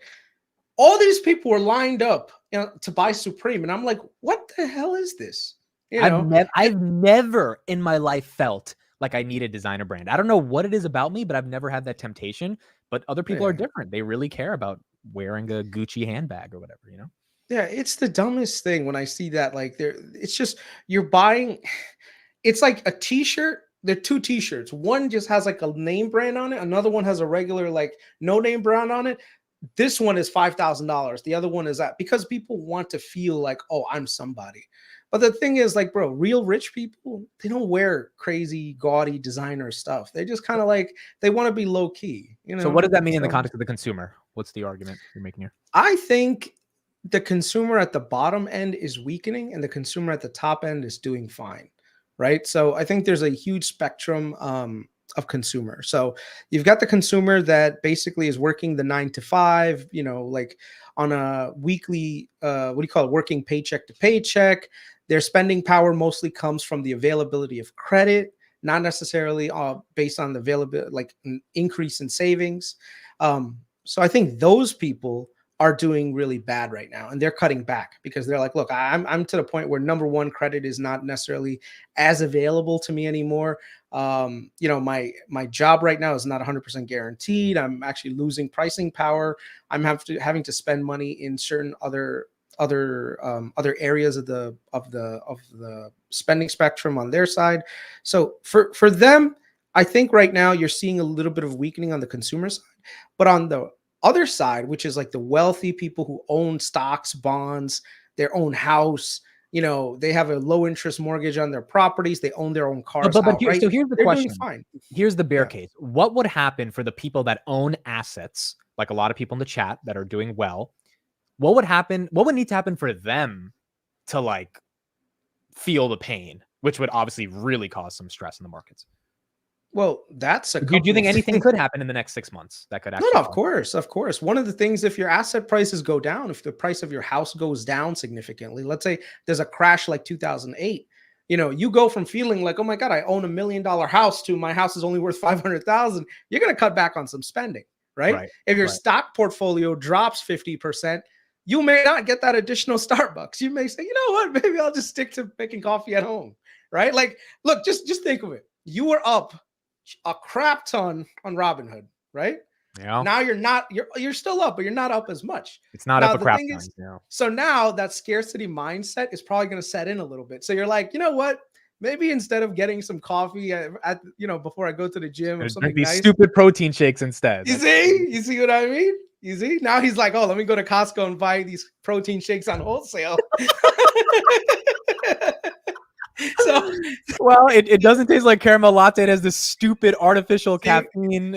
all these people were lined up, you know, to buy Supreme. And I'm like, what the hell is this? You know, I've never in my life felt like I need a designer brand. I don't know what it is about me, but I've never had that temptation. But other people are different. They really care about wearing a Gucci handbag or whatever, you know? Yeah, it's the dumbest thing when I see that. Like, it's just you're buying. It's like a T-shirt. They're two T-shirts. One just has like a name brand on it. Another one has a regular like no name brand on it. This one is $5,000. The other one is that because people want to feel like, oh, I'm somebody. But the thing is, like, bro, real rich people, they don't wear crazy, gaudy designer stuff. They just kind of like, they want to be low key. You know. So what does that mean in the context of the consumer? What's the argument you're making here? I think the consumer at the bottom end is weakening and the consumer at the top end is doing fine, right? So I think there's a huge spectrum of consumer. So you've got the consumer that basically is working the 9 to 5, you know, like on a weekly, working paycheck to paycheck. Their spending power mostly comes from the availability of credit, not necessarily based on the availability, like an increase in savings. So I think those people are doing really bad right now, and they're cutting back because they're like, look, I'm to the point where number one, credit is not necessarily as available to me anymore. You know, my job right now is not 100% guaranteed. I'm actually losing pricing power. I'm having to spend money in certain other areas of the spending spectrum on their side. So for them, I think right now you're seeing a little bit of weakening on the consumer side, but on the other side, which is like the wealthy people who own stocks, bonds, their own house, you know, they have a low interest mortgage on their properties, they own their own cars. So here's the question. Fine. Here's the bear case. What would happen for the people that own assets, like a lot of people in the chat that are doing well? What would happen? What would need to happen for them to like feel the pain, which would obviously really cause some stress in the markets? Well, that's a. Do you think anything could happen in the next 6 months that could actually? No, of course. One of the things, if your asset prices go down, if the price of your house goes down significantly, let's say there's a crash like 2008, you know, you go from feeling like, oh my God, I own $1 million house to my house is only worth 500,000. You're going to cut back on some spending, right? If your stock portfolio drops 50%, you may not get that additional Starbucks. You may say, you know what, maybe I'll just stick to making coffee at home, right? Like, look, just think of it. You were up a crap ton on Robinhood, right? Yeah. Now you're still up, but you're not up as much. It's not now, up a crap ton. Yeah. So now that scarcity mindset is probably going to set in a little bit. So you're like, you know what? Maybe instead of getting some coffee at before I go to the gym or something these nice, stupid protein shakes instead. You see what I mean? You see? Now he's like, oh, let me go to Costco and buy these protein shakes on wholesale. So, well, it doesn't taste like caramel latte. It has this stupid artificial caffeine.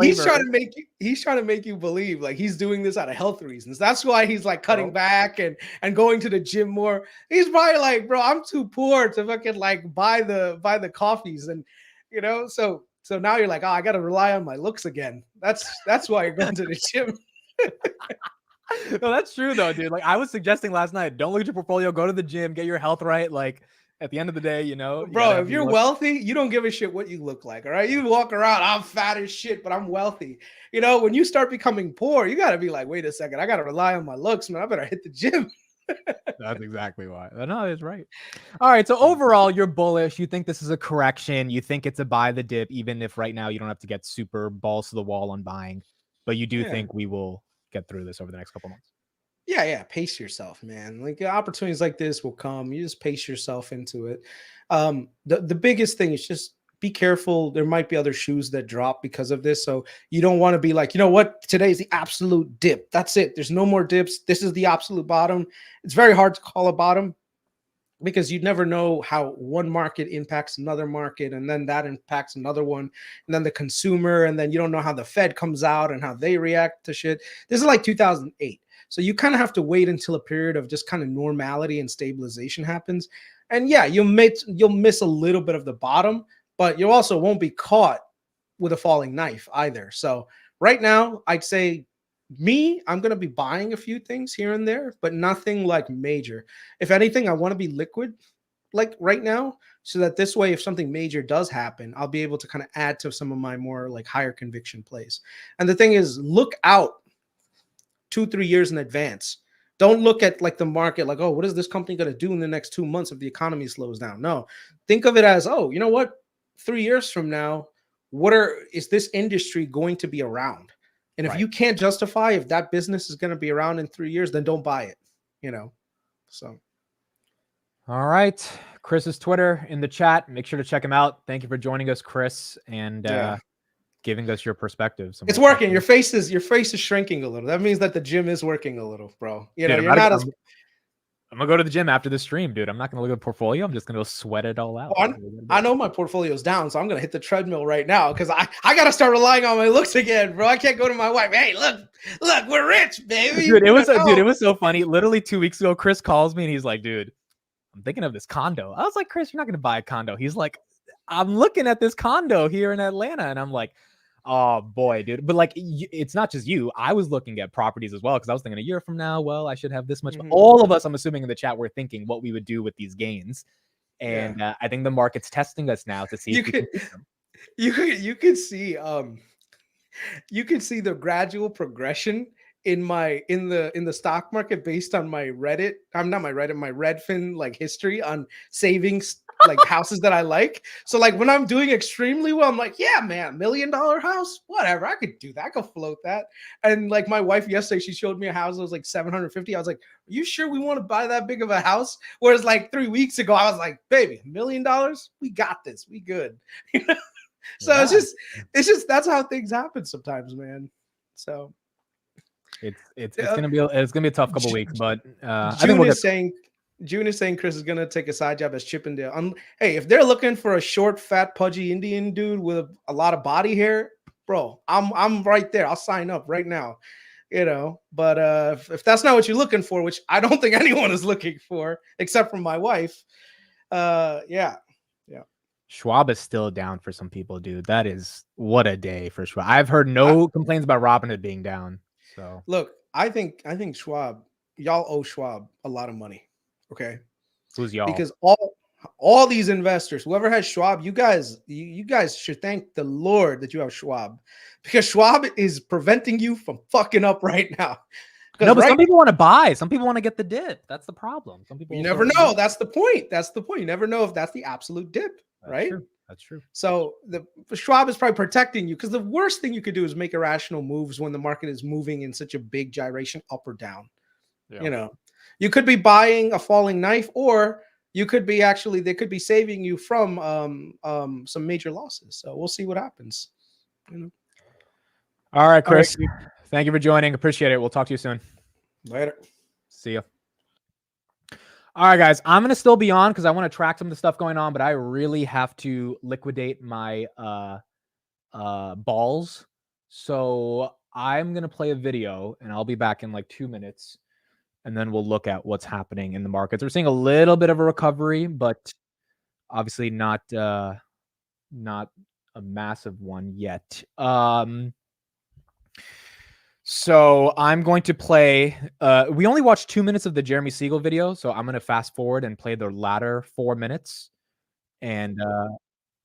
He's trying to make you believe like he's doing this out of health reasons. That's why he's like cutting back and going to the gym more. He's probably like, bro, I'm too poor to fucking like buy the coffees, and you know. So now you're like, oh, I got to rely on my looks again. That's why you're going to the gym. No, that's true though, dude. Like I was suggesting last night, don't look at your portfolio, go to the gym, get your health right. Like at the end of the day, you know, bro, if you're wealthy, you don't give a shit what you look like. All right. You walk around, I'm fat as shit, but I'm wealthy. You know, when you start becoming poor, you got to be like, wait a second, I got to rely on my looks, man. I better hit the gym. That's exactly why. No, it's right. All right. So overall, you're bullish. You think this is a correction. You think it's a buy the dip, even if right now you don't have to get super balls to the wall on buying, but you do think we will get through this over the next couple months. Yeah. Pace yourself, man. Like opportunities like this will come. You just pace yourself into it. The biggest thing is just be careful. There might be other shoes that drop because of this. So you don't want to be like, you know what, today's the absolute dip. That's it. There's no more dips. This is the absolute bottom. It's very hard to call a bottom because you never know how one market impacts another market, and then that impacts another one, and then the consumer, and then you don't know how the Fed comes out and how they react to shit. This is like 2008. So you kind of have to wait until a period of just kind of normality and stabilization happens. And yeah, you'll miss a little bit of the bottom, but you also won't be caught with a falling knife either. So right now, I'd say I'm going to be buying a few things here and there, but nothing like major. If anything, I want to be liquid like right now, so that this way, if something major does happen, I'll be able to kind of add to some of my more like higher conviction plays. And the thing is, look out 2-3 years in advance. Don't look at like the market like, oh, what is this company going to do in the next 2 months if the economy slows down? No, think of it as, oh, you know what? 3 years from now, is this industry going to be around? And if you can't justify if that business is going to be around in 3 years, then don't buy it, So. All right. Chris's Twitter in the chat. Make sure to check him out. Thank you for joining us, Kris, and giving us your perspective. It's working. Your face is shrinking a little. That means that the gym is working a little, bro. Dude, you're not as. I'm gonna go to the gym after the stream, dude. I'm not gonna look at the portfolio. I'm just gonna go sweat it all out. I know my portfolio's down, so I'm gonna hit the treadmill right now because I gotta start relying on my looks again, bro. I can't go to my wife. Hey, look, we're rich, baby. Dude, it was so funny. Literally 2 weeks ago, Kris calls me and he's like, dude, I'm thinking of this condo. I was like, Kris, you're not gonna buy a condo. He's like, I'm looking at this condo here in Atlanta, and I'm like, oh boy, dude. But like, it's not just you. I was looking at properties as well because I was thinking a year from now, well, I should have this much. All of us, I'm assuming in the chat, were thinking what we would do with these gains, and I think the market's testing us now to see if you could see the gradual progression in the stock market based on my Reddit. I'm not my Reddit, my Redfin like history on savings. Like houses that I like. So like when I'm doing extremely well, I'm like, yeah, man, $1 million house, whatever. I could do that. I could float that. And like my wife yesterday, she showed me a house that was like 750. I was like, are you sure we want to buy that big of a house? Whereas like 3 weeks ago, I was like, baby, $1 million, we got this. We good. So it's just that's how things happen sometimes, man. So it's gonna be a tough couple weeks, but June is saying Kris is gonna take a side job as Chippendale. Hey, if they're looking for a short, fat, pudgy Indian dude with a lot of body hair, bro, I'm right there. I'll sign up right now. But if that's not what you're looking for, which I don't think anyone is looking for except for my wife, yeah. Schwab is still down for some people, dude. That is what a day for Schwab. I've heard no complaints about Robinhood being down. So look, I think Schwab, y'all owe Schwab a lot of money. Okay, who's y'all? Because all these investors, whoever has Schwab, you guys should thank the Lord that you have Schwab, because Schwab is preventing you from fucking up right now. No, but some people want to buy. Some people want to get the dip. That's the problem. Some people. You never know. That's the point. You never know if that's the absolute dip, right? True. That's true. So the Schwab is probably protecting you, because the worst thing you could do is make irrational moves when the market is moving in such a big gyration up or down. Yeah. You could be buying a falling knife, or you could be they could be saving you from some major losses. So we'll see what happens. All right, Kris. All right. Thank you for joining. Appreciate it. We'll talk to you soon. Later. See ya. All right, guys. I'm gonna still be on because I want to track some of the stuff going on, but I really have to liquidate my balls. So I'm gonna play a video, and I'll be back in like 2 minutes. And then we'll look at what's happening in the markets. We're seeing a little bit of a recovery, but obviously not a massive one yet. So I'm going to play. We only watched 2 minutes of the Jeremy Siegel video, so I'm going to fast forward and play the latter 4 minutes. And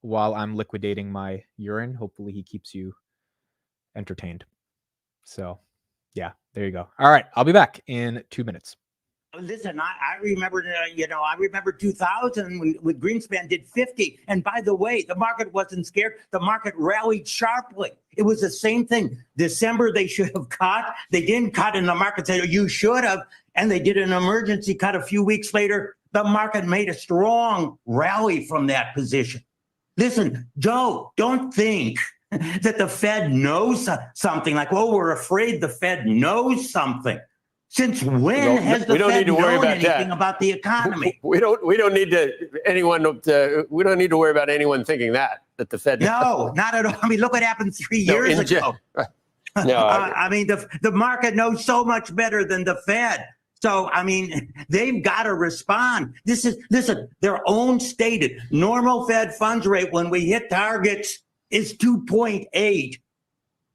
while I'm liquidating my urine, hopefully he keeps you entertained. So. Yeah, there you go. All right, I'll be back in 2 minutes. Listen, I remember, I remember 2000 when Greenspan did 50. And by the way, the market wasn't scared. The market rallied sharply. It was the same thing. December, they should have cut. They didn't cut, and the market said, you should have. And they did an emergency cut a few weeks later. The market made a strong rally from that position. Listen, Joe, don't think that the Fed knows something like, well, we're afraid the Fed knows something. Since when has the Fed known anything about the economy? We don't need to worry about anyone thinking that the Fed. No, not at all. I mean, look what happened 3 years ago. No, I mean, the market knows so much better than the Fed. So, I mean, they've got to respond. Listen, their own stated normal Fed funds rate when we hit targets is 2.8.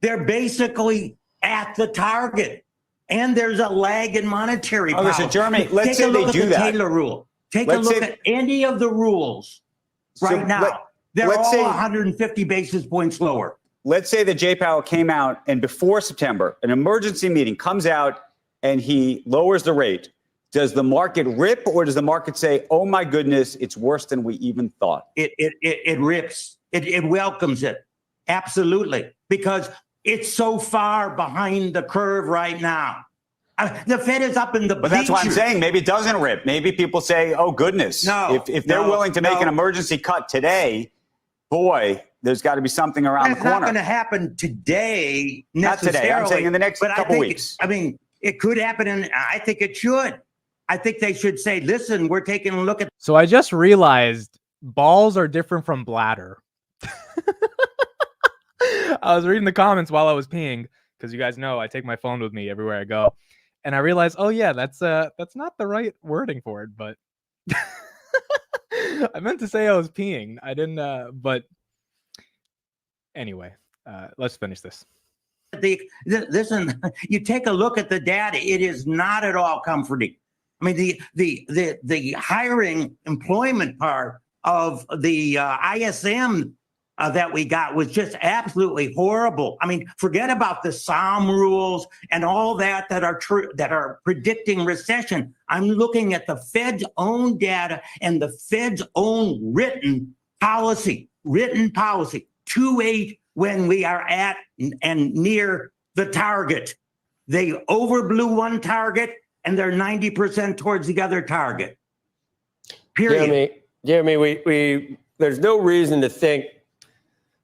They're basically at the target. And there's a lag in monetary policy. So Jeremy, let's say they do that. Taylor rule. Take a look at any of the rules right now. They're all 150 basis points lower. Let's say that Jay Powell came out and before September, an emergency meeting comes out and he lowers the rate. Does the market rip or does the market say, oh my goodness, it's worse than we even thought? It rips. It welcomes it. Absolutely. Because it's so far behind the curve right now. The Fed is up in the But that's why I'm saying maybe it doesn't rip. Maybe people say, oh goodness. No, if they're willing to make an emergency cut today, boy, there's got to be something around the corner. It's not going to happen today necessarily. Not today. I'm saying in the next couple weeks. I mean, it could happen, and I think it should. I think they should say, listen, we're taking a look at. So I just realized balls are different from bladder. I was reading the comments while I was peeing because you guys know I take my phone with me everywhere I go. And I realized, oh yeah, that's not the right wording for it, but I meant to say I was peeing. I didn't, but anyway, let's finish this. Listen, you take a look at the data, it is not at all comforting. I mean, the hiring employment part of the ISM that we got was just absolutely horrible. I mean, forget about the SOM rules and all that are true, that are predicting recession. I'm looking at the Fed's own data and the Fed's own written policy, 2.8 when we are at and near the target. They overblew one target and they're 90% towards the other target. Period. Jeremy, there's no reason to think,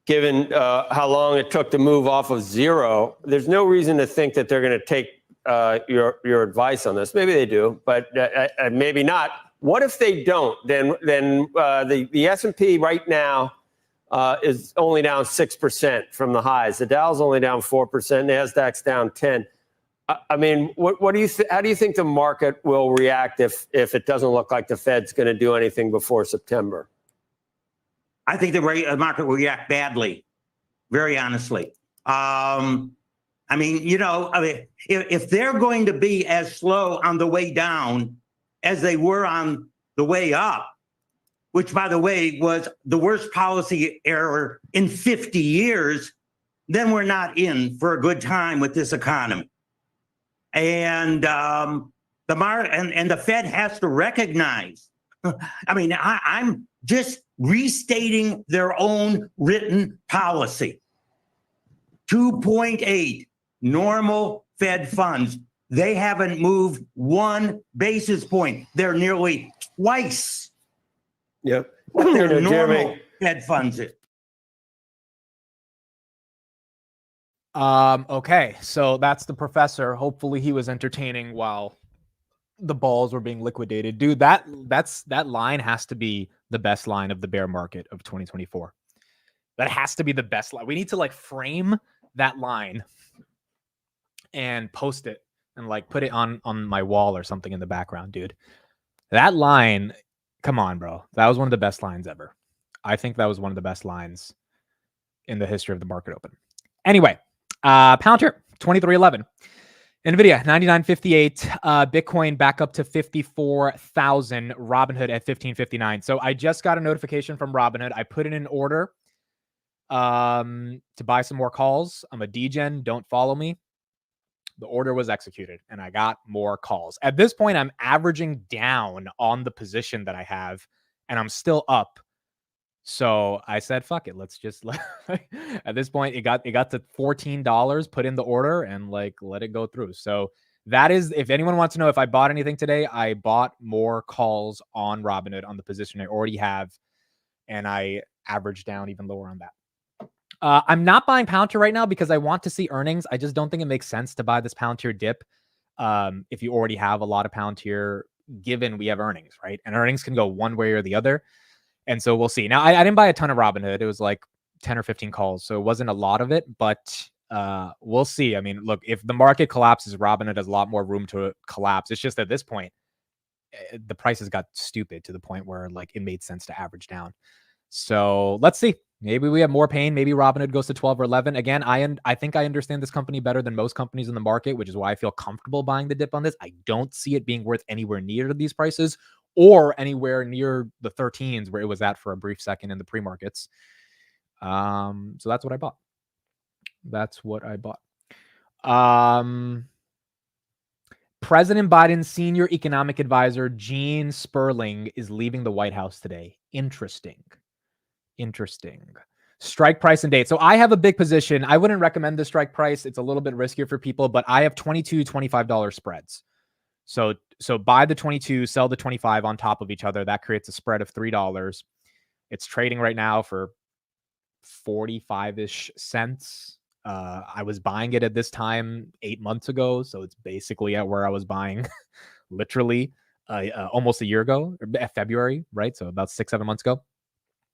given how long it took to move off of zero, there's no reason to think that they're going to take your advice on this. Maybe they do, but maybe not. What if they don't? Then the S&P right now is only down 6% from the highs. The Dow's only down 4%. Nasdaq's down 10%. I mean, what do you how do you think the market will react if it doesn't look like the Fed's going to do anything before September? I think the market will react badly, very honestly. I mean, if they're going to be as slow on the way down as they were on the way up, which, by the way, was the worst policy error in 50 years, then we're not in for a good time with this economy. And the market and the Fed has to recognize. I mean, I'm just restating their own written policy. 2.8 normal Fed funds. They haven't moved 1 basis point. They're nearly twice. Yep. What their normal Fed funds is. Okay, so that's the professor. Hopefully he was entertaining while the balls were being liquidated. Dude, that line has to be the best line of the bear market of 2024. That has to be the best line. We need to frame that line and post it and put it on my wall or something in the background, dude. That line, come on, bro. That was one of the best lines ever. I think that was one of the best lines in the history of the market open. Anyway, Palantir 2311, Nvidia 99.58, Bitcoin back up to 54,000, Robinhood at 15.59. So I just got a notification from Robinhood. I put in an order to buy some more calls. I'm a degen. Don't follow me. The order was executed and I got more calls. At this point, I'm averaging down on the position that I have and I'm still up. So I said, fuck it. Let's just at this point, it got to $14, put in the order and let it go through. So that is, if anyone wants to know if I bought anything today, I bought more calls on Robinhood on the position I already have. And I average down even lower on that. I'm not buying Palantir right now because I want to see earnings. I just don't think it makes sense to buy this Palantir dip if you already have a lot of Palantir, given we have earnings, right? And earnings can go one way or the other. And so we'll see. Now, I didn't buy a ton of Robinhood. It was like 10 or 15 calls, so it wasn't a lot of it, but we'll see. I mean, look, if the market collapses, Robinhood has a lot more room to collapse. It's just at this point, the prices got stupid to the point where like it made sense to average down. So let's see. Maybe we have more pain. Maybe Robinhood goes to 12 or 11. Again, I think I understand this company better than most companies in the market, which is why I feel comfortable buying the dip on this. I don't see it being worth anywhere near these prices or anywhere near the 13s where it was at for a brief second in the pre-markets. So that's what I bought. That's what I bought. President Biden's senior economic advisor, Gene Sperling, is leaving the White House today. Interesting. Strike price and date. So I have a big position. I wouldn't recommend the strike price. It's a little bit riskier for people, but I have $22, $25 spreads. So buy the 22, sell the 25 on top of each other. That creates a spread of $3. It's trading right now for 45-ish cents. I was buying it at this time 8 months ago. So it's basically at where I was buying literally almost a year ago, February, right? So about 6-7 months ago.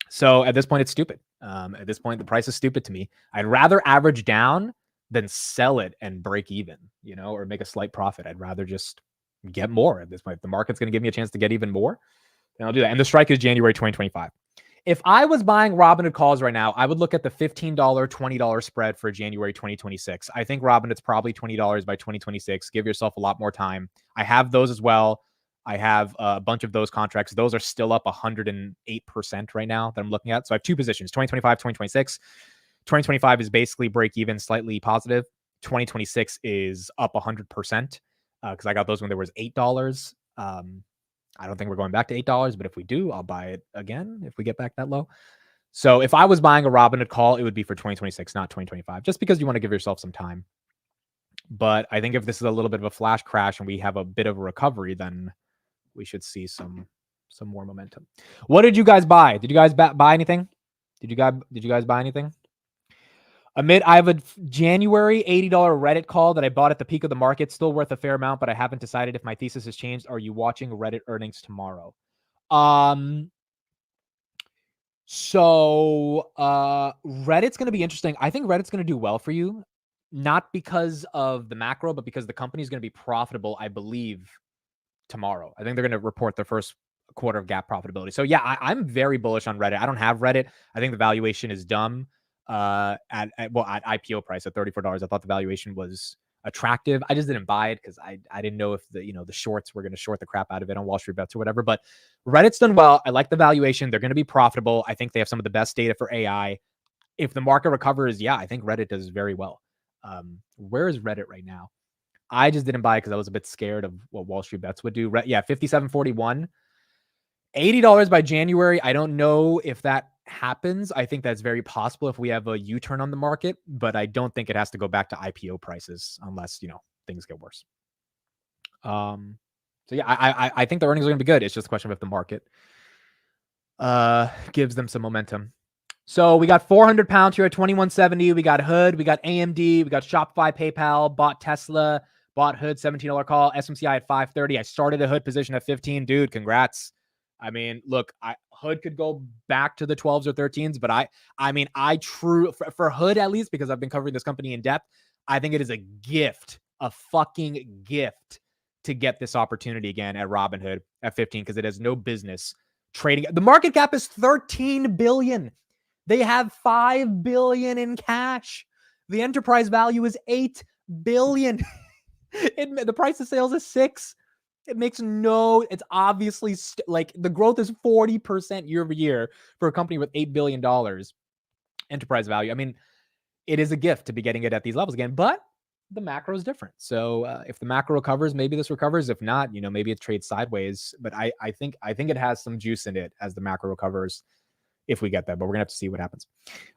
So at this point, it's stupid. At this point, the price is stupid to me. I'd rather average down than sell it and break even, or make a slight profit. I'd rather just get more at this point. If the market's going to give me a chance to get even more, then I'll do that. And the strike is January 2025. If I was buying Robinhood calls right now, I would look at the $15, $20 spread for January 2026. I think Robinhood's probably $20 by 2026. Give yourself a lot more time. I have those as well. I have a bunch of those contracts. Those are still up 108% right now that I'm looking at. So I have two positions, 2025, 2026. 2025 is basically break even, slightly positive. 2026 is up 100% because I got those when there was $8. I don't think we're going back to $8, but if we do, I'll buy it again if we get back that low. So if I was buying a Robinhood call, it would be for 2026, not 2025, just because you want to give yourself some time. But I think if this is a little bit of a flash crash and we have a bit of a recovery, then we should see some more momentum. What did you guys buy? Did you guys buy anything? Did you guys buy anything? I have a January $80 Reddit call that I bought at the peak of the market, still worth a fair amount, but I haven't decided if my thesis has changed. Are you watching Reddit earnings tomorrow? So Reddit's going to be interesting. I think Reddit's going to do well for you, not because of the macro, but because the company is going to be profitable, I believe, tomorrow. I think they're going to report their first quarter of GAAP profitability. So yeah, I'm very bullish on Reddit. I don't have Reddit. I think the valuation is dumb. At IPO price at $34. I thought the valuation was attractive. I just didn't buy it because I didn't know if the shorts were going to short the crap out of it on Wall Street Bets or whatever. But Reddit's done well. I like the valuation. They're going to be profitable. I think they have some of the best data for AI. If the market recovers, yeah, I think Reddit does very well. Where is Reddit right now? I just didn't buy it because I was a bit scared of what Wall Street Bets would do. Yeah, 57.41. $80 by January. I don't know if that happens. I think that's very possible if we have a U-turn on the market, but I don't think it has to go back to IPO prices unless, things get worse. So yeah, I think the earnings are going to be good. It's just a question of if the market gives them some momentum. So we got 400 pounds here at 2170. We got Hood, we got AMD, we got Shopify, PayPal, bought Tesla, bought Hood, $17 call, SMCI at 530. I started a Hood position at 15. Dude, congrats. I mean, look, Hood could go back to the 12s or 13s, but for Hood at least, because I've been covering this company in depth, I think it is a gift, a fucking gift to get this opportunity again at Robinhood at 15 because it has no business trading. The market cap is 13 billion. They have 5 billion in cash. The enterprise value is 8 billion. The price of sales is 6. It makes it's obviously the growth is 40% year over year for a company with $8 billion enterprise value. I mean, it is a gift to be getting it at these levels again, but the macro is different. So if the macro recovers, maybe this recovers. If not, maybe it trades sideways, but I think it has some juice in it as the macro recovers if we get that, but we're gonna have to see what happens.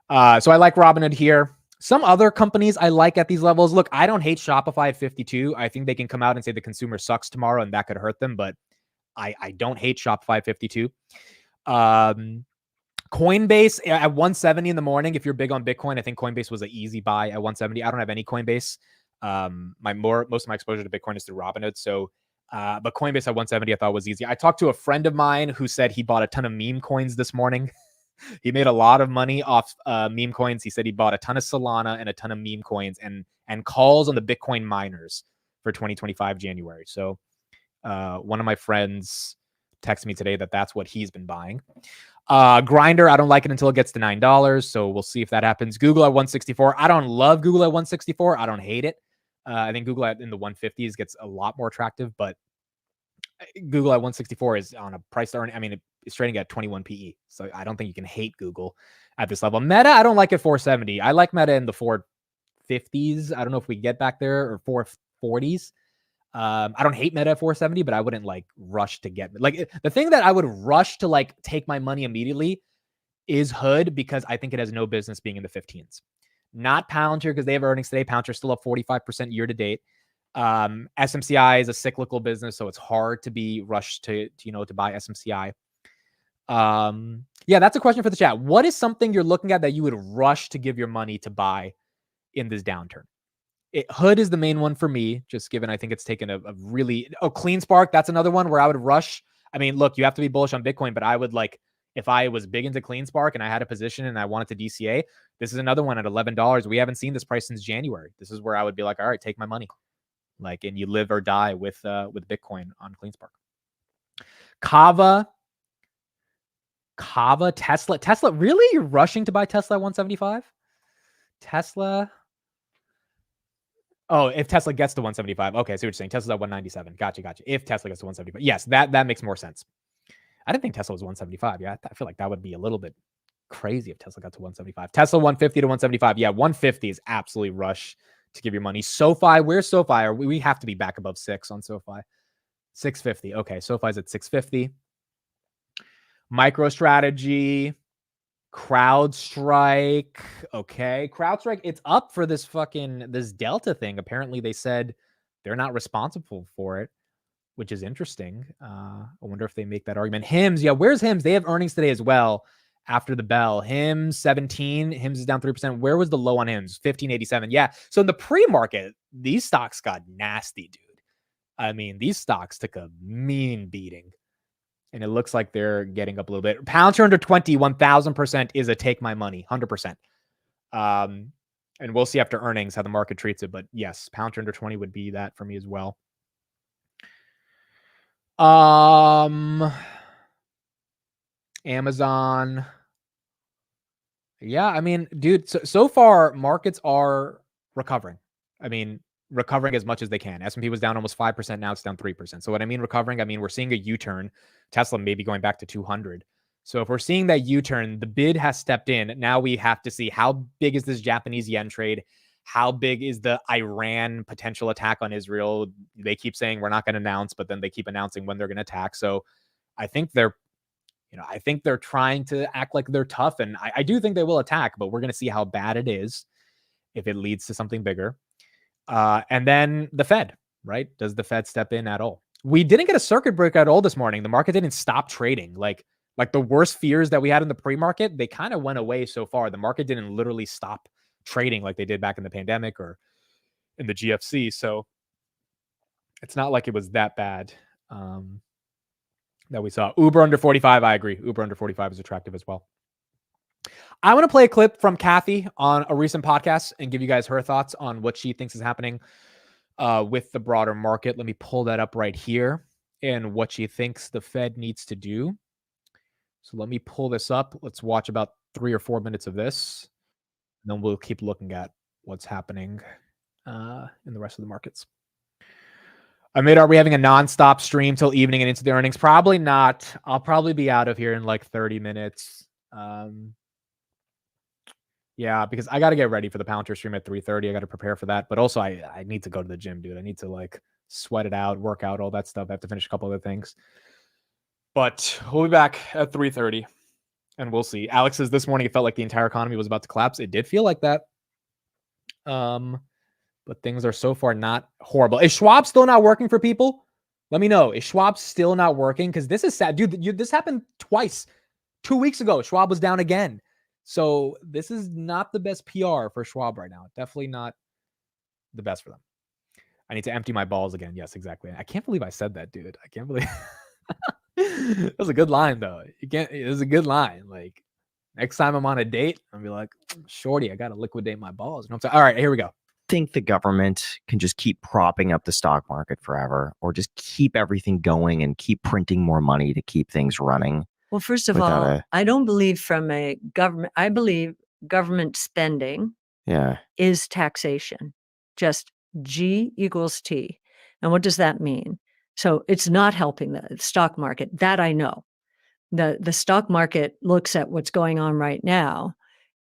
So I like Robinhood here. Some other companies I like at these levels. Look, I don't hate Shopify at 52. I think they can come out and say the consumer sucks tomorrow and that could hurt them, but I don't hate Shopify at 52. Coinbase at 170 in the morning. If you're big on Bitcoin, I think Coinbase was an easy buy at 170. I don't have any Coinbase. Most of my exposure to Bitcoin is through Robinhood. So, but Coinbase at 170, I thought was easy. I talked to a friend of mine who said he bought a ton of meme coins this morning. He made a lot of money off meme coins. He said he bought a ton of Solana and a ton of meme coins and calls on the Bitcoin miners for 2025 January. So, one of my friends texted me today that that's what he's been buying. Grinder, I don't like it until it gets to $9. So we'll see if that happens. Google at 164. I don't love Google at 164. I don't hate it. I think Google in the 150s gets a lot more attractive, but Google at 164 is on a price to earn. I mean, it's trading at 21 PE. So I don't think you can hate Google at this level. Meta, I don't like it 470. I like Meta in the 450s. I don't know if we get back there, or 440s. I don't hate Meta at 470, but I wouldn't like rush to get, like, the thing that I would rush to like take my money immediately is Hood, because I think it has no business being in the 15s. Not Palantir, because they have earnings today. Palantir still up 45% year to date. SMCI is a cyclical business, so it's hard to be rushed to buy SMCI. Yeah, that's a question for the chat. What is something you're looking at that you would rush to give your money to buy in this downturn? Hood is the main one for me, just given I think it's taken a really... Oh, CleanSpark, that's another one where I would rush. I mean, look, you have to be bullish on Bitcoin, but I would like, if I was big into CleanSpark and I had a position and I wanted to DCA, this is another one at $11. We haven't seen this price since January. This is where I would be like, all right, take my money. Like, and you live or die with Bitcoin on CleanSpark. Kava, Tesla. Really? You're rushing to buy Tesla at 175? Tesla... Oh, if Tesla gets to 175. Okay, so you're saying Tesla's at 197. Gotcha. If Tesla gets to 175. Yes, that makes more sense. I didn't think Tesla was 175. Yeah, I feel like that would be a little bit crazy if Tesla got to 175. Tesla 150 to 175. Yeah, 150 is absolutely rush to give your money. SoFi, where's SoFi? We have to be back above 6 on SoFi. 650. Okay, SoFi's at 650. MicroStrategy. CrowdStrike. Okay. CrowdStrike, it's up for this Delta thing. Apparently they said they're not responsible for it, which is interesting. I wonder if they make that argument. HIMS. Yeah. Where's HIMS? They have earnings today as well after the bell. HIMS 17. HIMS is down 3%. Where was the low on HIMS? 1587. Yeah. So in the pre-market, these stocks got nasty, dude. I mean, these stocks took a mean beating. And it looks like they're getting up a little bit. Palantir under 20, 1000% is a take my money, 100%. And we'll see after earnings how the market treats it. But yes, Palantir under 20 would be that for me as well. Amazon. Yeah, I mean, dude, so far markets are recovering. I mean, recovering as much as they can. S&P was down almost 5%. Now it's down 3%. So what I mean recovering, I mean, we're seeing a U-turn. Tesla maybe going back to 200. So if we're seeing that U-turn, the bid has stepped in. Now we have to see how big is this Japanese yen trade? How big is the Iran potential attack on Israel? They keep saying we're not going to announce, but then they keep announcing when they're going to attack. So I think they're trying to act like they're tough. And I do think they will attack, but we're going to see how bad it is if it leads to something bigger. And then the Fed, right? Does the Fed step in at all? We didn't get a circuit breaker at all this morning. The market didn't stop trading. Like the worst fears that we had in the pre-market, they kind of went away so far. The market didn't literally stop trading like they did back in the pandemic or in the GFC. So it's not like it was that bad that we saw. Uber under 45, I agree. Uber under 45 is attractive as well. I want to play a clip from Cathie on a recent podcast and give you guys her thoughts on what she thinks is happening with the broader market. Let me pull that up right here and what she thinks the Fed needs to do. So let me pull this up. Let's watch about 3 or 4 minutes of this. And then we'll keep looking at what's happening in the rest of the markets. Amid, are we having a nonstop stream till evening and into the earnings? Probably not. I'll probably be out of here in like 30 minutes. Yeah, because I got to get ready for the Palantir stream at 3:30. I got to prepare for that. But also, I need to go to the gym, dude. I need to like sweat it out, work out, all that stuff. I have to finish a couple other things. But we'll be back at 3:30, and we'll see. Alex says this morning it felt like the entire economy was about to collapse. It did feel like that. But things are so far not horrible. Is Schwab still not working for people? Let me know. Is Schwab still not working? Because this is sad. Dude, this happened twice. 2 weeks ago, Schwab was down again. So this is not the best PR for Schwab right now. Definitely not the best for them. I need to empty my balls again. Yes, exactly. I can't believe I said that, dude. I can't believe that was a good line, though. It was a good line. Like, next time I'm on a date, I'll be like, shorty, I got to liquidate my balls. You know what I'm saying? All right, here we go. Think the government can just keep propping up the stock market forever, or just keep everything going and keep printing more money to keep things running? Well, first of without all, a- I don't believe from a government, I believe government spending Yeah. is taxation. Just G equals T. And what does that mean? So it's not helping the stock market. That I know. The stock market looks at what's going on right now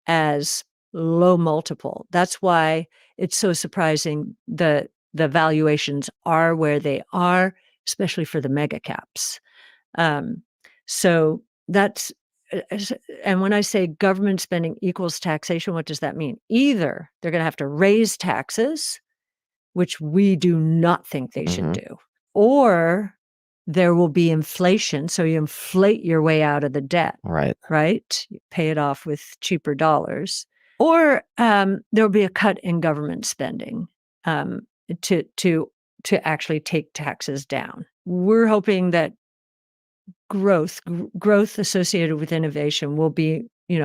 as low multiple. That's why it's so surprising the valuations are where they are, especially for the mega caps. So that's, and when I say government spending equals taxation, what does that mean? Either they're going to have to raise taxes, which we do not think they should do, or there will be inflation. So you inflate your way out of the debt, Right. right? You pay it off with cheaper dollars, or there'll be a cut in government spending to actually take taxes down. We're hoping that growth associated with innovation will be,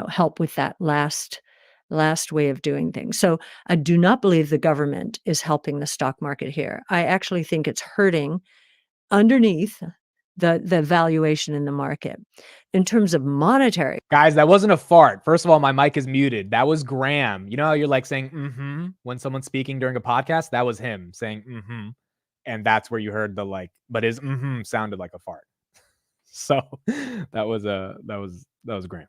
help with that last way of doing things. So I do not believe the government is helping the stock market here. I actually think it's hurting underneath the valuation in the market. In terms of monetary, Guys, that wasn't a fart. First of all, my mic is muted. That was Graham. You know how you're like saying when someone's speaking during a podcast? That was him saying and that's where you heard the like, but his sounded like a fart. So that was Graham.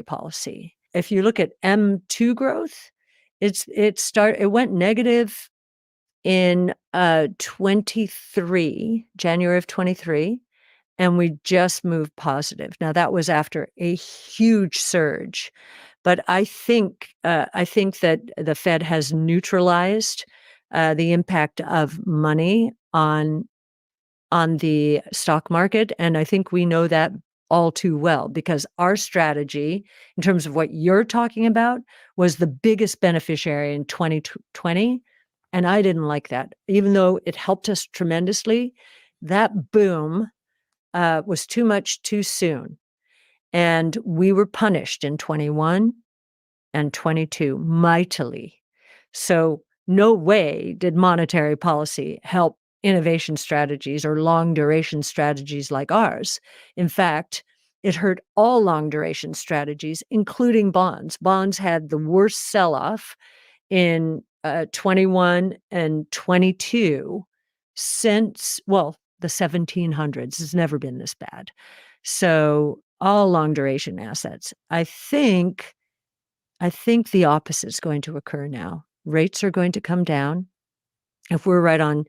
policy. If you look at M2 growth, it went negative in 23, January of 23, and we just moved positive. Now that was after a huge surge, but I think that the Fed has neutralized the impact of money on the stock market, and I think we know that all too well, because our strategy, in terms of what you're talking about, was the biggest beneficiary in 2020. And I didn't like that. Even though it helped us tremendously, that boom was too much too soon. And we were punished in 21 and 22 mightily. So no way did monetary policy help innovation strategies or long duration strategies like ours. In fact, it hurt all long duration strategies, including bonds. Bonds had the worst sell-off in 21 and 22 since, the 1700s. It's never been this bad. So all long duration assets. I think the opposite is going to occur now. Rates are going to come down. If we're right on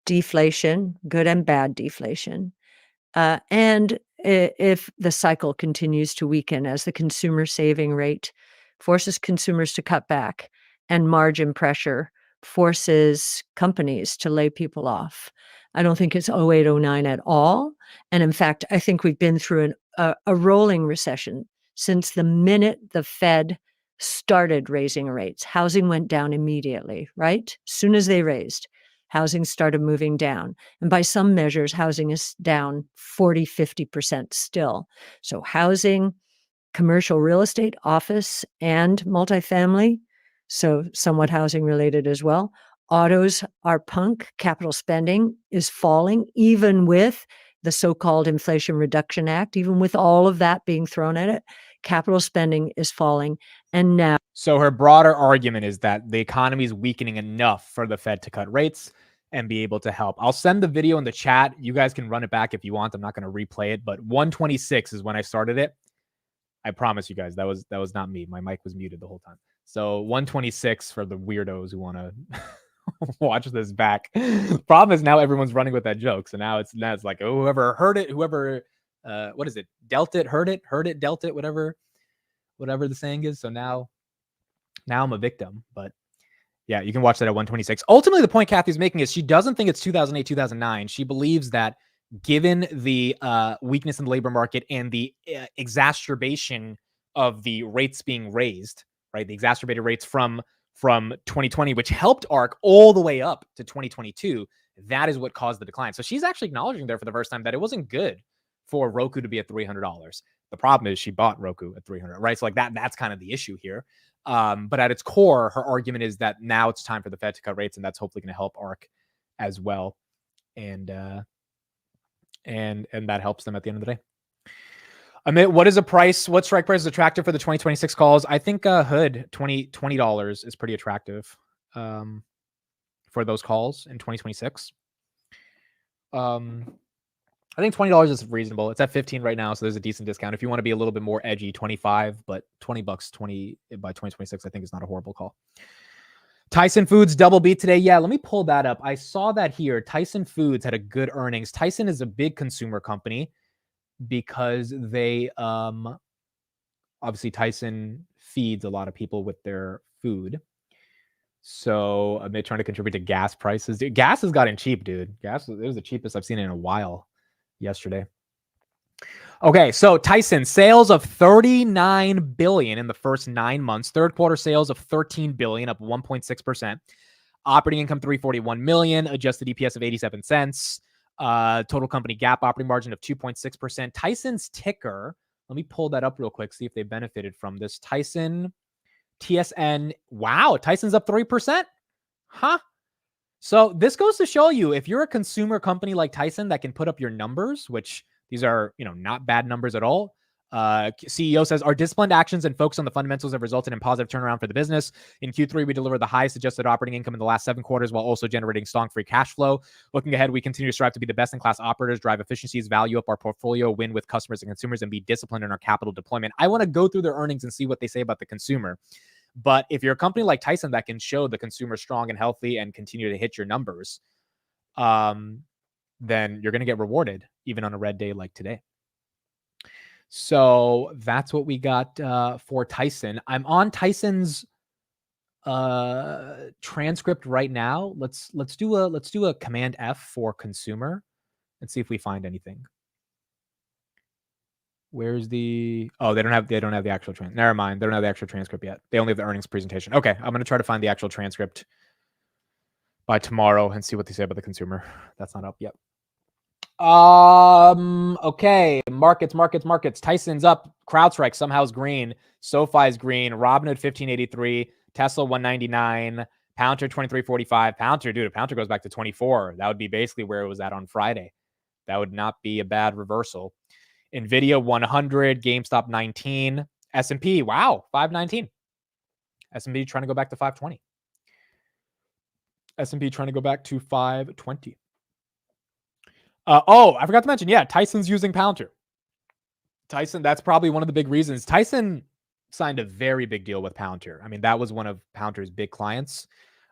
deflation, good and bad deflation, and if the cycle continues to weaken as the consumer saving rate forces consumers to cut back and margin pressure forces companies to lay people off. I don't think it's 08, 09 at all. And in fact, I think we've been through a rolling recession since the minute the Fed started raising rates. Housing went down immediately, right? As soon as they raised, housing started moving down. And by some measures, housing is down 40, 50% still. So housing, commercial real estate, office, and multifamily, so somewhat housing related as well. Autos are punk. Capital spending is falling, even with the so-called Inflation Reduction Act, even with all of that being thrown at it. Capital spending is falling. And now, So her broader argument is that the economy is weakening enough for the Fed to cut rates and be able to help. I'll send the video in the chat. You guys can run it back if you want. I'm not going to replay it, but 126 is when I started it. I promise you guys that was not me. My mic was muted the whole time. So 126 for the weirdos who want to watch this back. Problem is now everyone's running with that joke. So now it's like, oh, whoever heard it, whoever what is it? Dealt it, heard it, dealt it, whatever the saying is. So now I'm a victim, but yeah, you can watch that at 126. Ultimately, the point Cathie's making is she doesn't think it's 2008, 2009. She believes that given the weakness in the labor market and the exacerbation of the rates being raised, right? The exacerbated rates from 2020, which helped ARK all the way up to 2022. That is what caused the decline. So she's actually acknowledging there for the first time that it wasn't good for Roku to be at $300. The problem is she bought Roku at $300, right? So like that's kind of the issue here. But at its core, her argument is that now it's time for the Fed to cut rates, and that's hopefully going to help ARK as well. And that helps them at the end of the day. Amit, what is a price? What strike price is attractive for the 2026 calls? I think Hood $20 is pretty attractive for those calls in 2026. I think $20 is reasonable. It's at 15 right now, so there's a decent discount. If you want to be a little bit more edgy, 25, but $20 by 2026, I think is not a horrible call. Tyson Foods double beat today. Yeah, let me pull that up. I saw that here. Tyson Foods had a good earnings. Tyson is a big consumer company because they obviously Tyson feeds a lot of people with their food. So they're trying to contribute to gas prices. Dude, gas has gotten cheap, dude. It was the cheapest I've seen in a while yesterday. Okay, so Tyson sales of $39 billion in the first 9 months. Third quarter sales of $13 billion, up 1.6%. Operating income $341 million. Adjusted EPS of 87 cents. Total company GAAP operating margin of 2.6%. Tyson's ticker. Let me pull that up real quick. See if they benefited from this. Tyson TSN. Wow, Tyson's up 3%. Huh? So this goes to show you if you're a consumer company like Tyson that can put up your numbers, which these are, not bad numbers at all. CEO says our disciplined actions and focus on the fundamentals have resulted in positive turnaround for the business. In Q3, we delivered the highest adjusted operating income in the last 7 quarters while also generating strong free cash flow. Looking ahead, we continue to strive to be the best-in-class operators, drive efficiencies, value up our portfolio, win with customers and consumers, and be disciplined in our capital deployment. I want to go through their earnings and see what they say about the consumer. But if you're a company like Tyson that can show the consumer strong and healthy and continue to hit your numbers, then you're going to get rewarded even on a red day like today. So that's what we got for Tyson. I'm on Tyson's transcript right now. Let's do a Command F for consumer and see if we find anything. Where's the? Oh, they don't have the actual Never mind. They don't have the actual transcript yet. They only have the earnings presentation. Okay, I'm going to try to find the actual transcript by tomorrow and see what they say about the consumer. That's not up yet. Okay. Markets. Tyson's up. CrowdStrike somehow is green. SoFi is green. Robinhood 1583. Tesla 199. Palantir 2345. Palantir goes back to 24. That would be basically where it was at on Friday. That would not be a bad reversal. NVIDIA 100. GameStop 19. S&P, wow, 519. S&P trying to go back to 520. S&P trying to go back to 520. I forgot to mention, Tyson's using Palantir. Tyson, that's probably one of the big reasons. Tyson signed a very big deal with Palantir. I mean, that was one of Palantir's big clients.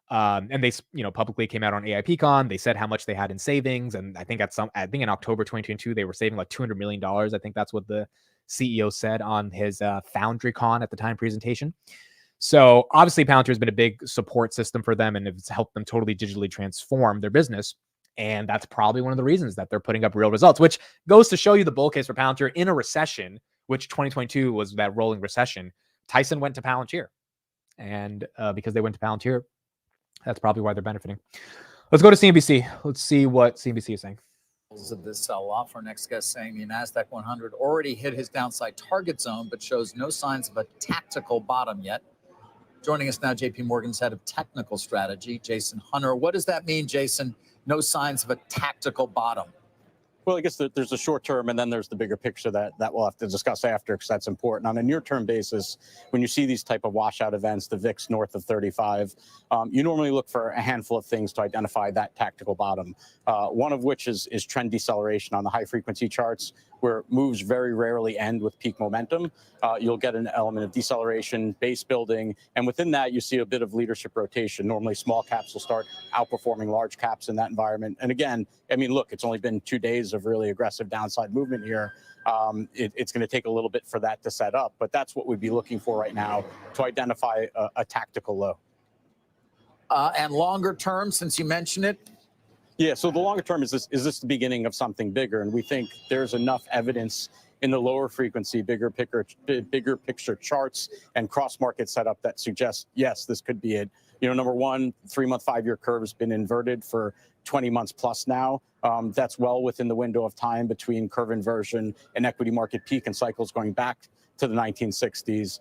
And they, publicly came out on AIPCon. They said how much they had in savings. And I think in October 2022, they were saving like $200 million. I think that's what the CEO said on his FoundryCon at the time presentation. So obviously Palantir has been a big support system for them and it's helped them totally digitally transform their business. And that's probably one of the reasons that they're putting up real results, which goes to show you the bull case for Palantir in a recession, which 2022 was that rolling recession. Tyson went to Palantir. And because they went to Palantir, that's probably why they're benefiting. Let's go to CNBC. Let's see what CNBC is saying. Of this sell-off, our next guest saying the NASDAQ 100 already hit his downside target zone, but shows no signs of a tactical bottom yet. Joining us now, JP Morgan's head of technical strategy, Jason Hunter. What does that mean, Jason? No signs of a tactical bottom. Well, I guess there's a short term and then there's the bigger picture that we'll have to discuss after because that's important. On a near-term basis, when you see these type of washout events, the VIX north of 35, you normally look for a handful of things to identify that tactical bottom, one of which is trend deceleration on the high-frequency charts, where moves very rarely end with peak momentum. You'll get an element of deceleration, base building, and within that, you see a bit of leadership rotation. Normally, small caps will start outperforming large caps in that environment. And again, I mean, look, it's only been 2 days of really aggressive downside movement here. It's going to take a little bit for that to set up, but that's what we'd be looking for right now to identify a tactical low. And longer term, since you mentioned it, Yeah, so the longer term is this the beginning of something bigger? And we think there's enough evidence in the lower frequency, bigger picture charts and cross market setup that suggests, yes, this could be it. You know, number one, 3-month, 5-year curve has been inverted for 20 months plus now. That's well within the window of time between curve inversion and equity market peak and cycles going back to the 1960s.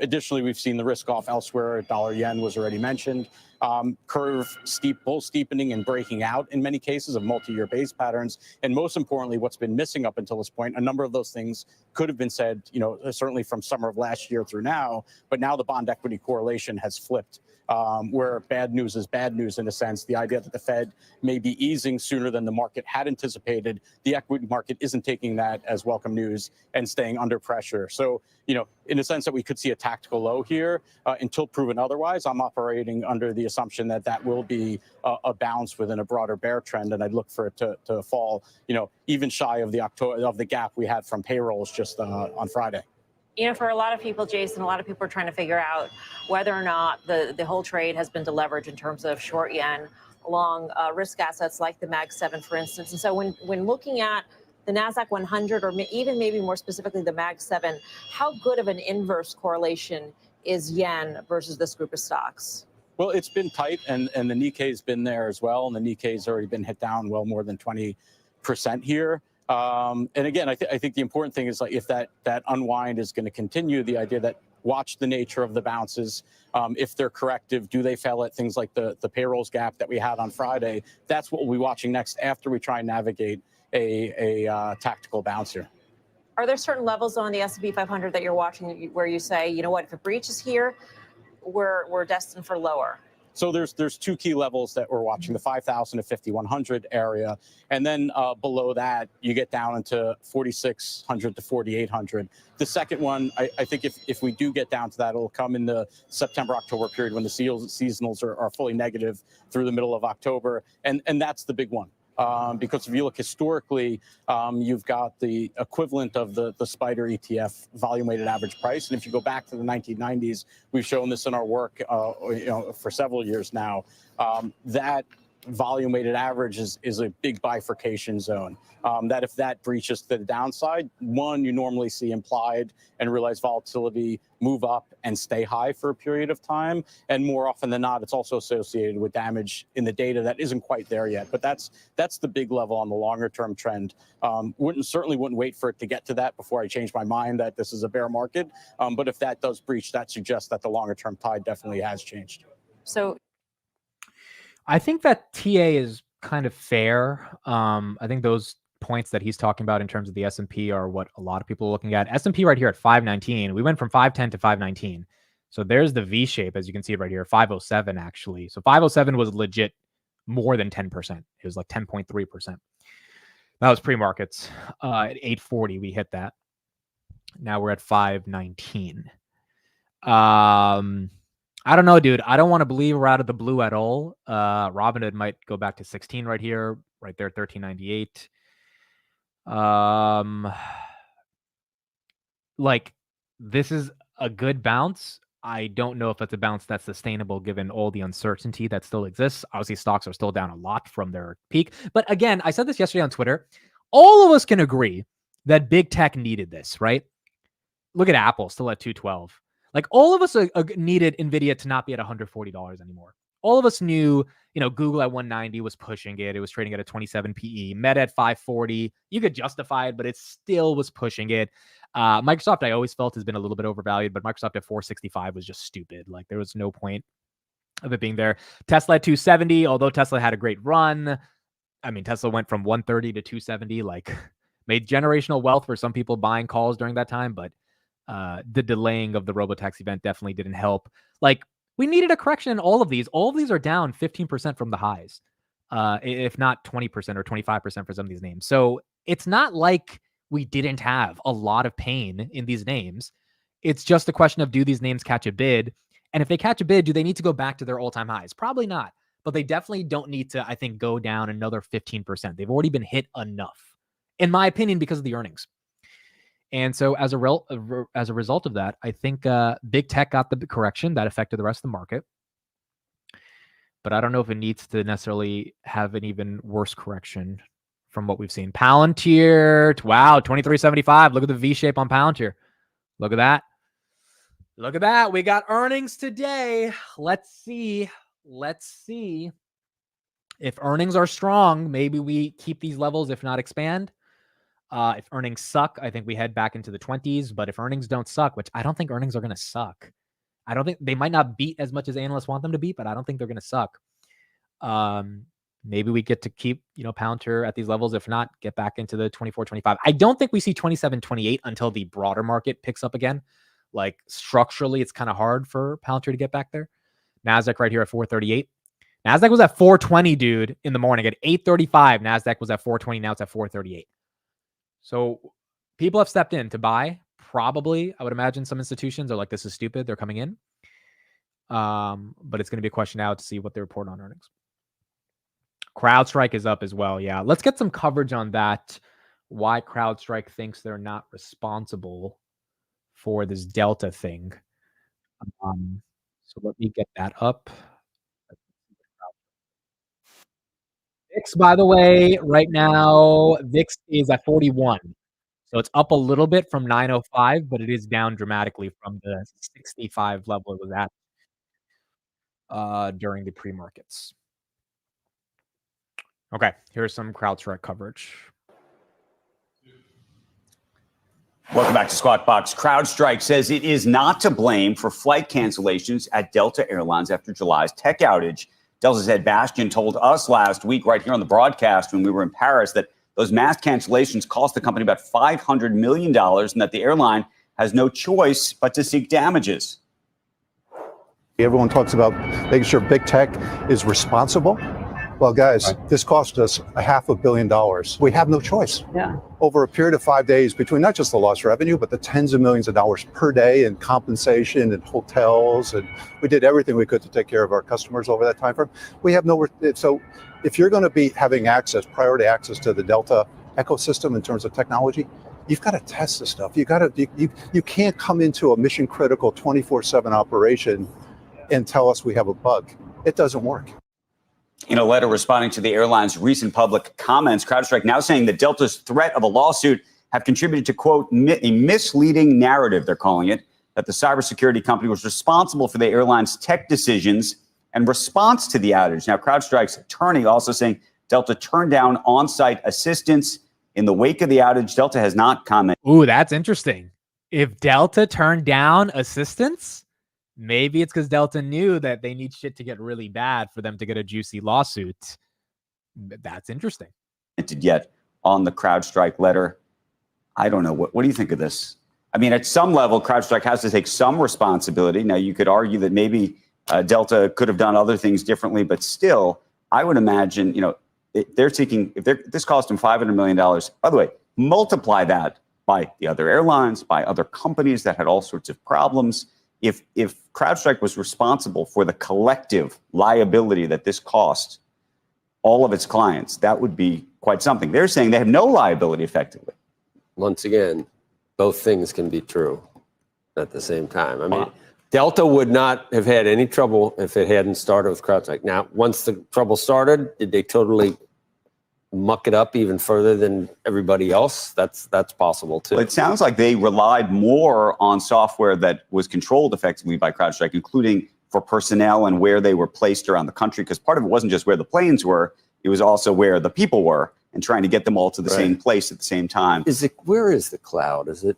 Additionally, we've seen the risk off elsewhere. Dollar yen was already mentioned. Curve bull steepening and breaking out in many cases of multi-year base patterns. And most importantly, what's been missing up until this point, a number of those things could have been said, you know, certainly from summer of last year through now, but now the bond equity correlation has flipped. Where bad news is bad news in a sense. The idea that the Fed may be easing sooner than the market had anticipated, the equity market isn't taking that as welcome news and staying under pressure. So, you know, in a sense that we could see a tactical low here until proven otherwise, I'm operating under the assumption that that will be a bounce within a broader bear trend, and I'd look for it to fall, you know, even shy of the gap we had from payrolls just on Friday. You know, for a lot of people, Jason, a lot of people are trying to figure out whether or not the whole trade has been deleveraged in terms of short yen along risk assets like the Mag 7, for instance. And so when looking at the NASDAQ 100 or even maybe more specifically the Mag 7, how good of an inverse correlation is yen versus this group of stocks? Well, it's been tight, and the Nikkei's been there as well, and the Nikkei's already been hit down well more than 20% here. And again, I think the important thing is, like, if that unwind is going to continue, the idea that watch the nature of the bounces. If they're corrective, do they fail at things like the payrolls gap that we had on Friday? That's what we'll be watching next after we try and navigate a tactical bounce here. Are there certain levels on the S&P 500 that you're watching where you say, you know what, if it breaches here, we're destined for lower? So there's two key levels that we're watching: the 5,000 to 5,100 area, and then below that you get down into 4,600 to 4,800. The second one, I think if we do get down to that, it'll come in the September-October period when the seasonals are fully negative through the middle of October, and that's the big one. Because if you look historically, you've got the equivalent of the SPDR ETF volume weighted average price. And if you go back to the 1990s, we've shown this in our work for several years now, that volume weighted average is a big bifurcation zone. That if that breaches to the downside, one, you normally see implied and realized volatility move up and stay high for a period of time. And more often than not, it's also associated with damage in the data that isn't quite there yet. But that's the big level on the longer term trend. Certainly wouldn't wait for it to get to that before I change my mind that this is a bear market. But if that does breach, that suggests that the longer term tide definitely has changed. So I think that TA is kind of fair. I think those points that he's talking about in terms of the S&P are what a lot of people are looking at. S&P right here at 519. We went from 510 to 519. So there's the V shape, as you can see right here, 507 actually. So 507 was legit more than 10%. It was like 10.3%. That was pre-markets. At 840, we hit that. Now we're at 519. I don't know, dude. I don't want to believe we're out of the blue at all. Robinhood might go back to 16 right here, right there, 1398. Like, this is a good bounce. I don't know if it's a bounce that's sustainable given all the uncertainty that still exists. Obviously, stocks are still down a lot from their peak. But again, I said this yesterday on Twitter. All of us can agree that big tech needed this, right? Look at Apple, still at 212. Like, all of us needed NVIDIA to not be at $140 anymore. All of us knew, Google at 190 was pushing it. It was trading at a 27 PE. Meta at 540. You could justify it, but it still was pushing it. Microsoft, I always felt, has been a little bit overvalued, but Microsoft at 465 was just stupid. Like, there was no point of it being there. Tesla at 270, although Tesla had a great run. I mean, Tesla went from 130 to 270, like, made generational wealth for some people buying calls during that time, but the delaying of the Robotaxi event definitely didn't help. Like, we needed a correction in all of these. All of these are down 15% from the highs, if not 20% or 25% for some of these names. So it's not like we didn't have a lot of pain in these names. It's just a question of, do these names catch a bid? And if they catch a bid, do they need to go back to their all-time highs? Probably not. But they definitely don't need to, I think, go down another 15%. They've already been hit enough, in my opinion, because of the earnings. And so as a result of that, I think big tech got the correction that affected the rest of the market. but I don't know if it needs to necessarily have an even worse correction from what we've seen. Palantir, wow, 23.75. Look at the V shape on Palantir. Look at that. Look at that. We got earnings today. Let's see. If earnings are strong, maybe we keep these levels, if not expand. If earnings suck, I think we head back into the 20s. But if earnings don't suck, which I don't think earnings are going to suck. I don't think they might not beat as much as analysts want them to beat, but I don't think they're going to suck. Maybe we get to keep, Palantir at these levels. If not, get back into the 24, 25. I don't think we see 27, 28 until the broader market picks up again. Like structurally, it's kind of hard for Palantir to get back there. NASDAQ right here at 438. NASDAQ was at 420, dude, in the morning. At 8:35, NASDAQ was at 420. Now it's at 438. So people have stepped in to buy. Probably, I would imagine some institutions are like, this is stupid. They're coming in. But it's going to be a question now to see what they report on earnings. CrowdStrike is up as well. Yeah, let's get some coverage on that. Why CrowdStrike thinks they're not responsible for this Delta thing. So let me get that up. VIX, by the way, right now, VIX is at 41. So it's up a little bit from 905, but it is down dramatically from the 65 level it was at during the pre-markets. Okay, here's some CrowdStrike coverage. Welcome back to Squawk Box. CrowdStrike says it is not to blame for flight cancellations at Delta Airlines after July's tech outage. Delta's Ed Bastian told us last week right here on the broadcast when we were in Paris that those mass cancellations cost the company about $500 million and that the airline has no choice but to seek damages. Everyone talks about making sure big tech is responsible. Well, guys, this cost us $500 million. We have no choice. Yeah. Over a period of 5 days, between not just the lost revenue, but the tens of millions of dollars per day in compensation and hotels, and we did everything we could to take care of our customers over that time frame. We have no. So, if you're going to be having priority access to the Delta ecosystem in terms of technology, you've got to test this stuff. You can't come into a mission critical 24/7 operation and tell us we have a bug. It doesn't work. In a letter responding to the airline's recent public comments, CrowdStrike now saying that Delta's threat of a lawsuit have contributed to, quote, a misleading narrative, they're calling it, that the cybersecurity company was responsible for the airline's tech decisions and response to the outage. Now, CrowdStrike's attorney also saying Delta turned down on-site assistance in the wake of the outage. Delta has not commented. Ooh, that's interesting. If Delta turned down assistance, maybe it's because Delta knew that they need shit to get really bad for them to get a juicy lawsuit. That's interesting. Yet on the CrowdStrike letter, I don't know. What do you think of this? I mean, at some level, CrowdStrike has to take some responsibility. Now, you could argue that maybe Delta could have done other things differently, but still, I would imagine, they're seeking, this cost them $500 million. By the way, multiply that by the other airlines, by other companies that had all sorts of problems. If CrowdStrike was responsible for the collective liability that this cost all of its clients, that would be quite something. They're saying they have no liability effectively. Once again, both things can be true at the same time. I mean, Delta would not have had any trouble if it hadn't started with CrowdStrike. Now, once the trouble started, did they totally muck it up even further than everybody else? That's possible too. Well, it sounds like they relied more on software that was controlled effectively by CrowdStrike, including for personnel and where they were placed around the country, because part of it wasn't just where the planes were, it was also where the people were and trying to get them all to the same place at the same time. Where is the cloud? Is it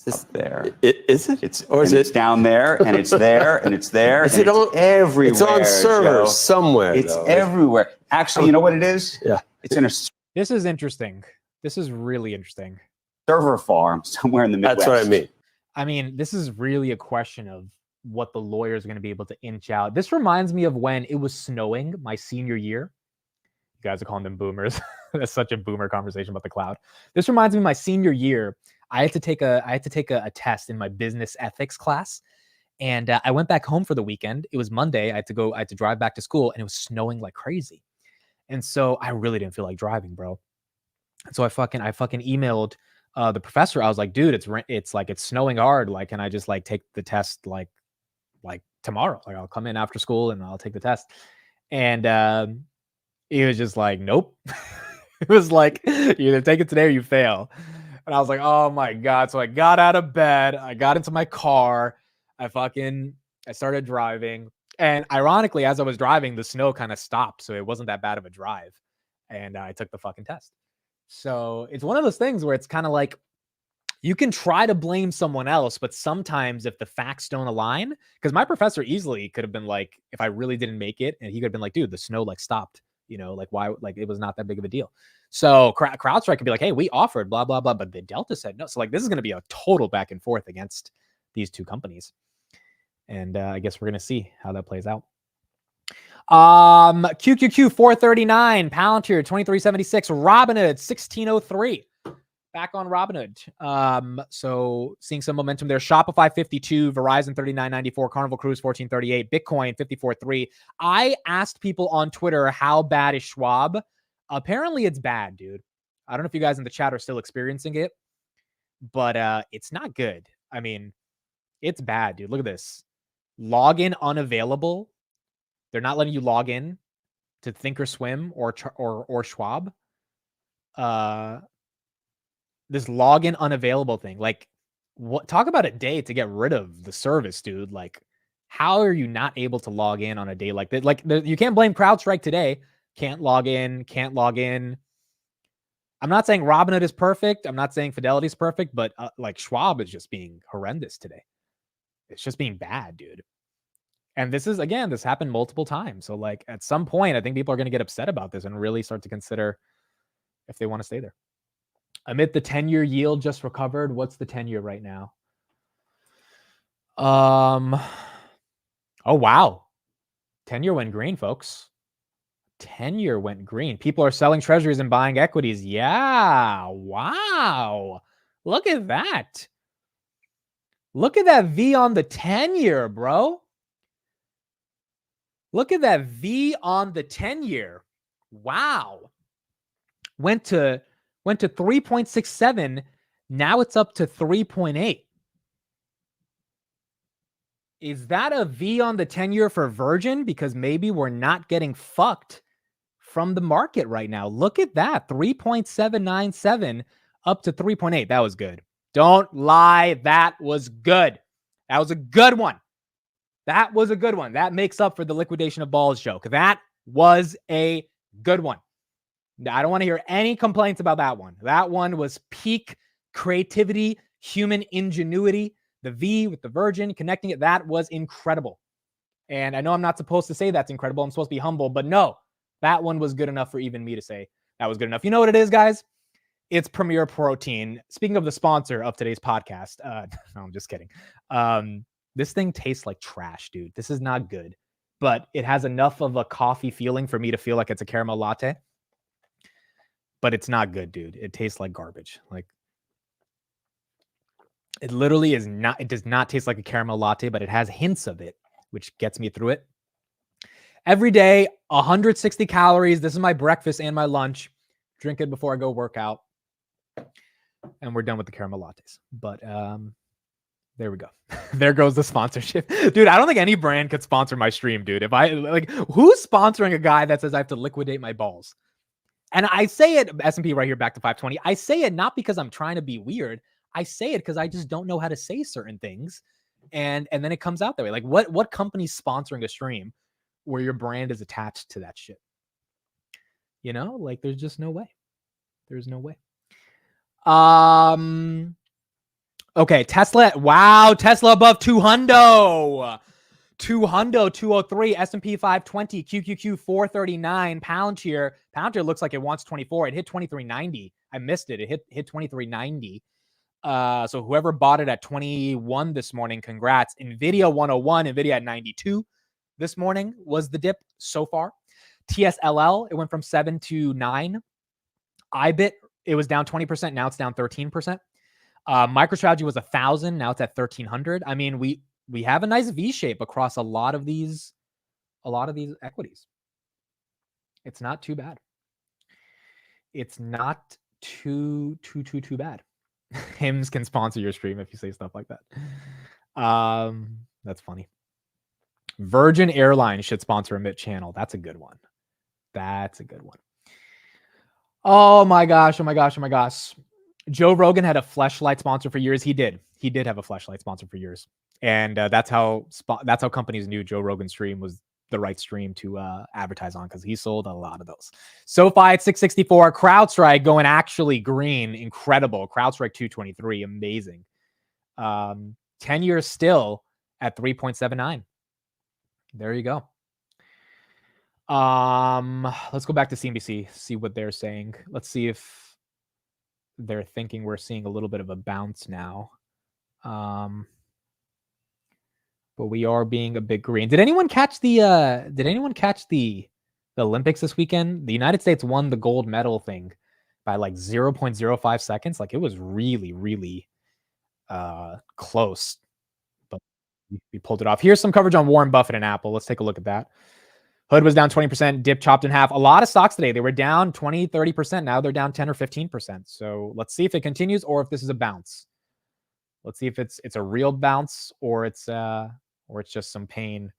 up there? Is it? It's down there, and it's there, and it's there. Is it on everywhere? It's on servers somewhere. It's everywhere. Actually, you know what it is? Yeah. It's in a This is interesting. This is really interesting. server farm somewhere in the Midwest. That's what I mean. I mean, this is really a question of what the lawyers are going to be able to inch out. This reminds me of when it was snowing my senior year. You guys are calling them boomers. That's such a boomer conversation about the cloud. This reminds me of my senior year. I had to take a test in my business ethics class. And I went back home for the weekend. It was Monday. I had to drive back to school, and it was snowing like crazy. And so I really didn't feel like driving, bro. And so I fucking emailed the professor. I was like, dude, it's snowing hard. Like, can I just like take the test like tomorrow. Like, I'll come in after school and I'll take the test. And he was just like, nope. It was like, you either take it today or you fail. And I was like, oh my God. So I got out of bed. I got into my car. I started driving. And ironically, as I was driving, the snow kind of stopped. So it wasn't that bad of a drive. And I took the fucking test. So it's one of those things where it's kind of like, you can try to blame someone else, but sometimes if the facts don't align, because my professor easily could have been like, if I really didn't make it, and he could have been like, dude, the snow like stopped, like why, like it was not that big of a deal. So CrowdStrike could be like, hey, we offered blah, blah, blah, but the Delta said no. So like, this is going to be a total back and forth against these two companies. And I guess we're going to see how that plays out. QQQ 439, Palantir 2376, Robinhood 1603. Back on Robinhood. So seeing some momentum there. Shopify 52, Verizon 39.94, Carnival Cruise 14.38, Bitcoin 54.3. I asked people on Twitter, how bad is Schwab? Apparently it's bad, dude. I don't know if you guys in the chat are still experiencing it, but it's not good. I mean, it's bad, dude. Look at this. Login unavailable. They're not letting you log in to Thinkorswim or Schwab. This login unavailable thing. Like, what? Talk about a day to get rid of the service, dude. Like, how are you not able to log in on a day like that? Like, you can't blame CrowdStrike today. Can't log in. I'm not saying Robinhood is perfect. I'm not saying Fidelity is perfect, but like Schwab is just being horrendous today. It's just being bad, dude. And this happened multiple times. So like at some point, I think people are going to get upset about this and really start to consider if they want to stay there. Amid the 10-year yield just recovered. What's the 10-year right now? Oh, wow. 10-year went green, folks. 10-year went green. People are selling treasuries and buying equities. Yeah. Wow. Look at that. Look at that V on the 10-year, bro. Look at that V on the 10-year. Wow. Went to 3.67. Now it's up to 3.8. Is that a V on the 10-year for Virgin? Because maybe we're not getting fucked from the market right now. Look at that. 3.797 up to 3.8. That was good. Don't lie. That was good. That was a good one. That was a good one. That makes up for the liquidation of balls joke. That was a good one. I don't want to hear any complaints about that one. That one was peak creativity, human ingenuity. The V with the Virgin, connecting it, that was incredible. And I know I'm not supposed to say that's incredible. I'm supposed to be humble, but no, that one was good enough for even me to say that was good enough. You know what it is, guys? It's Premier Protein. Speaking of the sponsor of today's podcast, no, I'm just kidding. This thing tastes like trash, dude. This is not good, but it has enough of a coffee feeling for me to feel like it's a caramel latte. But it's not good, dude. It tastes like garbage. Like, it literally is not. It does not taste like a caramel latte, but it has hints of it, which gets me through it. Every day, 160 calories. This is my breakfast and my lunch. Drink it before I go work out. And we're done with the caramel lattes. But there we go. There goes the sponsorship. Dude, I don't think any brand could sponsor my stream, dude. If I like, who's sponsoring a guy that says I have to liquidate my balls? And I say it, S&P right here, back to 520. I say it not because I'm trying to be weird. I say it because I just don't know how to say certain things. And then it comes out that way. Like, what company's sponsoring a stream where your brand is attached to that shit? You know, like, there's just no way. There's no way. Okay, Tesla. Wow, Tesla above 200. 203, S&P 520, QQQ 439, Palantir. Palantir looks like it wants 24. It hit 23.90. I missed it. It hit 23.90. So whoever bought it at 21 this morning, congrats. Nvidia 101, Nvidia at 92 this morning was the dip so far. TSLL, it went from 7 to 9. IBIT, it was down 20%. Now it's down 13%. MicroStrategy was 1,000. Now it's at 1,300. I mean, we have a nice V shape across a lot of these equities. It's not too bad. It's not too bad. Hims can sponsor your stream if you say stuff like that. That's funny. Virgin Airlines should sponsor a mid channel. That's a good one. That's a good one. Oh my gosh. Oh my gosh. Oh my gosh. Joe Rogan had a fleshlight sponsor for years. He did have a fleshlight sponsor for years. And that's how companies knew Joe Rogan's stream was the right stream to advertise on, because he sold a lot of those. SoFi at 664. CrowdStrike going actually green. Incredible. CrowdStrike 223. Amazing. 10 years still at 3.79. There you go. Let's go back to CNBC, see what they're saying. Let's see if they're thinking we're seeing a little bit of a bounce now. But we are being a bit green. Did anyone catch the Olympics this weekend? The United States won the gold medal thing by like 0.05 seconds. Like, it was really, really close. But we pulled it off. Here's some coverage on Warren Buffett and Apple. Let's take a look at that. Hood was down 20%, dip chopped in half. A lot of stocks today, they were down 20, 30%. Now they're down 10 or 15%. So let's see if it continues or if this is a bounce. Let's see if it's a real bounce or it's just some pain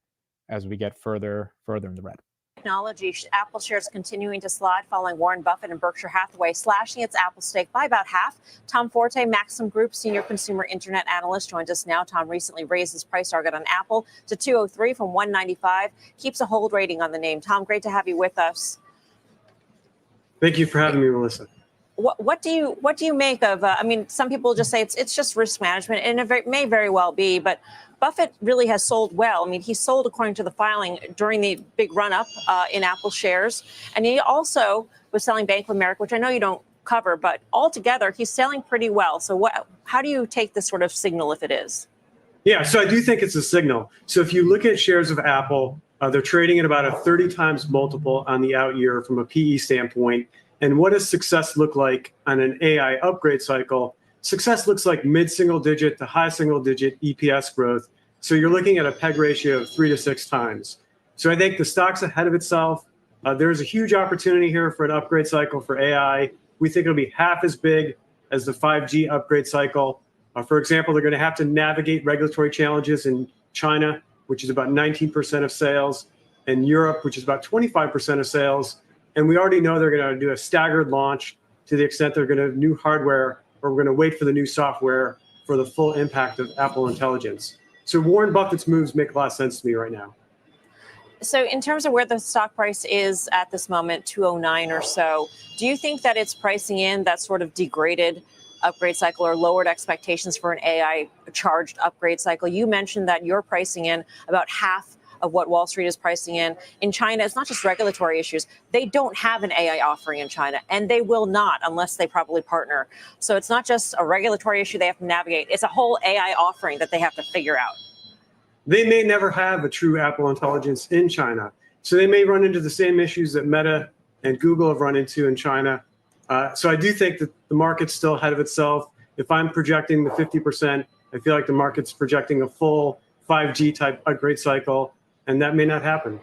as we get further in the red. Technology, Apple shares continuing to slide following Warren Buffett and Berkshire Hathaway slashing its Apple stake by about half. Tom Forte, Maxim Group senior consumer internet analyst, joins us now. Tom recently raised his price target on Apple to 203 from 195. Keeps a hold rating on the name. Tom, great to have you with us. Thank you for having me, Melissa. What do you make of? I mean, some people just say it's just risk management, and it may very well be. But Buffett really has sold well. I mean, he sold according to the filing during the big run up in Apple shares, and he also was selling Bank of America, which I know you don't cover, but altogether he's selling pretty well. So how do you take this sort of signal if it is? Yeah, so I do think it's a signal. So if you look at shares of Apple, they're trading at about a 30 times multiple on the out year from a PE standpoint. And what does success look like on an AI upgrade cycle? Success looks like mid-single digit to high single digit EPS growth. So you're looking at a PEG ratio of 3 to 6 times. So I think the stock's ahead of itself. There's a huge opportunity here for an upgrade cycle for AI. We think it'll be half as big as the 5G upgrade cycle. For example, they're going to have to navigate regulatory challenges in China, which is about 19% of sales, and Europe, which is about 25% of sales. And we already know they're going to do a staggered launch to the extent they're going to have new hardware, or we're going to wait for the new software for the full impact of Apple Intelligence. So Warren Buffett's moves make a lot of sense to me right now. So in terms of where the stock price is at this moment, 209 or so, do you think that it's pricing in that sort of degraded upgrade cycle or lowered expectations for an AI charged upgrade cycle? You mentioned that you're pricing in about half of what Wall Street is pricing in. In China, it's not just regulatory issues. They don't have an AI offering in China, and they will not unless they probably partner. So it's not just a regulatory issue they have to navigate. It's a whole AI offering that they have to figure out. They may never have a true Apple Intelligence in China. So they may run into the same issues that Meta and Google have run into in China. So I do think that the market's still ahead of itself. If I'm projecting the 50%, I feel like the market's projecting a full 5G type upgrade cycle, and that may not happen.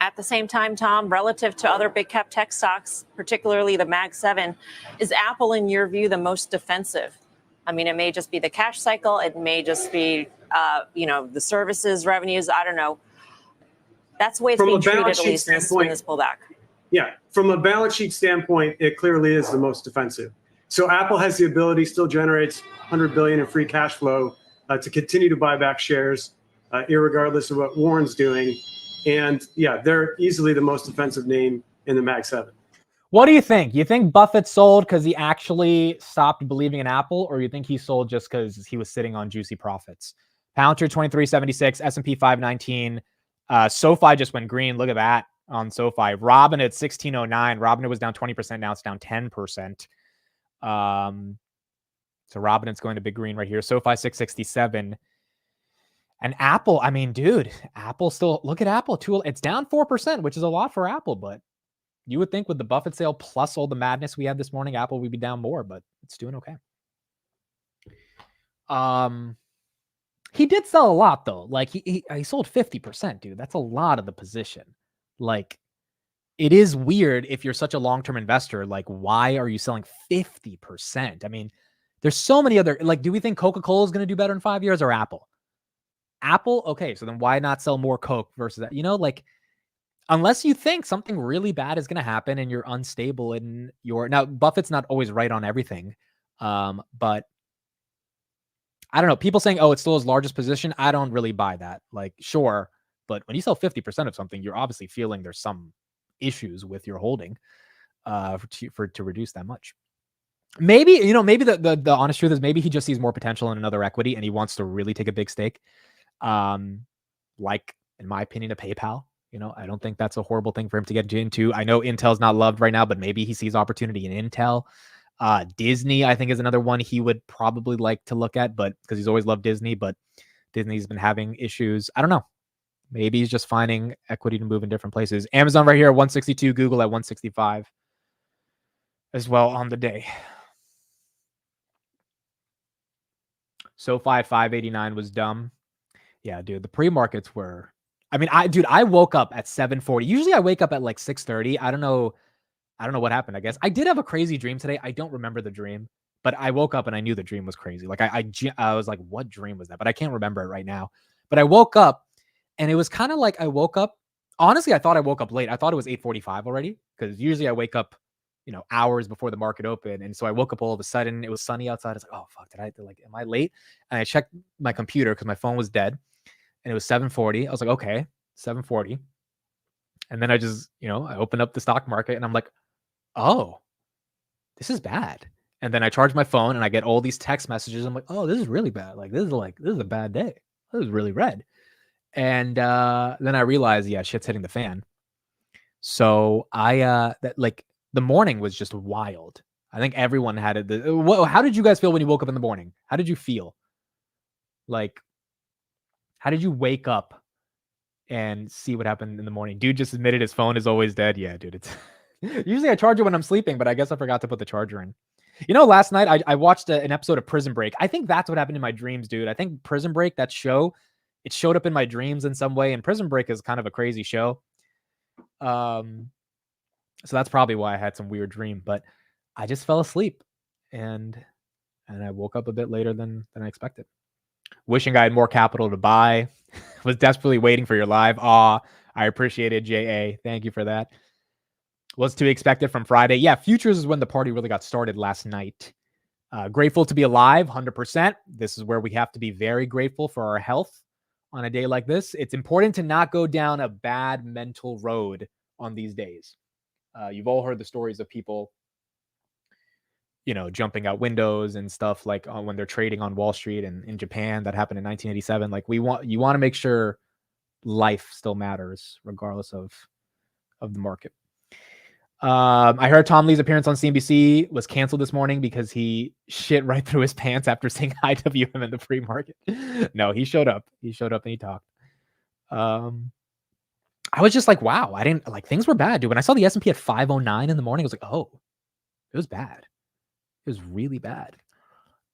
At the same time, Tom, relative to other big cap tech stocks, particularly the Mag 7, is Apple, in your view, the most defensive? I mean, it may just be the cash cycle. It may just be, the services revenues. I don't know. That's the way it's being treated, at least in this pullback. Yeah, from a balance sheet standpoint, it clearly is the most defensive. So Apple has the ability, still generates $100 billion in free cash flow to continue to buy back shares, irregardless of what Warren's doing. And yeah, they're easily the most defensive name in the Mag 7. What do you think? You think Buffett sold because he actually stopped believing in Apple, or you think he sold just because he was sitting on juicy profits? Palantir 2376, S&P 519. SoFi just went green. Look at that on SoFi. Robin at 1609. Robin was down 20%. Now it's down 10%. So Robin's going to big green right here. SoFi 667. And Apple, I mean, dude, Apple still, look at Apple. It's down 4%, which is a lot for Apple, but you would think with the Buffett sale plus all the madness we had this morning, Apple would be down more, but it's doing okay. He did sell a lot though. Like he sold 50%, dude. That's a lot of the position. Like, it is weird if you're such a long-term investor. Like, why are you selling 50%? I mean, there's so many other, like, do we think Coca-Cola is going to do better in 5 years or Apple? Apple, okay, so then why not sell more Coke versus that? You know, like unless you think something really bad is going to happen and you're unstable in your now Buffett's not always right on everything. But I don't know, people saying, oh, it's still his largest position. I don't really buy that. Like, sure. But when you sell 50% of something, you're obviously feeling there's some issues with your holding to reduce that much. Maybe, you know, maybe the honest truth is maybe he just sees more potential in another equity and he wants to really take a big stake. Like, in my opinion, a PayPal. You know, I don't think that's a horrible thing for him to get into. I know Intel's not loved right now, but maybe he sees opportunity in Intel. Disney, I think, is another one he would probably like to look at, but because he's always loved Disney, but Disney's been having issues. I don't know. Maybe he's just finding equity to move in different places. Amazon right here at 162, Google at 165 as well on the day. SoFi at 589 was dumb. Yeah, dude, the pre-markets were, I mean, I woke up at 7:40. Usually I wake up at like 6:30. I don't know what happened. I guess I did have a crazy dream today. I don't remember the dream, but I woke up and I knew the dream was crazy. Like I was like, what dream was that? But I can't remember it right now. But I woke up and it was kind of like I woke up. Honestly, I thought I woke up late. I thought it was 8:45 already because usually I wake up, you know, hours before the market opened. And so I woke up all of a sudden. It was sunny outside. I was like, oh fuck, am I late? And I checked my computer because my phone was dead, and it was 7:40. I was like, okay, 7:40. And then I just, you know, I opened up the stock market and I'm like, oh, this is bad. And then I charge my phone and I get all these text messages. I'm like, oh, this is really bad. Like, this is a bad day. This is really red. And then I realized, yeah, shit's hitting the fan. So like the morning was just wild. I think everyone had it. How did you guys feel when you woke up in the morning? How did you feel? Like, how did you wake up and see what happened in the morning? Dude just admitted his phone is always dead. Yeah, dude, it's usually I charge it when I'm sleeping, but I guess I forgot to put the charger in. You know, last night I watched an episode of Prison Break. I think that's what happened in my dreams, dude. I think Prison Break, that show, it showed up in my dreams in some way, and Prison Break is kind of a crazy show. So that's probably why I had some weird dream, but I just fell asleep and I woke up a bit later than I expected. Wishing I had more capital to buy. Was desperately waiting for your live. Aw, I appreciate it, JA. Thank you for that. Was to be expected from Friday. Yeah, futures is when the party really got started last night. Grateful to be alive, 100%. This is where we have to be very grateful for our health on a day like this. It's important to not go down a bad mental road on these days. You've all heard the stories of people, you know, jumping out windows and stuff like when they're trading on Wall Street and in Japan. That happened in 1987. Like you want to make sure life still matters regardless of the market. I heard Tom Lee's appearance on CNBC was canceled this morning because he shit right through his pants after seeing IWM in the pre-market. No, he showed up. He showed up and he talked. I was just like, wow, I didn't like things were bad, dude. When I saw the S&P at 509 in the morning, I was like, oh, it was bad. It was really bad.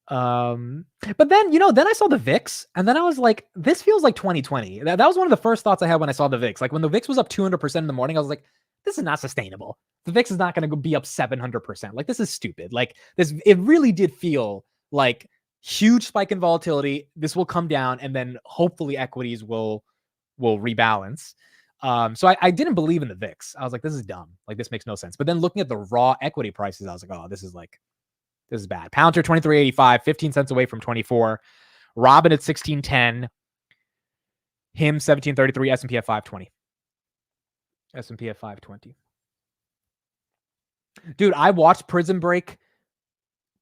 But then, you know, then I saw the VIX and then I was like, this feels like 2020. That was one of the first thoughts I had when I saw the VIX. Like when the VIX was up 200% in the morning, I was like, this is not sustainable. The VIX is not going to be up 700%. Like this is stupid. Like this, it really did feel like huge spike in volatility. This will come down and then hopefully equities will rebalance. So I didn't believe in the VIX. I was like, this is dumb. Like this makes no sense. But then looking at the raw equity prices, I was like, oh, this is bad. Palantir 23.85, 15 cents away from 24. Robin at 16.10. Him 17.33. S&P at 520. S&P at 520. Dude, I watched Prison Break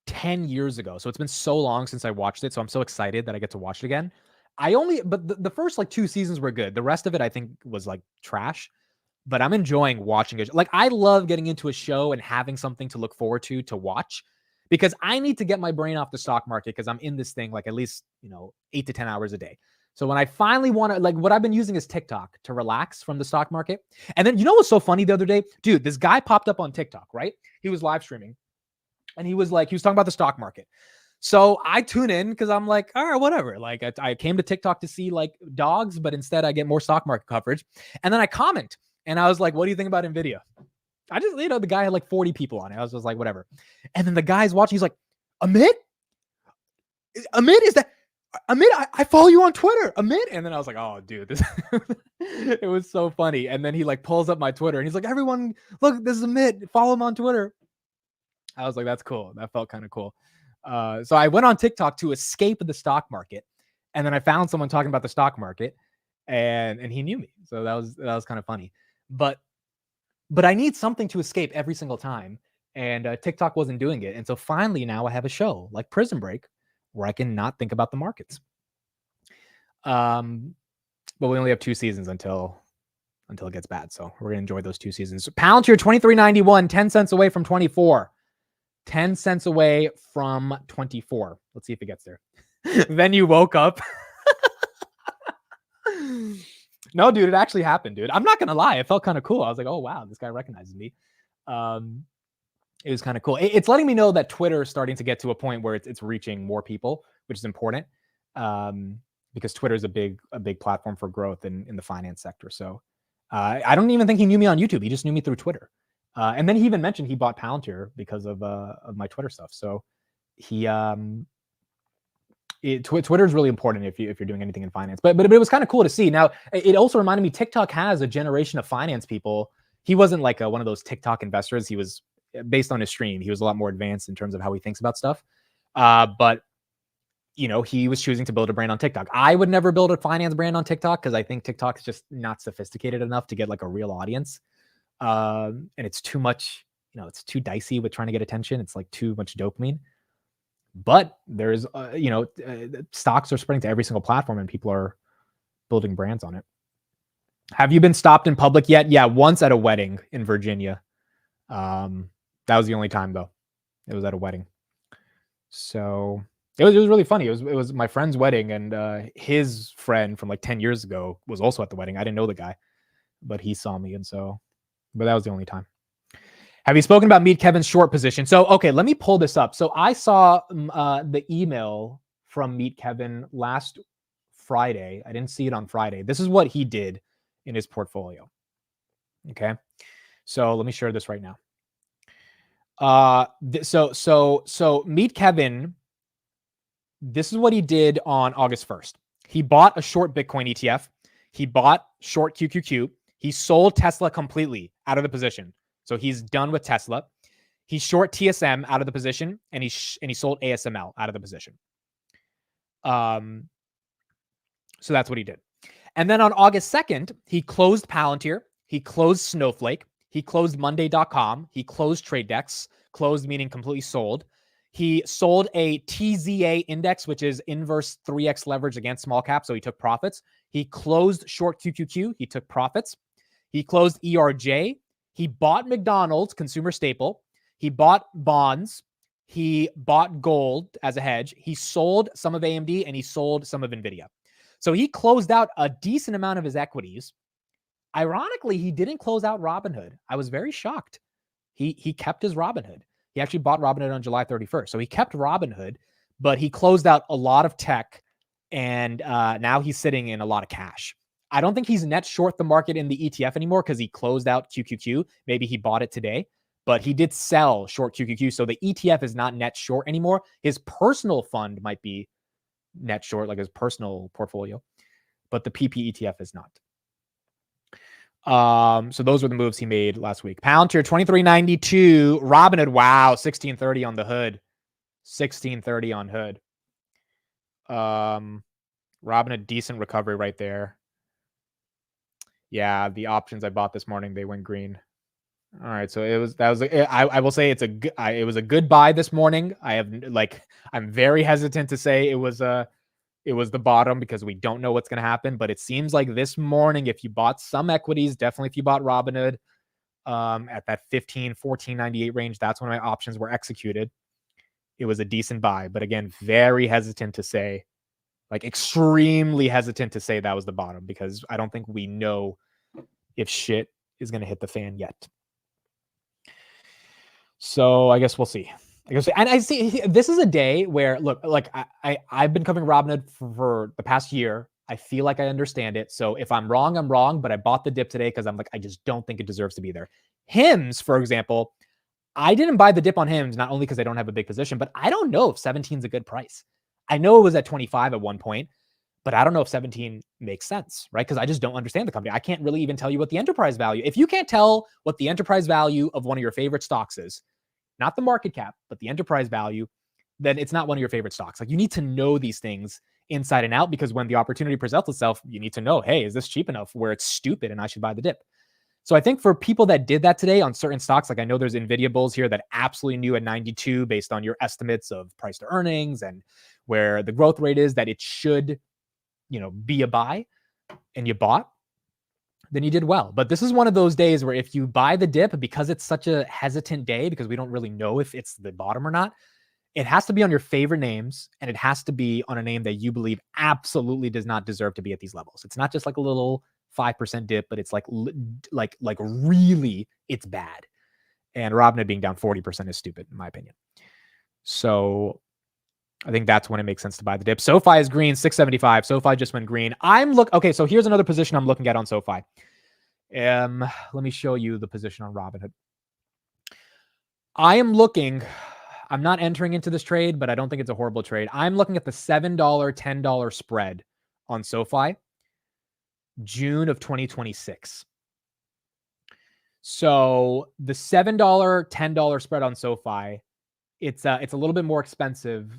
10 years ago. So it's been so long since I watched it. So I'm so excited that I get to watch it again. But the first like 2 seasons were good. The rest of it I think was like trash. But I'm enjoying watching it. Like I love getting into a show and having something to look forward to watch. Because I need to get my brain off the stock market because I'm in this thing like at least, 8 to 10 hours a day. So when I finally want to, like what I've been using is TikTok to relax from the stock market. And then, what's so funny the other day? Dude, this guy popped up on TikTok, right? He was live streaming and he was talking about the stock market. So I tune in because I'm like, all right, whatever. Like I came to TikTok to see like dogs, but instead I get more stock market coverage. And then I comment and I was like, what do you think about NVIDIA? I just, the guy had like 40 people on it. I was just like, whatever. And then the guy's watching. He's like, Amit, is that Amit, I follow you on Twitter, Amit. And then I was like, oh, dude, this it was so funny. And then he like pulls up my Twitter and he's like, everyone, look, this is Amit. Follow him on Twitter. I was like, that's cool. That felt kind of cool. So I went on TikTok to escape the stock market. And then I found someone talking about the stock market and he knew me. So that was kind of funny. But I need something to escape every single time. And TikTok wasn't doing it. And so finally now I have a show like Prison Break where I can not think about the markets. But we only have 2 seasons until it gets bad. So we're going to enjoy those 2 seasons. Palantir 23.91, 10 cents away from 24. 10 cents away from 24. Let's see if it gets there. Then you woke up. No, dude, it actually happened, dude. I'm not going to lie. It felt kind of cool. I was like, oh, wow, this guy recognizes me. It was kind of cool. It's letting me know that Twitter is starting to get to a point where it's reaching more people, which is important because Twitter is a big platform for growth in the finance sector. So I don't even think he knew me on YouTube. He just knew me through Twitter. And then he even mentioned he bought Palantir because of my Twitter stuff. So Twitter is really important if you're doing anything in finance. But it was kind of cool to see. Now, it also reminded me TikTok has a generation of finance people. He wasn't like one of those TikTok investors. He was, based on his stream, he was a lot more advanced in terms of how he thinks about stuff. But you know, he was choosing to build a brand on TikTok. I would never build a finance brand on TikTok because I think TikTok is just not sophisticated enough to get like a real audience. And it's too much, you know, it's too dicey with trying to get attention. It's like too much dopamine. But there's, stocks are spreading to every single platform and people are building brands on it. Have you been stopped in public yet? Yeah, once at a wedding in Virginia. That was the only time though. It was at a wedding. So it was really funny. It was my friend's wedding and his friend from like 10 years ago was also at the wedding. I didn't know the guy, but he saw me. But that was the only time. Have you spoken about Meet Kevin's short position? So, okay, let me pull this up. So I saw the email from Meet Kevin last Friday. I didn't see it on Friday. This is what he did in his portfolio. Okay. So let me share this right now. So Meet Kevin, this is what he did on August 1st. He bought a short Bitcoin ETF. He bought short QQQ. He sold Tesla completely out of the position. So he's done with Tesla. He short TSM out of the position, and he sold ASML out of the position. So that's what he did. And then on August 2nd, he closed Palantir. He closed Snowflake. He closed Monday.com. He closed TradeDex. Closed meaning completely sold. He sold a TZA index, which is inverse 3x leverage against small cap. So he took profits. He closed short QQQ. He took profits. He closed ERJ. He bought McDonald's, consumer staple. He bought bonds. He bought gold as a hedge. He sold some of AMD and he sold some of NVIDIA. So he closed out a decent amount of his equities. Ironically, he didn't close out Robinhood. I was very shocked. He kept his Robinhood. He actually bought Robinhood on July 31st. So he kept Robinhood, but he closed out a lot of tech and now he's sitting in a lot of cash. I don't think he's net short the market in the ETF anymore because he closed out QQQ. Maybe he bought it today, but he did sell short QQQ. So the ETF is not net short anymore. His personal fund might be net short, like his personal portfolio, but the PP ETF is not. So those were the moves he made last week. Palantir 23.92, Robinhood, wow, 16.30 on the hood. 16.30 on hood. Robinhood, decent recovery right there. Yeah, the options I bought this morning, they went green. All right, so I will say it was a good buy this morning. I'm very hesitant to say it was the bottom because we don't know what's going to happen, but it seems like this morning, if you bought some equities, definitely if you bought Robinhood at that 14.98 range, that's when my options were executed. It was a decent buy, but again, very hesitant to say, like extremely hesitant to say that was the bottom because I don't think we know if shit is going to hit the fan yet. So I guess we'll see. And I see this is a day where, look, like I've been covering Robinhood for the past year. I feel like I understand it. So if I'm wrong, I'm wrong. But I bought the dip today because I'm like, I just don't think it deserves to be there. HIMS, for example, I didn't buy the dip on HIMS, not only because I don't have a big position, but I don't know if 17 is a good price. I know it was at 25 at one point, but I don't know if 17 makes sense, right? Because I just don't understand the company. I can't really even tell you what the enterprise value. If you can't tell what the enterprise value of one of your favorite stocks is, not the market cap, but the enterprise value, then it's not one of your favorite stocks. Like, you need to know these things inside and out, because when the opportunity presents itself, you need to know, hey, is this cheap enough where it's stupid and I should buy the dip? So I think for people that did that today on certain stocks, like I know there's Nvidia bulls here that absolutely knew at 92 based on your estimates of price to earnings and where the growth rate is that it should, be a buy, and you bought, then you did well. But this is one of those days where if you buy the dip, because it's such a hesitant day, because we don't really know if it's the bottom or not, it has to be on your favorite names, and it has to be on a name that you believe absolutely does not deserve to be at these levels. It's not just like a little 5% dip, but it's like really, it's bad. And Robinhood being down 40% is stupid, in my opinion. So I think that's when it makes sense to buy the dip. SoFi is green, 675. SoFi just went green. Okay, so here's another position I'm looking at on SoFi. Let me show you the position on Robinhood. I'm not entering into this trade, but I don't think it's a horrible trade. I'm looking at the $7, $10 spread on SoFi, June of 2026. So the $7, $10 spread on SoFi, it's a little bit more expensive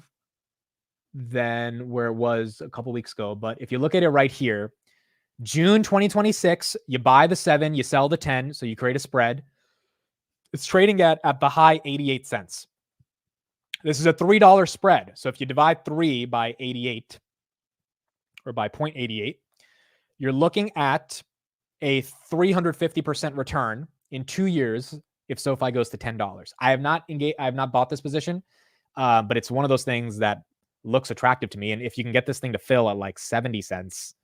than where it was a couple weeks ago. But if you look at it right here, June 2026, you buy the 7, you sell the 10, so you create a spread. It's trading at the high 88 cents. This is a $3 spread. So if you divide 3 by 88 or by 0.88, you're looking at a 350% return in 2 years if SoFi goes to $10. I have not bought this position, but it's one of those things that looks attractive to me. And if you can get this thing to fill at like 70 cents,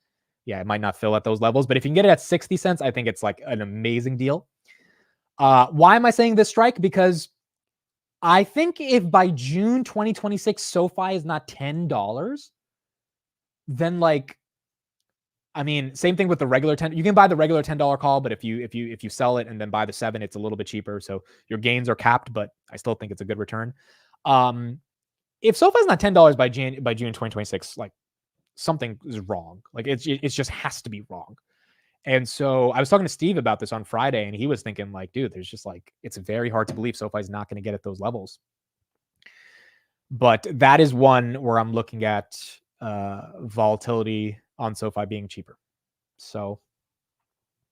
yeah, it might not fill at those levels, but if you can get it at 60 cents, I think it's like an amazing deal. Why am I saying this strike? Because I think if by June 2026, SoFi is not $10, then same thing with the regular 10. You can buy the regular $10 call, but if you sell it and then buy the 7, it's a little bit cheaper. So your gains are capped, but I still think it's a good return. If SoFi is not $10 by June 2026, like, something is wrong. Like, it just has to be wrong. And so I was talking to Steve about this on Friday, and he was thinking like, dude, there's just it's very hard to believe SoFi is not going to get at those levels. But that is one where I'm looking at volatility on SoFi being cheaper. So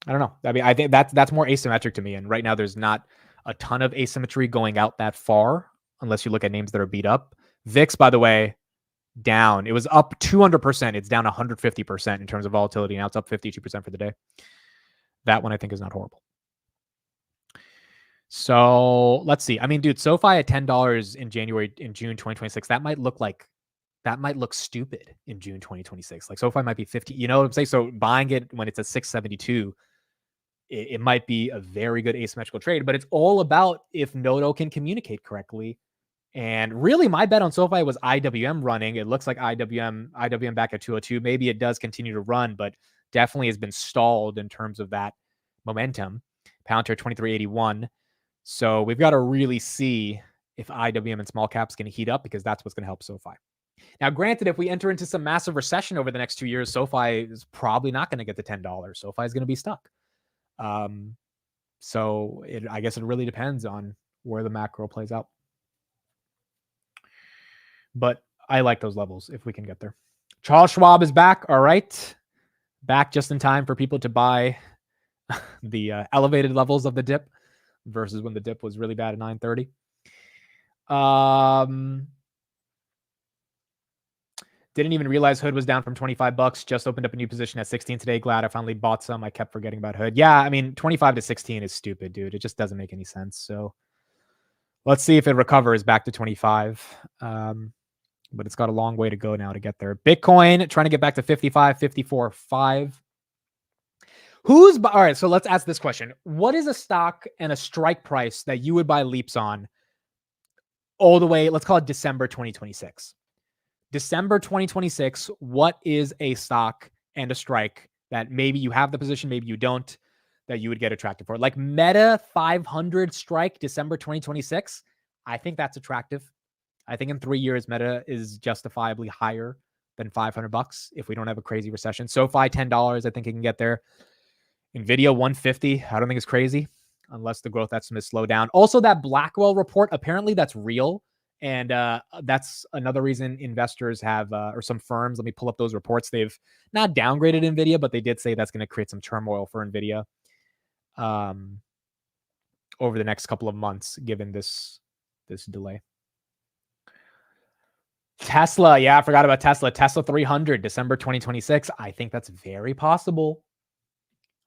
I don't know. I mean, I think that's more asymmetric to me. And right now there's not a ton of asymmetry going out that far, unless you look at names that are beat up. VIX, by the way, down. It was up 200%. It's down 150% in terms of volatility. Now it's up 52% for the day. That one I think is not horrible. So let's see. I mean, dude, SoFi at $10 in June 2026, that might look stupid in June 2026. Like, SoFi might be 50. You know what I'm saying? So buying it when it's at 672, it might be a very good asymmetrical trade, but it's all about if Noto can communicate correctly. And really, my bet on SoFi was IWM running. It looks like IWM back at 202. Maybe it does continue to run, but definitely has been stalled in terms of that momentum. Palantir 2381. So we've got to really see if IWM and small caps can heat up, because that's what's going to help SoFi. Now, granted, if we enter into some massive recession over the next 2 years, SoFi is probably not going to get to $10. SoFi is going to be stuck. So I guess it really depends on where the macro plays out. But I like those levels if we can get there. Charles Schwab is back. All right. Back just in time for people to buy the elevated levels of the dip versus when the dip was really bad at 9:30. Didn't even realize Hood was down from $25. Just opened up a new position at 16 today. Glad I finally bought some. I kept forgetting about Hood. Yeah, I mean, 25 to 16 is stupid, dude. It just doesn't make any sense. So let's see if it recovers back to 25. But it's got a long way to go now to get there. Bitcoin trying to get back to 55, 54, 5. All right, so let's ask this question. What is a stock and a strike price that you would buy leaps on all the way, let's call it December 2026? December 2026, what is a stock and a strike that maybe you have the position, maybe you don't, that you would get attracted for? Like Meta 500 strike, December 2026. I think that's attractive. I think in 3 years, Meta is justifiably higher than $500 if we don't have a crazy recession. SoFi, $10. I think it can get there. Nvidia, $150. I don't think it's crazy unless the growth estimates slow down. Also, that Blackwell report, apparently that's real. And that's another reason investors have, or some firms, let me pull up those reports. They've not downgraded Nvidia, but they did say that's going to create some turmoil for Nvidia over the next couple of months, given this delay. Tesla, yeah, I forgot about Tesla. Tesla 300, December 2026. I think that's very possible.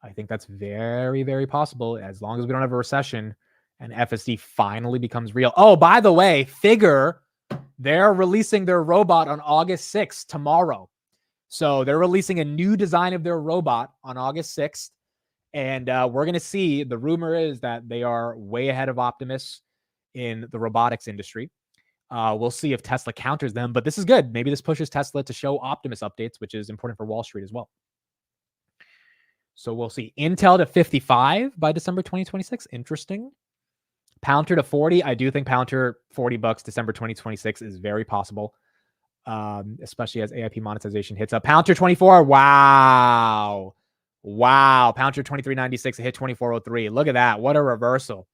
I think that's very, very possible as long as we don't have a recession and FSD finally becomes real. Oh, by the way, Figure, they're releasing their robot on August 6th, tomorrow. So they're releasing a new design of their robot on August 6th. And we're going to see, the rumor is that they are way ahead of Optimus in the robotics industry. We'll see if Tesla counters them, but this is good. Maybe this pushes Tesla to show Optimus updates, which is important for Wall Street as well. So we'll see. Intel to 55 by December 2026. Interesting. Palantir to 40. I do think Palantir $40 December 2026 is very possible, especially as AIP monetization hits up. Palantir 24. Wow. Palantir 23.96. It hit 24.03. Look at that. What a reversal.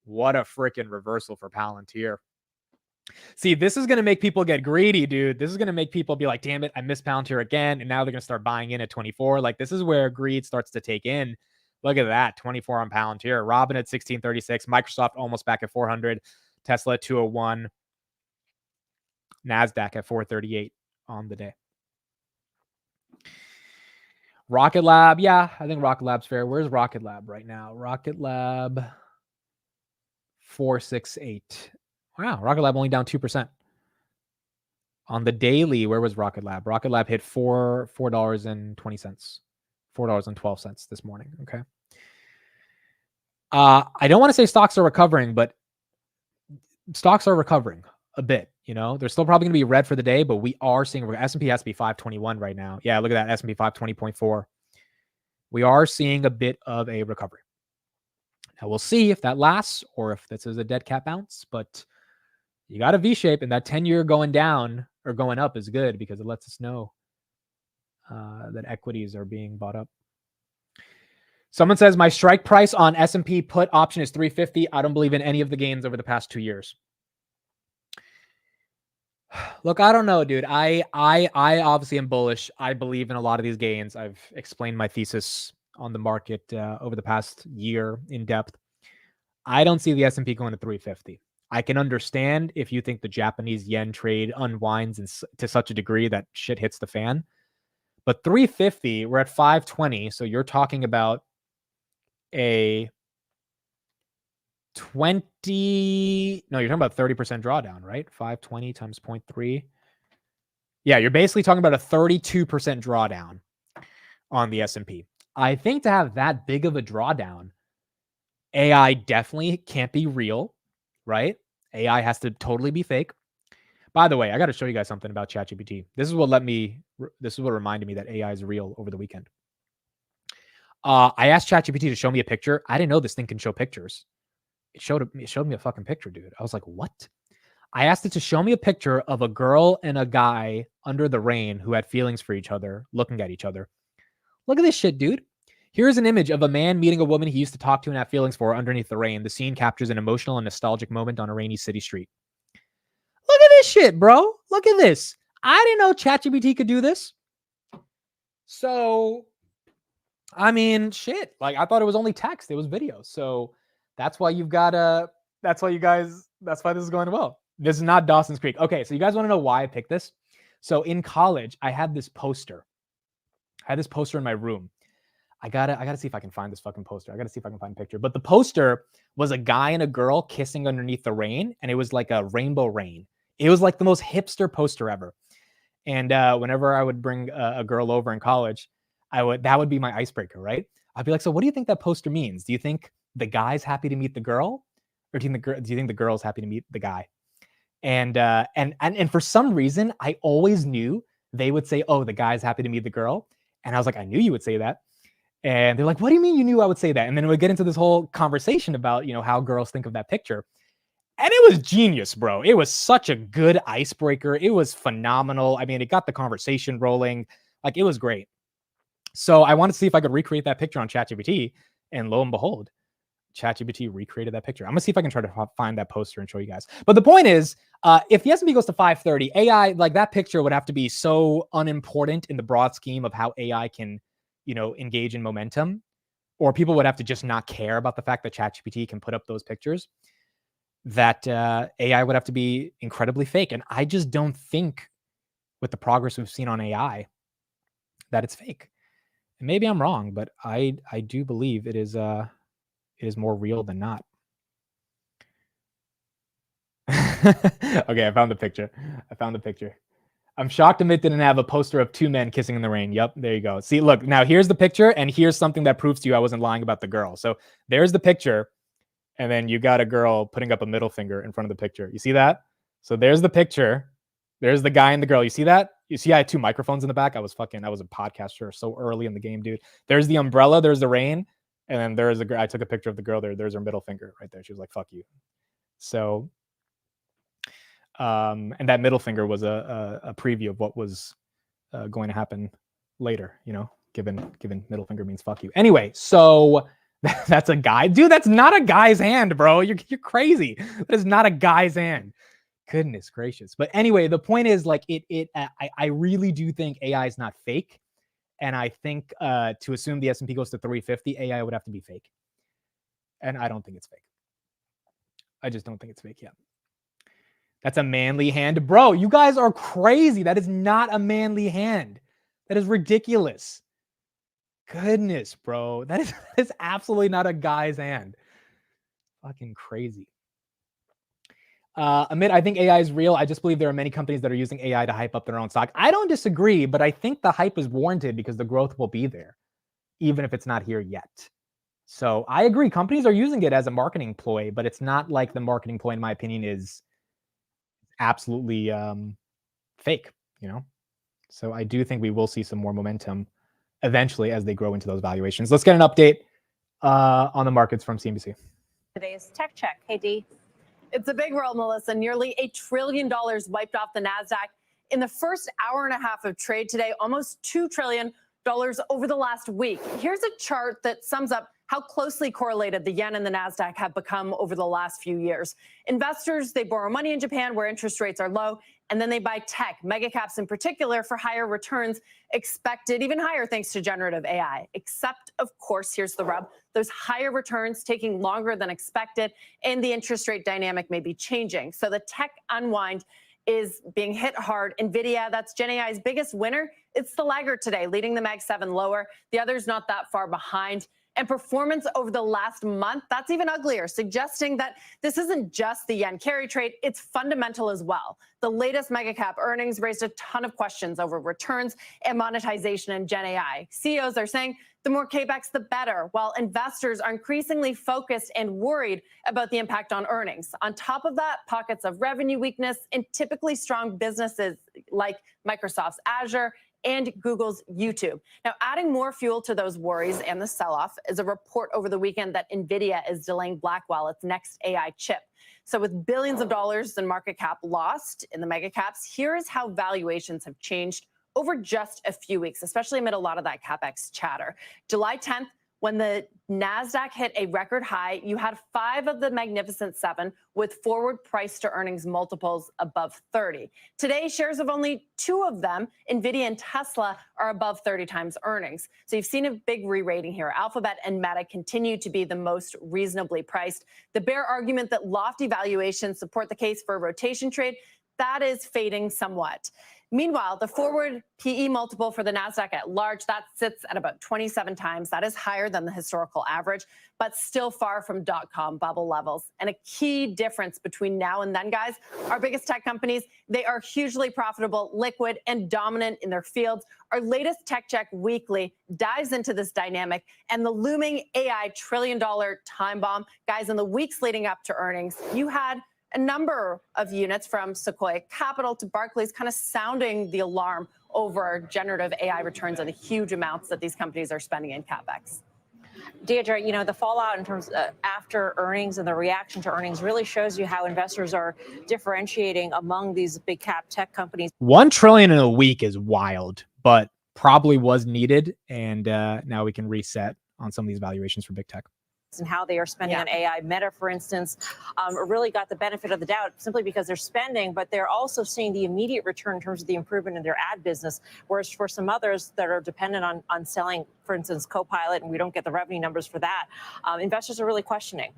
What a freaking reversal for Palantir. See, this is going to make people get greedy, dude. This is going to make people be like, damn it, I missed Palantir again. And now they're going to start buying in at 24. Like, this is where greed starts to take in. Look at that, 24 on Palantir. Robin at 1636. Microsoft almost back at 400. Tesla at 201. NASDAQ at 438 on the day. Rocket Lab, yeah, I think Rocket Lab's fair. Where's Rocket Lab right now? Rocket Lab 468. Wow, Rocket Lab only down 2%. On the daily, where was Rocket Lab? Rocket Lab hit $4.20. $4.12 this morning. Okay. I don't want to say stocks are recovering, but stocks are recovering a bit. You know, they're still probably going to be red for the day, but we are seeing S&P has to be 521 right now. Yeah, look at that, S&P 520.4. We are seeing a bit of a recovery. Now we'll see if that lasts or if this is a dead cat bounce, but you got a V-shape, and that 10-year going down or going up is good because it lets us know that equities are being bought up. Someone says my strike price on S&P put option is 350. I don't believe in any of the gains over the past 2 years. Look, I don't know, dude. I obviously am bullish. I believe in a lot of these gains. I've explained my thesis on the market over the past year in depth. I don't see the S&P going to 350. I can understand if you think the Japanese yen trade unwinds to such a degree that shit hits the fan. But 350, we're at 520. So you're talking about a 20. No, you're talking about 30% drawdown, right? 520 times 0.3. Yeah, you're basically talking about a 32% drawdown on the S&P. I think to have that big of a drawdown, AI definitely can't be real. Right? AI has to totally be fake. By the way, I got to show you guys something about ChatGPT. This is what reminded me that AI is real over the weekend. I asked ChatGPT to show me a picture. I didn't know this thing can show pictures. It showed me a fucking picture, dude. I was like, what? I asked it to show me a picture of a girl and a guy under the rain who had feelings for each other, looking at each other. Look at this shit, dude. Here's an image of a man meeting a woman he used to talk to and have feelings for underneath the rain. The scene captures an emotional and nostalgic moment on a rainy city street. Look at this shit, bro. Look at this. I didn't know ChatGPT could do this. So, I mean, shit. Like, I thought it was only text. It was video. So that's why you've got that's why this is going well. This is not Dawson's Creek. Okay, so you guys want to know why I picked this? So in college, I had this poster. In my room. I gotta see if I can find this fucking poster. I gotta see if I can find a picture. But the poster was a guy and a girl kissing underneath the rain, and it was like a rainbow rain. It was like the most hipster poster ever. And whenever I would bring a girl over in college, that would be my icebreaker, right? I'd be like, so what do you think that poster means? Do you think the guy's happy to meet the girl, or do you think the girl's happy to meet the guy? And for some reason, I always knew they would say, oh, the guy's happy to meet the girl. And I was like, I knew you would say that. And they're like, what do you mean you knew I would say that? And then we would get into this whole conversation about, how girls think of that picture. And it was genius, bro. It was such a good icebreaker. It was phenomenal. I mean, it got the conversation rolling. Like, it was great. So I wanted to see if I could recreate that picture on ChatGPT, and lo and behold, ChatGPT recreated that picture. I'm gonna see if I can try to find that poster and show you guys. But the point is, if the S&P goes to 530, AI, like that picture would have to be so unimportant in the broad scheme of how AI can, engage in momentum, or people would have to just not care about the fact that ChatGPT can put up those pictures, that AI would have to be incredibly fake. And I just don't think, with the progress we've seen on AI, that it's fake. And maybe I'm wrong, but I do believe it is more real than not. Okay, I found the picture. I'm shocked Amit didn't have a poster of two men kissing in the rain. Yep, there you go. See, look, now here's the picture, and here's something that proves to you I wasn't lying about the girl. So there's the picture, and then you got a girl putting up a middle finger in front of the picture. You see that? So there's the picture. There's the guy and the girl. You see that? You see I had two microphones in the back? I was a podcaster so early in the game, dude. There's the umbrella. There's the rain. And then there's I took a picture of the girl there. There's her middle finger right there. She was like, fuck you. So, and that middle finger was a preview of what was going to happen later, given middle finger means fuck you. Anyway, so that's a guy. Dude, that's not a guy's hand, bro. You're crazy. That is not a guy's hand. Goodness gracious. But anyway, the point is, like, I really do think AI is not fake. And I think to assume the S&P goes to 350, AI would have to be fake. And I don't think it's fake. I just don't think it's fake yet. That's a manly hand. Bro, you guys are crazy. That is not a manly hand. That is ridiculous. Goodness, bro. That is absolutely not a guy's hand. Fucking crazy. Amit, I think AI is real. I just believe there are many companies that are using AI to hype up their own stock. I don't disagree, but I think the hype is warranted because the growth will be there, even if it's not here yet. So I agree. Companies are using it as a marketing ploy, but it's not like the marketing ploy, in my opinion, is absolutely fake, So I do think we will see some more momentum eventually as they grow into those valuations. Let's get an update on the markets from CNBC. Today's Tech Check. Hey, Dee. It's a big world, Melissa. Nearly $1 trillion wiped off the NASDAQ in the first hour and a half of trade today, almost $2 trillion over the last week. Here's a chart that sums up how closely correlated the yen and the NASDAQ have become over the last few years. Investors, they borrow money in Japan where interest rates are low, and then they buy tech, mega caps in particular, for higher returns, expected even higher thanks to generative AI. Except, of course, here's the rub. Those higher returns taking longer than expected, and the interest rate dynamic may be changing. So the tech unwind is being hit hard. NVIDIA, that's Gen AI's biggest winner. It's the laggard today, leading the Mag 7 lower. The others not that far behind. And performance over the last month, that's even uglier, suggesting that this isn't just the yen carry trade, it's fundamental as well. The latest mega cap earnings raised a ton of questions over returns and monetization in Gen AI. CEOs are saying the more CapEx, the better, while investors are increasingly focused and worried about the impact on earnings. On top of that, pockets of revenue weakness in typically strong businesses like Microsoft's Azure and Google's YouTube. Now, adding more fuel to those worries and the sell-off is a report over the weekend that NVIDIA is delaying Blackwell, its next AI chip. So with billions of dollars in market cap lost in the mega caps, here is how valuations have changed over just a few weeks, especially amid a lot of that CapEx chatter. July 10th, when the NASDAQ hit a record high, you had 5 of the Magnificent 7 with forward price to earnings multiples above 30. Today, shares of only 2 of them, NVIDIA and Tesla, are above 30 times earnings. So you've seen a big re-rating here. Alphabet and Meta continue to be the most reasonably priced. The bear argument that lofty valuations support the case for a rotation trade, that is fading somewhat. Meanwhile, the forward PE multiple for the NASDAQ at large, that sits at about 27 times. That is higher than the historical average, but still far from dot-com bubble levels. And a key difference between now and then, guys, our biggest tech companies, they are hugely profitable, liquid, and dominant in their fields. Our latest Tech Check Weekly dives into this dynamic and the looming AI trillion-dollar time bomb. Guys, in the weeks leading up to earnings, you had a number of units from Sequoia Capital to Barclays kind of sounding the alarm over generative AI returns and the huge amounts that these companies are spending in CapEx. Deirdre, you know, the fallout in terms of after earnings and the reaction to earnings really shows you how investors are differentiating among these big cap tech companies. 1 trillion in a week is wild, but probably was needed. And now we can reset on some of these valuations for big tech. And how they are spending on AI. Meta, for instance, really got the benefit of the doubt simply because they're spending, but they're also seeing the immediate return in terms of the improvement in their ad business. Whereas for some others that are dependent on selling, for instance, Copilot, and we don't get the revenue numbers for that, investors are really questioning.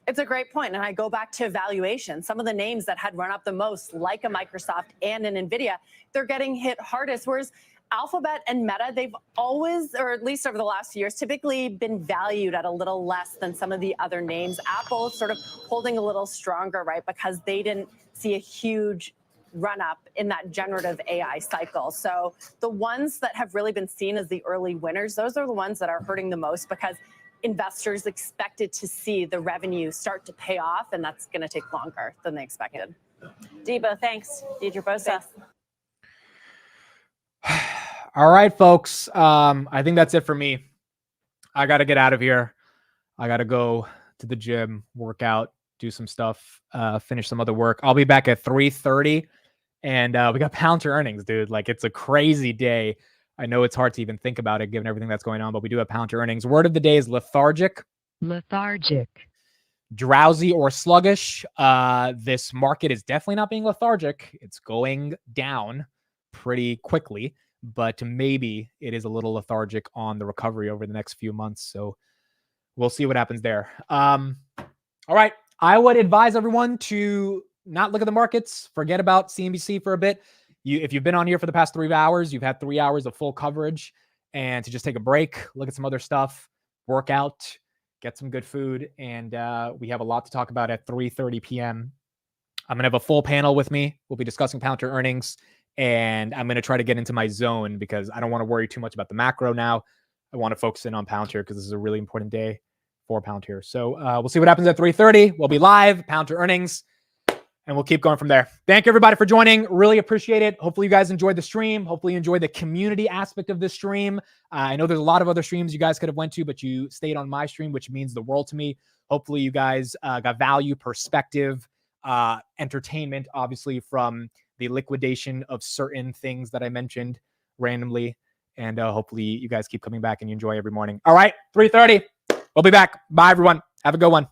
It's a great point. And I go back to valuation. Some of the names that had run up the most, like a Microsoft and an NVIDIA, they're getting hit hardest. Whereas Alphabet and Meta, they've always, or at least over the last few years, typically been valued at a little less than some of the other names. Apple is sort of holding a little stronger, right? Because they didn't see a huge run up in that generative AI cycle. So the ones that have really been seen as the early winners, those are the ones that are hurting the most because investors expected to see the revenue start to pay off, and that's going to take longer than they expected. Debo, thanks. Deirdre Bosa. All right, folks. I think that's it for me. I got to get out of here. I got to go to the gym, work out, do some stuff, finish some other work. I'll be back at 3:30, and we got Palantir earnings, dude. Like, it's a crazy day. I know it's hard to even think about it given everything that's going on, but we do have Palantir earnings. Word of the day is lethargic. Lethargic. Drowsy or sluggish. This market is definitely not being lethargic. It's going down pretty quickly, but maybe it is a little lethargic on the recovery over the next few months. So we'll see what happens there. All right. I would advise everyone to not look at the markets. Forget about CNBC for a bit. If you've been on here for the past 3 hours, you've had 3 hours of full coverage, and to just take a break, look at some other stuff, work out, get some good food. And we have a lot to talk about at 3:30 p.m. I'm going to have a full panel with me. We'll be discussing Palantir earnings, and I'm going to try to get into my zone because I don't want to worry too much about the macro now. I want to focus in on Palantir because this is a really important day for Palantir. So we'll see what happens at 3:30. We'll be live, Palantir earnings, and we'll keep going from there. Thank you, everybody, for joining. Really appreciate it. Hopefully you guys enjoyed the stream. Hopefully you enjoyed the community aspect of this stream. I know there's a lot of other streams you guys could have went to, but you stayed on my stream, which means the world to me. Hopefully you guys got value, perspective, entertainment, obviously, from the liquidation of certain things that I mentioned randomly. And hopefully you guys keep coming back and you enjoy every morning. All right, 3:30. We'll be back. Bye, everyone. Have a good one.